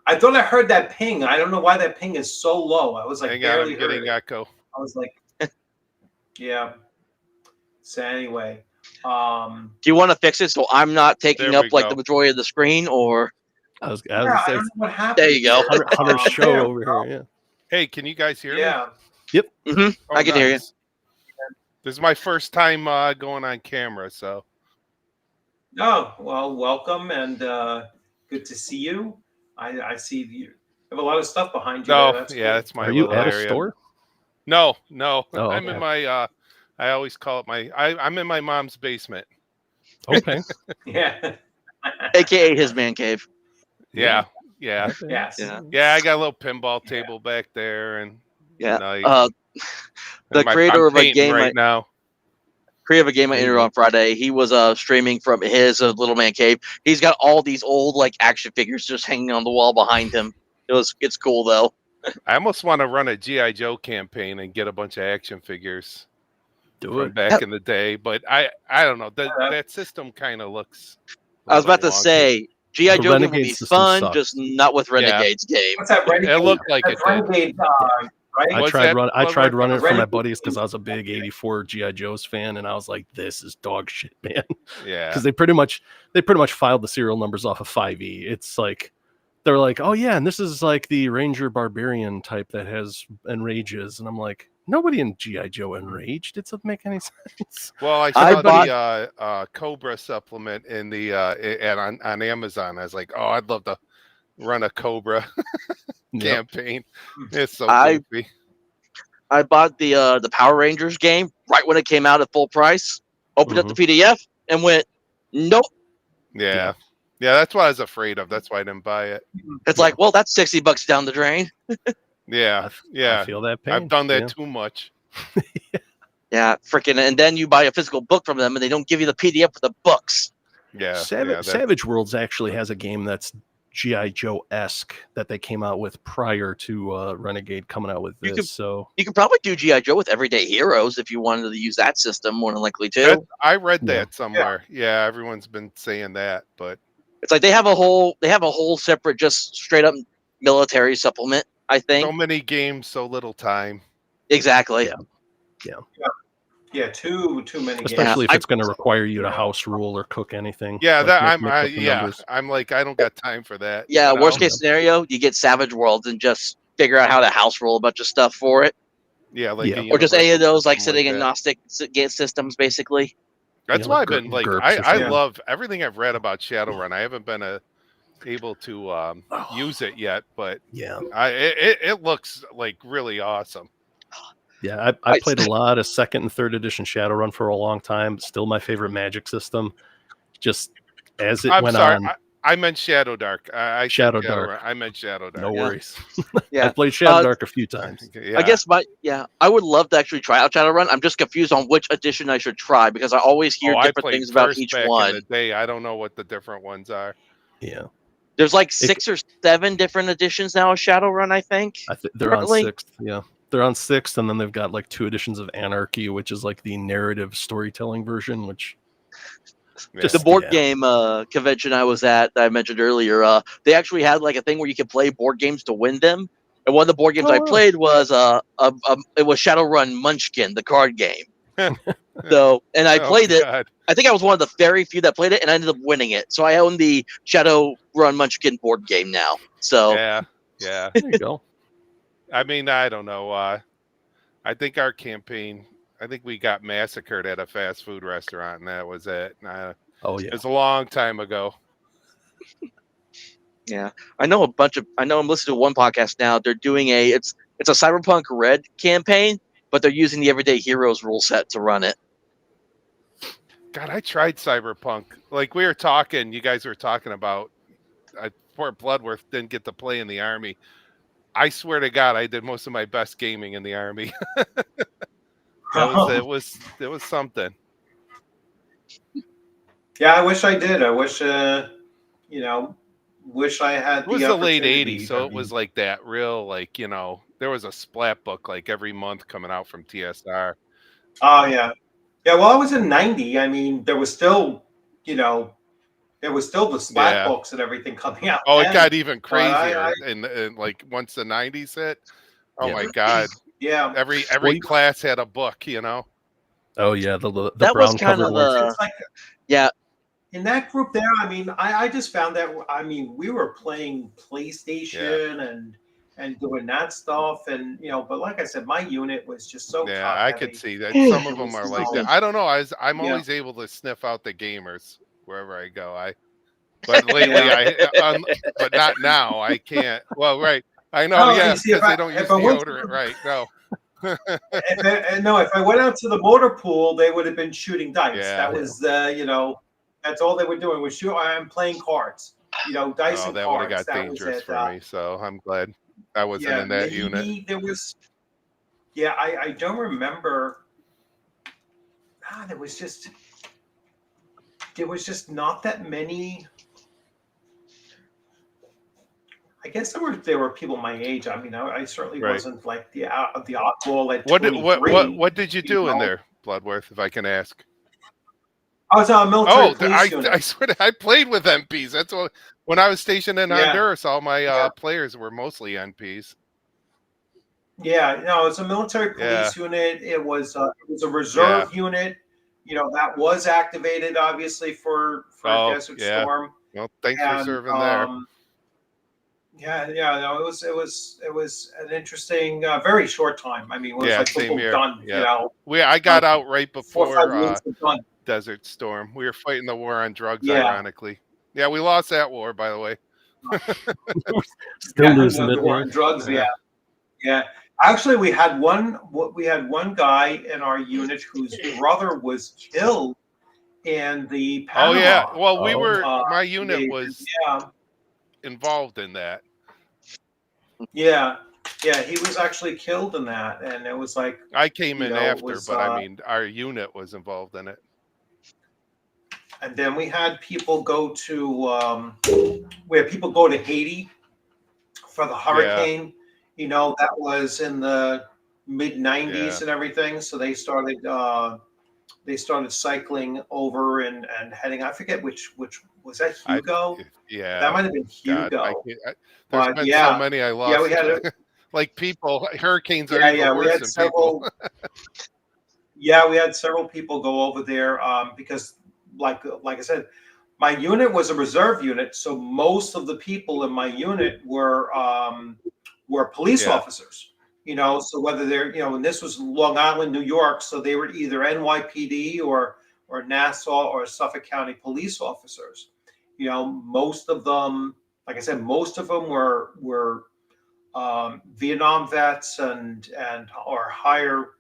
I thought I heard that ping. I don't know why that ping is so low. I was like, Hang barely on, I'm getting heard it. echo. I was like, yeah. So anyway, Do you want to fix it so I'm not taking There up we like go. the majority of the screen, or I was I gonna don't say know what happened. there you go. Hunter's show There over we go. here. Yeah. Hey, can you guys hear me? Yeah. Mm-hmm. Oh, I can hear you. nice. This is my first time going on camera, so Oh, well, welcome and good to see you. I see you have a lot of stuff behind you. no, there. That's yeah, cool. that's my Are you little at a area. store? No. Oh, I'm okay. in my. I always call it I'm in my mom's basement. Okay. Yeah. AKA his man cave. Yeah. Yes. Yeah. I got a little pinball table back there, and Yeah. nice. The I'm creator of a painting game right now. I interviewed on Friday. He was streaming from his little man cave. He's got all these old like action figures just hanging on the wall behind him. It's cool though. I almost want to run a GI Joe campaign and get a bunch of action figures Do from it. back in the day, but I don't know. That system kind of looks. I was about to wonky. say G.I. The Joe game would Renegade be system fun, sucks. just not with Renegade's game. What's that? Renegade? It looked like That's it did. Renegade, right? I Was tried that running it for my Renegade? buddies because I was a big '84 GI Joe's fan, and I was like, "This is dog shit, man." Yeah. Because they pretty much filed the serial numbers off of 5e. It's like they're like, "Oh yeah, and this is like the Ranger Barbarian type that has enrages," and I'm like, nobody in GI Joe enraged. It doesn't make any sense. Well, I saw the Cobra supplement in the on Amazon. I was like, oh, I'd love to run a Cobra campaign. It's so goofy. I bought the Power Rangers game right when it came out at full price. Opened up the PDF and went, nope. Yeah, that's what I was afraid of. That's why I didn't buy it. It's like, well, that's $60 down the drain. Yeah. I feel that pain. I've done that too much. Yeah, freaking. And then you buy a physical book from them, and they don't give you the PDF with the books. Yeah. Savage Worlds actually has a game that's G.I. Joe-esque that they came out with prior to Renegade coming out with this. So you could probably do G.I. Joe with Everyday Heroes if you wanted to use that system, more than likely too. I read that somewhere. Yeah, everyone's been saying that, but it's like they have a whole separate, just straight up military supplement. I think so many games, so little time. Exactly. Yeah, too many. Especially if it's going to require you to house rule or cook anything. Yeah, like I'm like, I don't got time for that. Yeah, worst case scenario, you get Savage Worlds and just figure out how to house rule a bunch of stuff for it. Yeah, like Yeah. a or just any of universal those like system sitting in that. Gnostic systems, basically. That's Yeah, why like I've been like GURPS I or love everything I've read about Shadowrun. I haven't been able to Oh, use it yet, but yeah. it looks like really awesome. Yeah, I played a lot of 2nd and 3rd edition Shadowrun for a long time. Still my favorite Magic system. Just as it I'm went sorry, on. I meant Shadow Dark. I said Shadow Dark. Shadowrun. I meant Shadow Dark. No Yeah. worries. Yeah. I've played Shadow Dark a few times. Yeah. I guess I would love to actually try out Shadowrun. I'm just confused on which edition I should try because I always hear I different played things about first each back one. in the day. I don't know what the different ones are. Yeah. There's like 6 or 7 different editions now of Shadowrun, I think. They're on currently. 6th. Yeah. They're on 6th, and then they've got like 2 editions of Anarchy, which is like the narrative storytelling version, which The board game convention I was at that I mentioned earlier, they actually had like a thing where you could play board games to win them. And one of the board games I played was it was Shadowrun Munchkin, the card game. So, and I played it. God. I think I was one of the very few that played it, and I ended up winning it. So I own the Shadowrun Munchkin board game now. So Yeah. There you go. I mean, I don't know. I think our campaign. I think we got massacred at a fast food restaurant, and that was it. Oh yeah. It was a long time ago. yeah, I know I'm listening to one podcast now. They're doing it's a Cyberpunk Red campaign, but they're using the Everyday Heroes rule set to run it. God, I tried Cyberpunk. Like we were talking, you guys were talking about. Poor Bloodworth didn't get to play in the army. I swear to God, I did most of my best gaming in the army. It was something. Yeah, I wish I did. I wish, wish I had. It was the late opportunity. '80s, so it was like that real, like there was a splat book like every month coming out from TSR. Oh yeah, yeah. Well, I was in '90. I mean, there was still, there was still the splat books and everything coming out. Oh, then. It got even crazier, and like once the '90s hit. Oh my God. Yeah. Every class had a book, Oh yeah, the that brown was kind covered of ones. yeah. In that group there, I mean, I just found that we were playing PlayStation and doing that stuff, and but like I said, my unit was just so I could see that some of them are like that. I don't know. I'm always able to sniff out the gamers wherever I go. But lately but not now. I can't. Well, right. I know, because they don't use deodorant, right? No. If I went out to the motor pool, they would have been shooting dice. Yeah. That was, that's all they were doing was shoot. I'm playing cards, dice and that cards. would have got dangerous for me. So I'm glad I wasn't in that unit. There was, I don't remember. There was just not that many. I guess there were people my age. I mean, I certainly wasn't like the oddball at 23. What did you do in there, Bloodworth, if I can ask? I was on a military police unit. I swear I played with MPs. That's what when I was stationed in Honduras, all my players were mostly NPs. Yeah, no, it's a military police unit. It was a reserve unit. That was activated obviously for Desert Storm. Well, thanks for serving there. No, it was an interesting, very short time. I mean, it was like same here. Done. Yeah. I got out right before 4 or 5 months done. Desert Storm. We were fighting the war on drugs, ironically. Yeah, we lost that war, by the way. Still losing the war on drugs. Yeah. Actually, we had one guy in our unit whose brother was killed in the Panama. Oh yeah. Well, we were. My unit was involved in that. Yeah, he was actually killed in that, and it was like I came in after, but I mean, our unit was involved in it. And then we had people go to Haiti for the hurricane. That was in the mid '90s and everything. So they started cycling over and heading. I forget which was that Hugo. That might have been Hugo. God, there's been so many I lost. Yeah, we had like people. Hurricanes are even worse than several, people. We had several people go over there because. Like I said, my unit was a reserve unit, so most of the people in my unit were police officers. So whether they're, and this was Long Island, New York, so they were either NYPD or Nassau or Suffolk County police officers. Most of them, like I said, most of them were Vietnam vets and or higher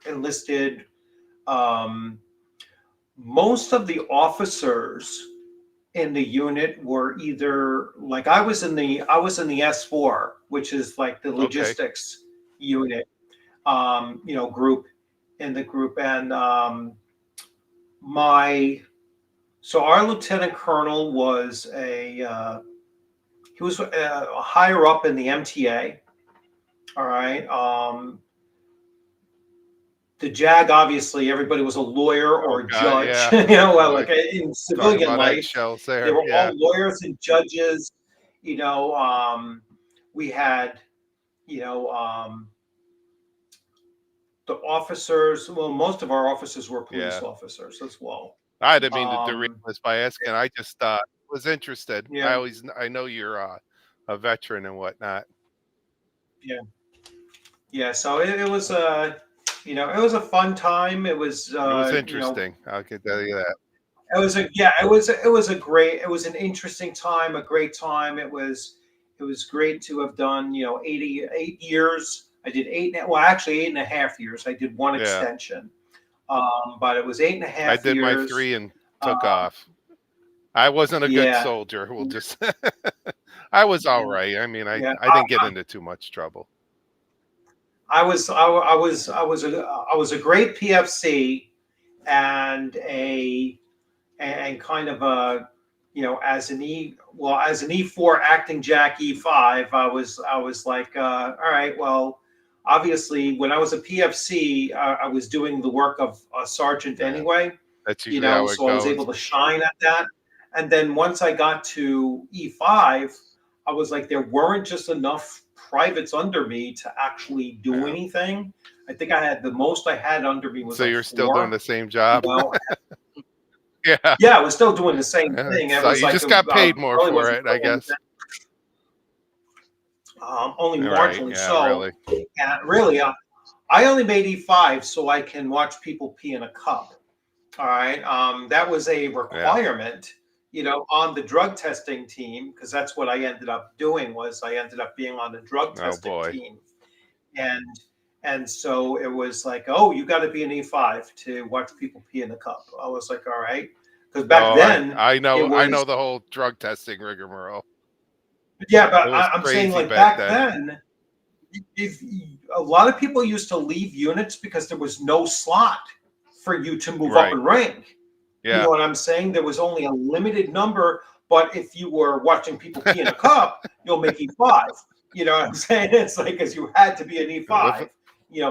enlisted. Most of the officers in the unit were either, like, I was in the S4, which is like the logistics unit, group in the group, and so our lieutenant colonel was he was higher up in the MTA. All right. The JAG, obviously, everybody was a lawyer or a judge. Yeah. Like in civilian life, there. They were all lawyers and judges. We had, the officers. Well, most of our officers were police officers as well. I didn't mean to derail this by asking. I just was interested. I know you're a veteran and whatnot. Yeah. So it was it was a fun time. It was interesting. I can tell you that. It was an interesting time, a great time. It was great to have done 8 years. I did 8.5 years. I did one extension, but it was 8.5 years. I did my 3 and took off. I wasn't a good soldier. We'll just. I was all right. I mean, I didn't get into too much trouble. I was a great PFC and kind of a as an E4 acting Jack E5. I was like, all right, well, obviously when I was a PFC, I was doing the work of a sergeant anyway. That's usually how it goes. I was able to shine at that. And then once I got to E5, I was like, there weren't just enough privates under me to actually do anything. I think the most I had under me was. So you're still doing the same job? Yeah, I was still doing the same thing. So you just got paid more for it, I guess. Only marginally so. Really. Really, I only made E5 so I can watch people pee in a cup. All right, that was a requirement. On the drug testing team, because that's what I ended up doing. I ended up being on the drug testing team, and so it was like, oh, you got to be an E5 to watch people pee in the cup. I was like, all right, because back then I know the whole drug testing rigmarole. Yeah, but I'm saying, like, back then, if a lot of people used to leave units because there was no slot for you to move up in rank. Yeah. You know what I'm saying? There was only a limited number, but if you were watching people pee in a cup, you'll make E5. You know what I'm saying? It's like, because you had to be an E5,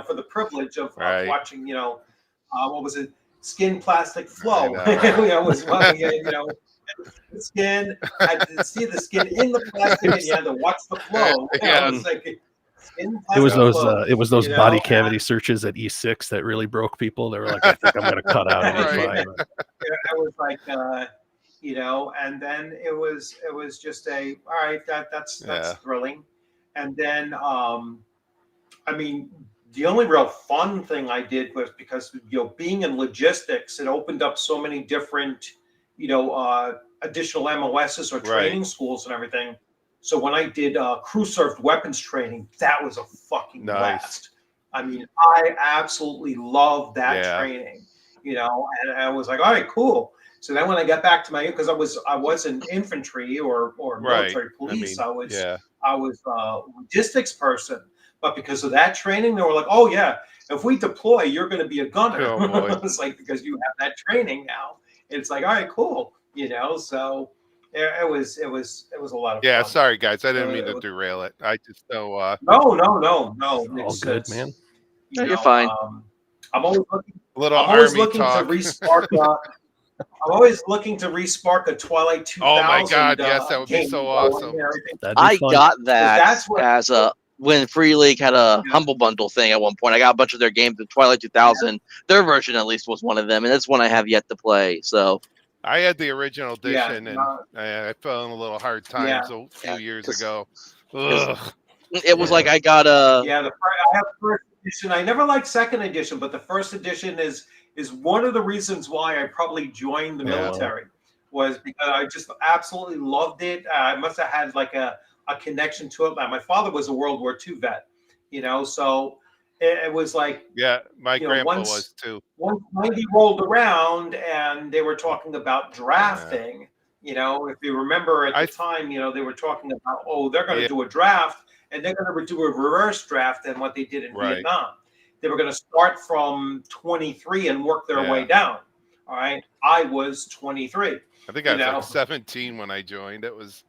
for the privilege of watching, what was it? Skin plastic flow. Skin, I had to see the skin in the plastic and you had to watch the flow. It was those body cavity searches at E6 that really broke people. They were like, I think I'm going to cut out. I was like, and then it was just all right, that's thrilling. And then, the only real fun thing I did was because, being in logistics, it opened up so many different, additional MOSs or training schools and everything. So when I did crew-served weapons training, that was a fucking blast. I absolutely loved that training, and I was like, all right, cool. So then when I got back to because I was an infantry or military police, I was a logistics person. But because of that training, they were like, oh yeah, if we deploy, you're going to be a gunner. Oh, it's like, because you have that training now. It's like, all right, cool. So it was a lot of fun. Yeah, sorry guys, I didn't mean to derail it. I just know. No. All good, man. You're fine. I'm always looking to re-spark. I'm always looking to re-spark a Twilight 2000. Oh my God! Yes, that would be so awesome. I got that when Free League had a Humble Bundle thing at one point. I got a bunch of their games. The Twilight 2000, their version at least was one of them, and that's one I have yet to play. So I had the original edition, and I fell in a little hard times a few years ago. Ugh. It was like I got a. Yeah, I have first edition. I never liked second edition, but the first edition is one of the reasons why I probably joined the military. Was because I just absolutely loved it. I must have had like a connection to it. My father was a World War II vet, so it was like, my grandpa was too. Once 90 rolled around and they were talking about drafting, if you remember at the time, they were talking about, they're going to do a draft and they're going to do a reverse draft than what they did in Vietnam. They were going to start from 23 and work their way down. All right. I was 23. I think I was like 17 when I joined. It was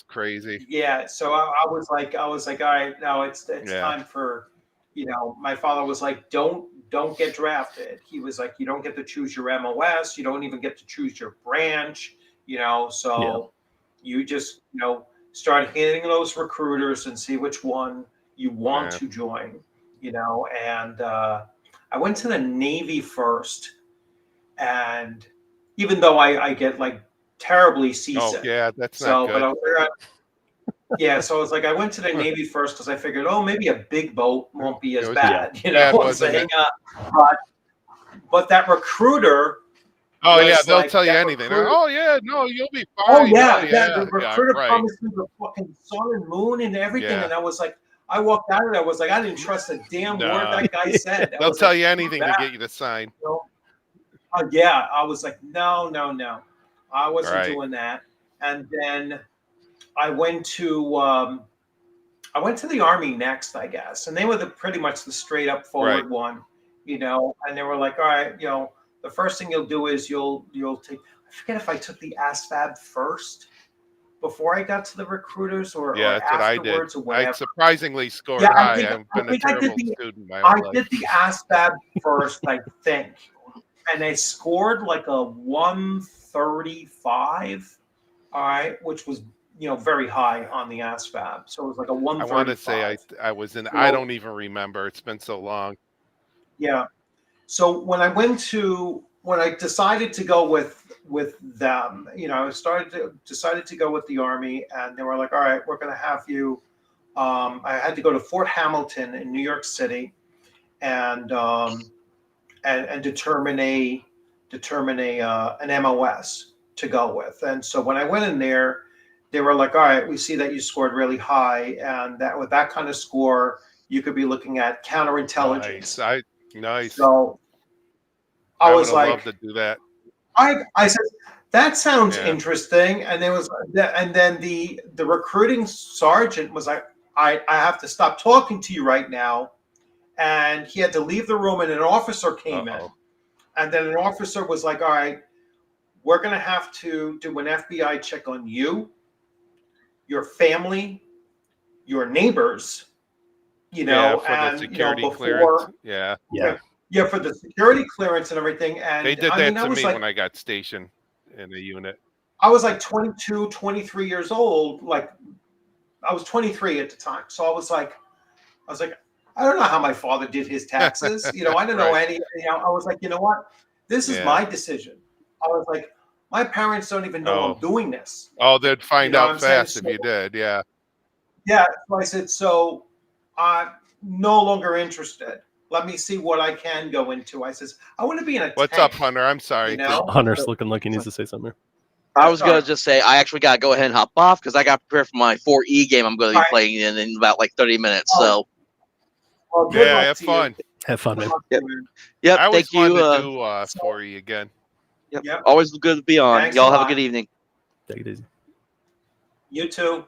crazy. Yeah. So I was like, all right, now it's time for, my father was like, don't get drafted. He was like, you don't get to choose your MOS. You don't even get to choose your branch, so you just, start hitting those recruiters and see which one you want to join, and I went to the Navy first. And even though I get like terribly seasick. Oh, yeah, that's not good. But so I was like, I went to the Navy first because I figured, maybe a big boat won't be as bad, but that recruiter. They'll tell you anything. No, you'll be fine. Oh yeah, the recruiter promised me the fucking sun and moon and everything, and I was like, I walked out of there. I was like, I didn't trust a damn word that guy said. They'll tell you anything to get you to sign. I was like, no. I wasn't doing that. And then I went to the Army next, I guess. And they were pretty much the straight up forward one, and they were like, all right, the first thing you'll do is you'll take, I forget if I took the ASVAB first before I got to the recruiters or that's afterwards what I did. I surprisingly scored high. I've been a terrible student my whole life. I did the ASVAB first, I think. And I scored like a 135, all right, which was, very high on the ASVAB. So it was like a 135. I want to say I was in, I don't even remember. It's been so long. Yeah. So when I decided to go with them, I decided to go with the Army, and they were like, all right, we're going to have you. I had to go to Fort Hamilton in New York City, and determine an MOS to go with. And so when I went in there, they were like, all right, we see that you scored really high, and that with that kind of score, you could be looking at counterintelligence. Nice. So I was like, love to do that. I said, that sounds interesting. And then the recruiting sergeant was like, I have to stop talking to you right now. And he had to leave the room, and an officer came in. And then an officer was like, all right, we're going to have to do an FBI check on you, your family, your neighbors, for the security clearance. Yeah, for the security clearance and everything. And they did that to me when I got stationed in a unit. I was like 22, 23 years old. Like, I was 23 at the time. So I was like, I don't know how my father did his taxes. I don't know any. I was like, you know what? This is my decision. I was like, my parents don't even know I'm doing this. Oh, they'd find out fast if you did. Yeah. Yeah. So I said, so I'm no longer interested. Let me see what I can go into. I says, I want to be in a What's tank, up, Hunter? I'm sorry. Hunter's looking like he needs to say something. I was going to just say, I actually got to go ahead and hop off because I got prepared for my 4E game I'm going to be playing in about like 30 minutes. So. Well, have fun. Have fun, man. Yep. I always thank you. To do 4E again. Yep. Always good to be on. Thanks Y'all have a good evening. Take it easy. You too.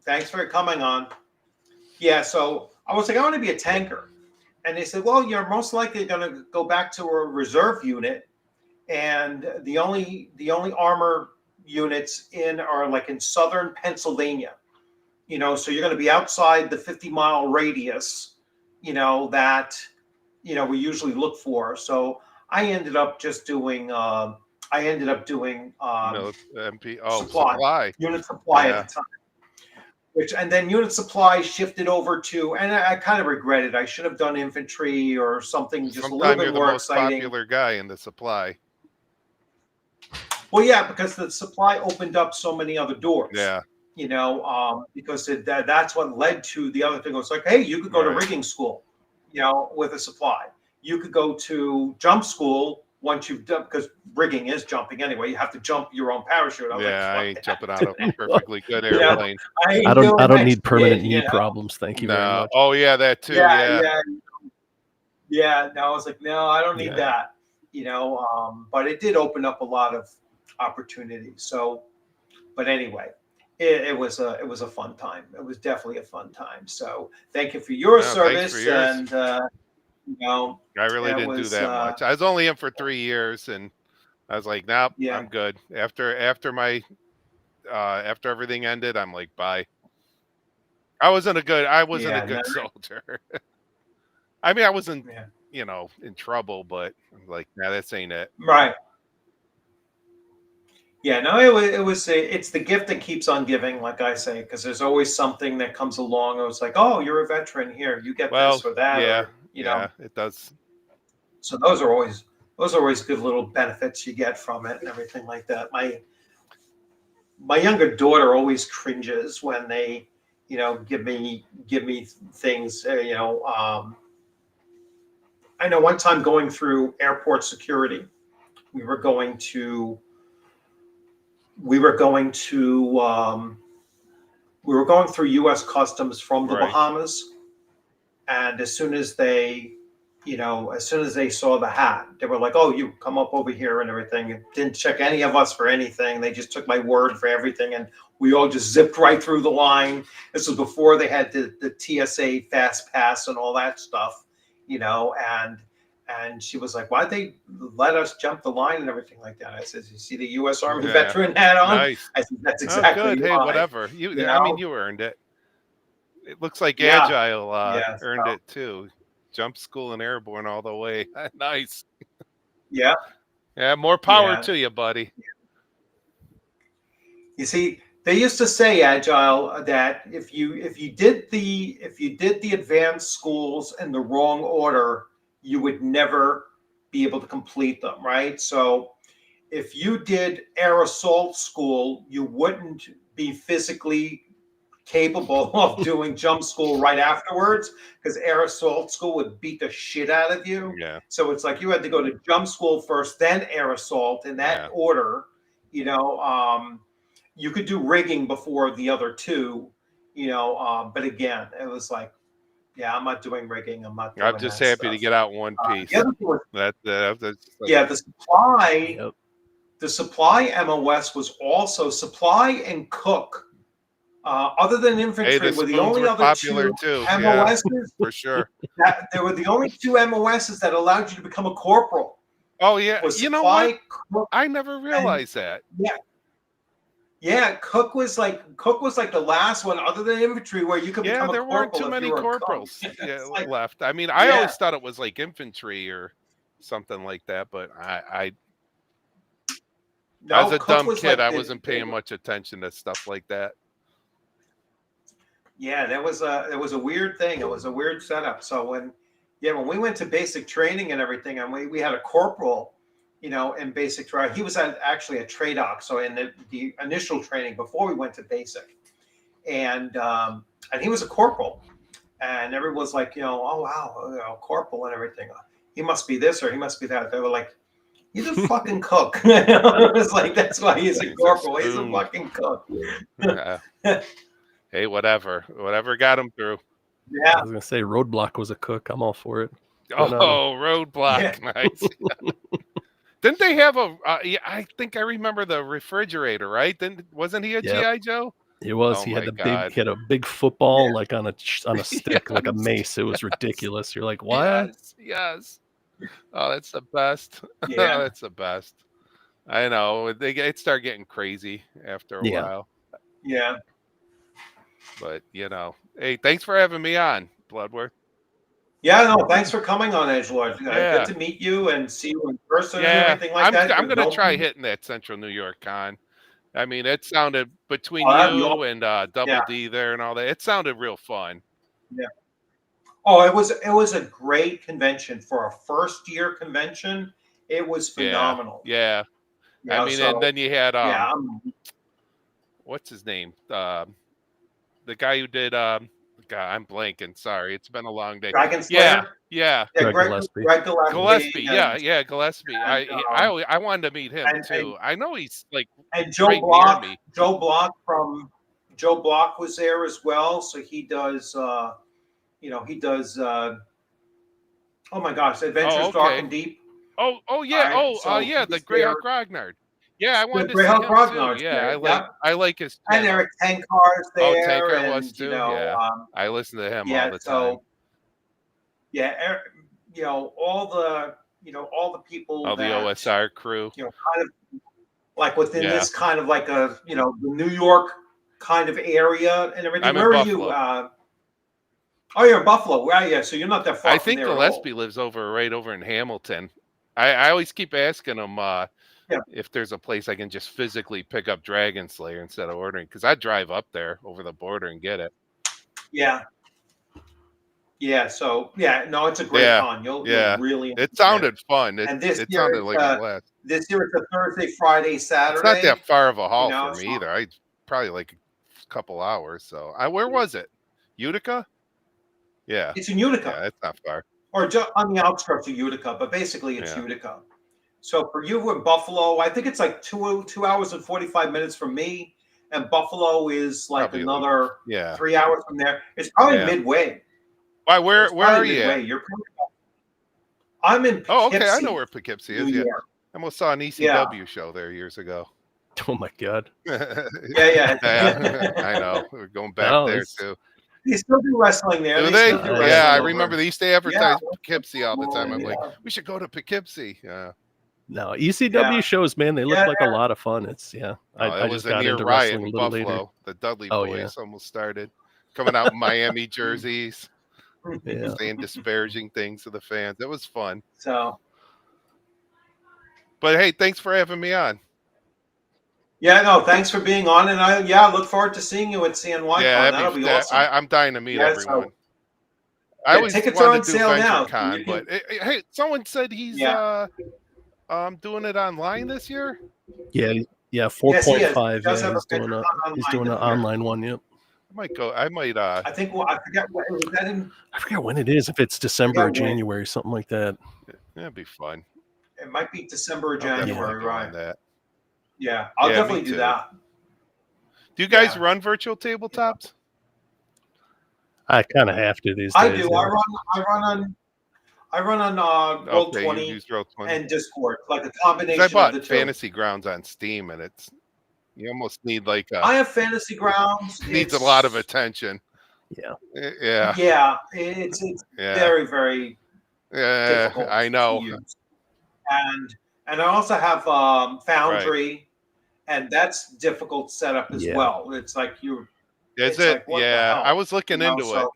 Thanks for coming on. Yeah, so I was like, I want to be a tanker. And they said, well, you're most likely going to go back to a reserve unit. And the only armor units are like in southern Pennsylvania. So you're going to be outside the 50-mile radius, that, we usually look for. So I ended up just doing, supply. Unit supply at the time. And then unit supply shifted over to, and I kind of regret it. I should have done infantry or something just a little bit more exciting. You're the most popular guy in the supply. Well, yeah, because the supply opened up so many other doors. Yeah. because that's what led to the other thing. It was like, hey, you could go to rigging school, with a supply. You could go to jump school once you've done, because rigging is jumping anyway. You have to jump your own parachute. I ain't jumping out of a perfectly good airplane. I don't need permanent knee problems. Thank you very much. Oh yeah, that too. Yeah. No, I was like, no, I don't need that. But it did open up a lot of opportunities. So, but anyway, it was a fun time. It was definitely a fun time. So thank you for your service. Thanks for yours. And I really didn't do that much. I was only in for 3 years, and I was like, nope, I'm good. After everything ended, I'm like, bye. I wasn't a good soldier. I mean, I wasn't, in trouble, but I'm like, nah, this ain't it. Right. Yeah, no, it's the gift that keeps on giving, like I say, because there's always something that comes along. And it's like, oh, you're a veteran here, you get this or that. Yeah, or, it does. So those are always good little benefits you get from it and everything like that. My younger daughter always cringes when they, give me things. I know one time going through airport security, we were going through U.S. Customs from the Bahamas, and as soon as they saw the hat, they were like, "Oh, you come up over here and everything." It didn't check any of us for anything. They just took my word for everything, and we all just zipped right through the line. This was before they had the TSA Fast Pass and all that stuff, And she was like, "Why'd they let us jump the line and everything like that?" I said, "You see the U.S. Army veteran hat on?" Nice. I said, "That's exactly good. why." Hey, whatever. I mean, you earned it. It looks like Agile earned it too. Jump school and airborne all the way. Nice. Yeah. Yeah. More power to you, buddy. You see, they used to say, Agile, that if you did the advanced schools in the wrong order, you would never be able to complete them, right? So if you did air assault school, you wouldn't be physically capable of doing jump school right afterwards, because air assault school would beat the shit out of you. Yeah. So it's like you had to go to jump school first, then air assault in that order. You could do rigging before the other two, but again, it was like, I'm not doing rigging. I'm just happy to get out in one piece. The supply. Yep. The supply MOS was also supply and cook. Other than infantry, were the only other two MOSs. For sure. There were the only two MOSs that allowed you to become a corporal. Oh yeah, you know what? I never realized that. Yeah, cook was like the last one, other than infantry, where you could become a corporal. Yeah, there weren't too many corporals left. I mean, I always thought it was like infantry or something like that, but as a dumb kid, I wasn't paying much attention to stuff like that. Yeah, there was a weird thing. It was a weird setup. So when we went to basic training and everything, and we had a corporal, in basic training. He was actually a TRADOC, so in the initial training before we went to basic, and he was a corporal, and everyone was like, oh wow, corporal and everything. He must be this or he must be that. They were like, he's a fucking cook. It was like, that's why he's a corporal. He's a fucking cook. Hey, whatever got him through. Yeah, I was gonna say Roadblock was a cook. I'm all for it. Roadblock, nice. Didn't they have I think I remember the refrigerator, right? Wasn't he a GI Joe? He was. He had he had a big football like on a stick, like a mace. It was ridiculous. You're like, what? Yes. Oh, that's the best. Yeah, that's the best. I know it started getting crazy after a while. Yeah. But hey, thanks for having me on, Bloodworth. Yeah, no, thanks for coming on, Edgelord. Good to meet you and see you in person and everything like that. I'm going to try hitting that Central New York con. I mean, it sounded between you and Double D there and all that. It sounded real fun. Yeah. Oh, it was a great convention for a first year convention. It was phenomenal. Yeah. I mean, and then you had what's his name? The guy who did God, I'm blanking. Sorry, it's been a long day. Dragon Slayer. Yeah. Greg Gillespie. Gillespie. And, Yeah, Gillespie. and, I wanted to meet him and- too. I know he's like and Joe right Block. near me. Joe Block was there as well. So he does. He does. Oh my gosh, Adventures Dark and Deep. Oh yeah. Right, so the he's Greyhawk there. Grognard. Yeah, I wanted to see Greyhawk him Grognard's too. Yeah, there, I like his And channel. Eric Tenkar's there. Oh, Tankar and, was too. Yeah, I listen to him all the time. Yeah, all the people. All the OSR crew. Kind of like within this kind of like a the New York kind of area and everything. I'm Where in are Buffalo. you? Oh, you're in Buffalo. Right, yeah. So you're not that far. I from think there Gillespie lives right over in Hamilton. I always keep asking him if there's a place I can just physically pick up Dragon Slayer instead of ordering, because I drive up there over the border and get it. Yeah. Yeah. So no, it's a great con. You'll really. It sounded fun. And this it year sounded like a blast. This year it's a Thursday, Friday, Saturday. It's not that far of a haul for me not. either. I probably like a couple hours. So where was it? Utica? Yeah. It's in Utica. Yeah, it's not far. Or just on the outskirts of Utica, but basically it's Utica. So for you in Buffalo, I think it's like 2 hours and 45 minutes from me, and Buffalo is like Probably another 3 hours from there. It's probably midway. Why? Where are you? I'm in Poughkeepsie. Oh, okay. I know where Poughkeepsie is. New Yeah, York. I almost saw an ECW show there years ago. Oh my God. Yeah. I know. We're going back there too. They still do wrestling there. Do they? Yeah, I over. remember they used to advertise Poughkeepsie all the time. I'm like, we should go to Poughkeepsie. Yeah. No, ECW shows, man, they look like a lot of fun. It's I was just got a near into riot wrestling a in little Buffalo. later. The Dudley Boys almost started coming out in Miami jerseys, saying disparaging things to the fans. It was fun. So, but hey, thanks for having me on. Yeah, no, thanks for being on, and I look forward to seeing you at CNY. Yeah, that'll be awesome. I'm dying to meet everyone. I always tickets are on wanted to do sale now. VentureCon, but hey, someone said he's doing it online this year. Yeah, 4.5. He's doing an online one. Yep. I might go. I might. I think. Well, I forget. Was that in? I forget when it is. If it's December or January, something like that. That'd be fun. It might be December or January, right? That. Yeah, I'll definitely do that. Do you guys run virtual tabletops? I kind of have to these days. I do. Yeah. I run on Roll20 and Discord, like a combination I bought of the two. Fantasy Grounds on Steam, and you almost need like I have Fantasy Grounds. It needs a lot of attention. Yeah. Yeah. It's very, very difficult. I know. To use. And I also have Foundry, and that's difficult setup as well. It's like you. Is it? I was looking into it.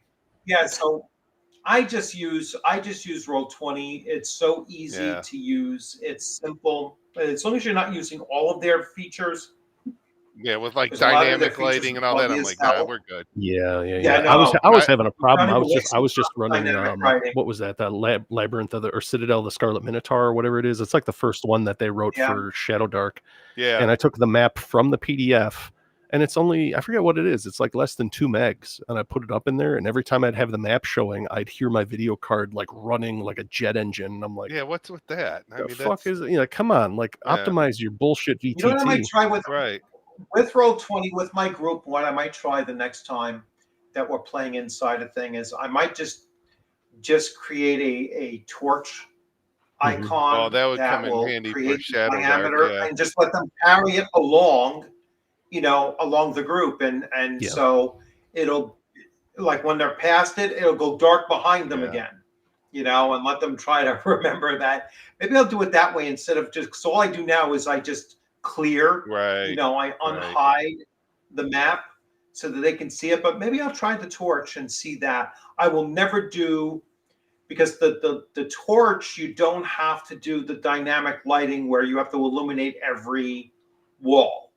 Yeah, so I just use Roll20. It's so easy to use. It's simple. As long as you're not using all of their features. Yeah, with like dynamic lighting and all that, I'm like, no, we're good. Yeah. No, I was having a problem. I was just running writing. what was that? That Labyrinth or Citadel, the Scarlet Minotaur, or whatever it is. It's like the first one that they wrote for Shadow Dark. Yeah. And I took the map from the PDF, and it's only, I forget what it is. It's like less than 2 megs, and I put it up in there. And every time I'd have the map showing, I'd hear my video card like running like a jet engine. And I'm like, yeah, what's with that? The fuck is it? Come on, like optimize your bullshit VTT. You know what I might try with Roll20 with my group? What I might try the next time that we're playing inside a thing is I might just create a torch icon. Oh, that would come in handy for Shadow Dark, and just let them carry it along, along the group, and so it'll, like when they're past it, it'll go dark behind them again, and let them try to remember that. Maybe I'll do it that way instead of just. So all I do now is I just clear, I unhide the map so that they can see it. But maybe I'll try the torch and see that. I will never do, because the torch, you don't have to do the dynamic lighting where you have to illuminate every wall.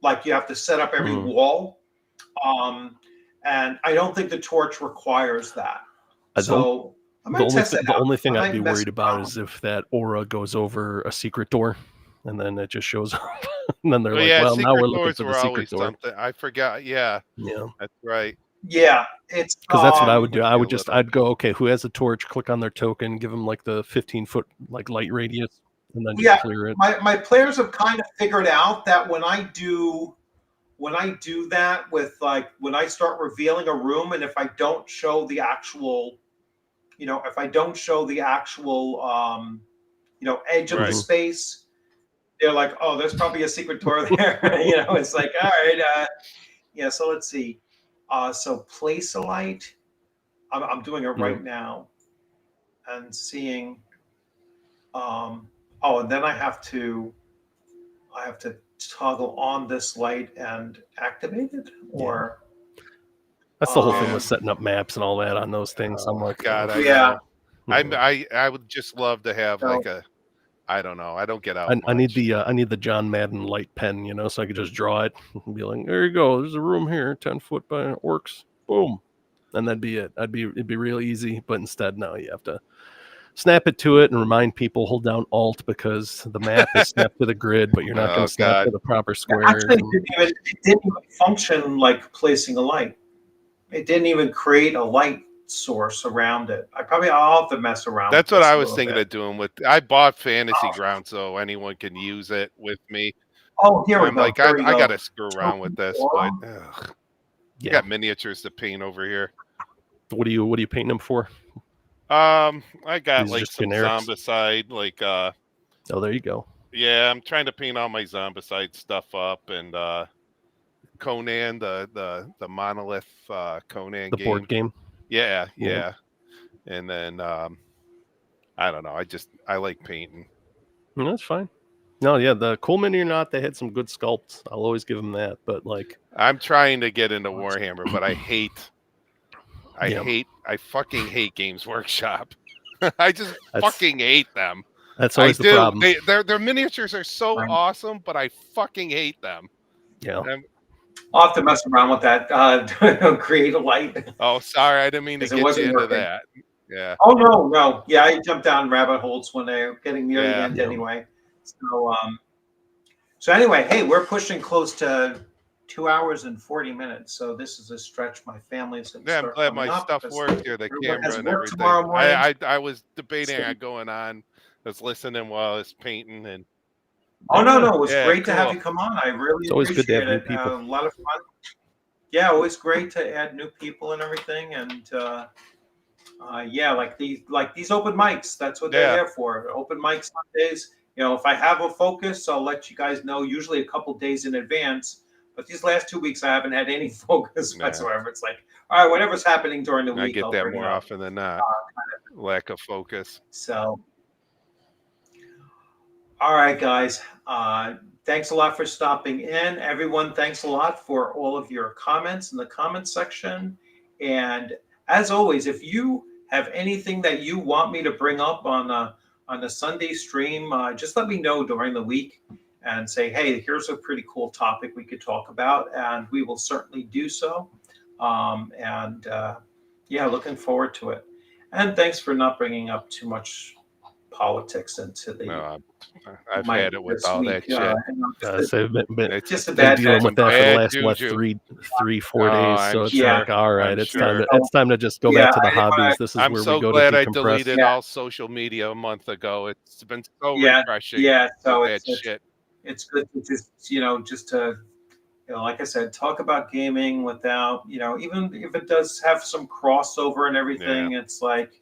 Like you have to set up every wall. And I don't think the torch requires that. So I might test it out. The only thing I'd be worried about is if that aura goes over a secret door. and then it just shows up. And then they're Well, like, yeah, "Well, now secret we're looking doors for the were secret always door." something. I forgot. Yeah, Yeah, that's right. Yeah, it's because that's what I would do. Would I be would a just, little- I'd go, okay, who has a torch? Click on their token, give them like the 15-foot like light radius, and then just yeah. clear it. My players have kind of figured out that when I do that with like when I start revealing a room, and if I don't show the actual, if I don't show the actual edge of the Right. space, they're like, oh, there's probably a secret door there. It's like, all right, yeah. So let's see. So place a light. I'm doing it right now, and seeing. Oh, and then I have to toggle on this light and activate it, or That's the whole thing with setting up maps and all that on those things. I'm like, God, I Yeah. know. I would just love to have So- like a, I don't know. I don't get out. I need much. the John Madden light pen, so I could just draw it and be like, there you go. There's a room here, 10 foot by works. Boom. And that'd be it. It'd be real easy. But instead, now you have to snap it to it and remind people, hold down Alt because the map is snapped to the grid, but you're not going Oh, to snap God. to the proper square. Actually, it didn't even function like placing a light. It didn't even create a light source around it. I'll have to mess around. That's with what this I a was little thinking bit. of doing with. I bought Fantasy Ground so anyone can use it with me. Oh, here we I'm go. like, Here we I go. got to screw around with this, but I Yeah. got miniatures to paint over here. What are you painting them for? I got These are like just some generics? Zombicide, like Oh, there you go. yeah, I'm trying to paint all my Zombicide stuff up, and Conan, the Monolith Conan The game. board game. Yeah, Yeah. yeah. And then I don't know. I like painting. No, that's fine. No, yeah, the Coleman or not, they had some good sculpts. I'll always give them that. But like, I'm trying to get into Warhammer, but I fucking hate Games Workshop. I just fucking hate them. That's always the problem. Their miniatures are so awesome, but I fucking hate them. Yeah. I'll have to mess around with that. Create a light. Oh, sorry, I didn't mean to Because it get you wasn't into working. that. Yeah. Oh no. Yeah, I jumped down rabbit holes when they're getting near the Yeah. end anyway. So anyway, hey, we're pushing close to 2 hours and 40 minutes. So this is a stretch my family's Yeah, I'm glad my stuff worked here, the everyone has camera and work everything. tomorrow morning. I was debating So- on going on. I was listening while I was painting, and Oh no, it was Yeah, great to have cool. you come on. I really It's always good to appreciate have new it. people. A lot of fun. Yeah, always great to add new people and everything. And yeah, like these open mics. That's what they're Yeah. there for. Open mic Sundays. If I have a focus, I'll let you guys know. Usually a couple days in advance. But these last 2 weeks, I haven't had any focus Nah. whatsoever. It's like, all right, whatever's happening during the I week, get I'll that bring more it up. often than not. Lack of focus. So, all right, guys. Thanks a lot for stopping in. Everyone, thanks a lot for all of your comments in the comment section. And as always, if you have anything that you want me to bring up on a Sunday stream, just let me know during the week and say, hey, here's a pretty cool topic we could talk about, and we will certainly do so. Yeah, looking forward to it. And thanks for not bringing up too much politics into the. No, I've mic had it with this all week. that shit. So I've been It's just a been bad dealing with that for the bad last juju. 4 Oh, days. I'm So it's sure. like, all right, I'm it's sure. time to just go Yeah, back to the I- hobbies. This is I'm where so we go glad to I decompress. deleted Yeah. all social media a month ago. It's been so Yeah, refreshing. Yeah, so with that it's shit. it's good to just to like I said, talk about gaming without even if it does have some crossover and everything. It's like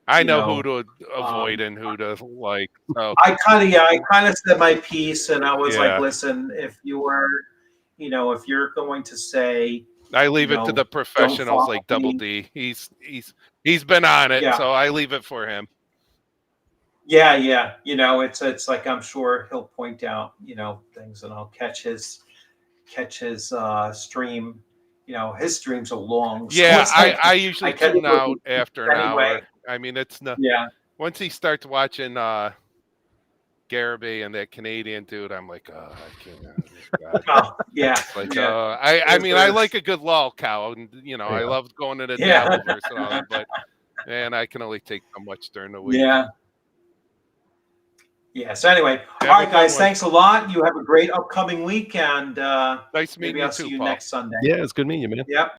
I know who to avoid and who to like. So I kind of said my piece, and I was Yeah. like, listen, if you're going to say I leave it to the professionals like follow Double me. D. He's been on it, Yeah. so I leave it for him. Yeah, it's like I'm sure he'll point out things, and I'll catch his stream. His streams are long. So Yeah, it's like, I usually I catch tune it out after an anyway. hour. I mean, it's not. Yeah, Once he starts watching Garibay and that Canadian dude, I'm like, oh, I can't. yeah. It's like, Yeah. I mean, I There's- like a good lull cow, and I Yeah. love going to the Yeah. Dabbleverse and all that, but man, I can only take so much during the week. Yeah. Yeah. So anyway, Have all a right, good guys. one. Thanks a lot. You have a greve a great upcoming week, and Nice meeting maybe you I'll see too, you Paul. next Sunday. Yeah, it's good meeting you, man. Yep.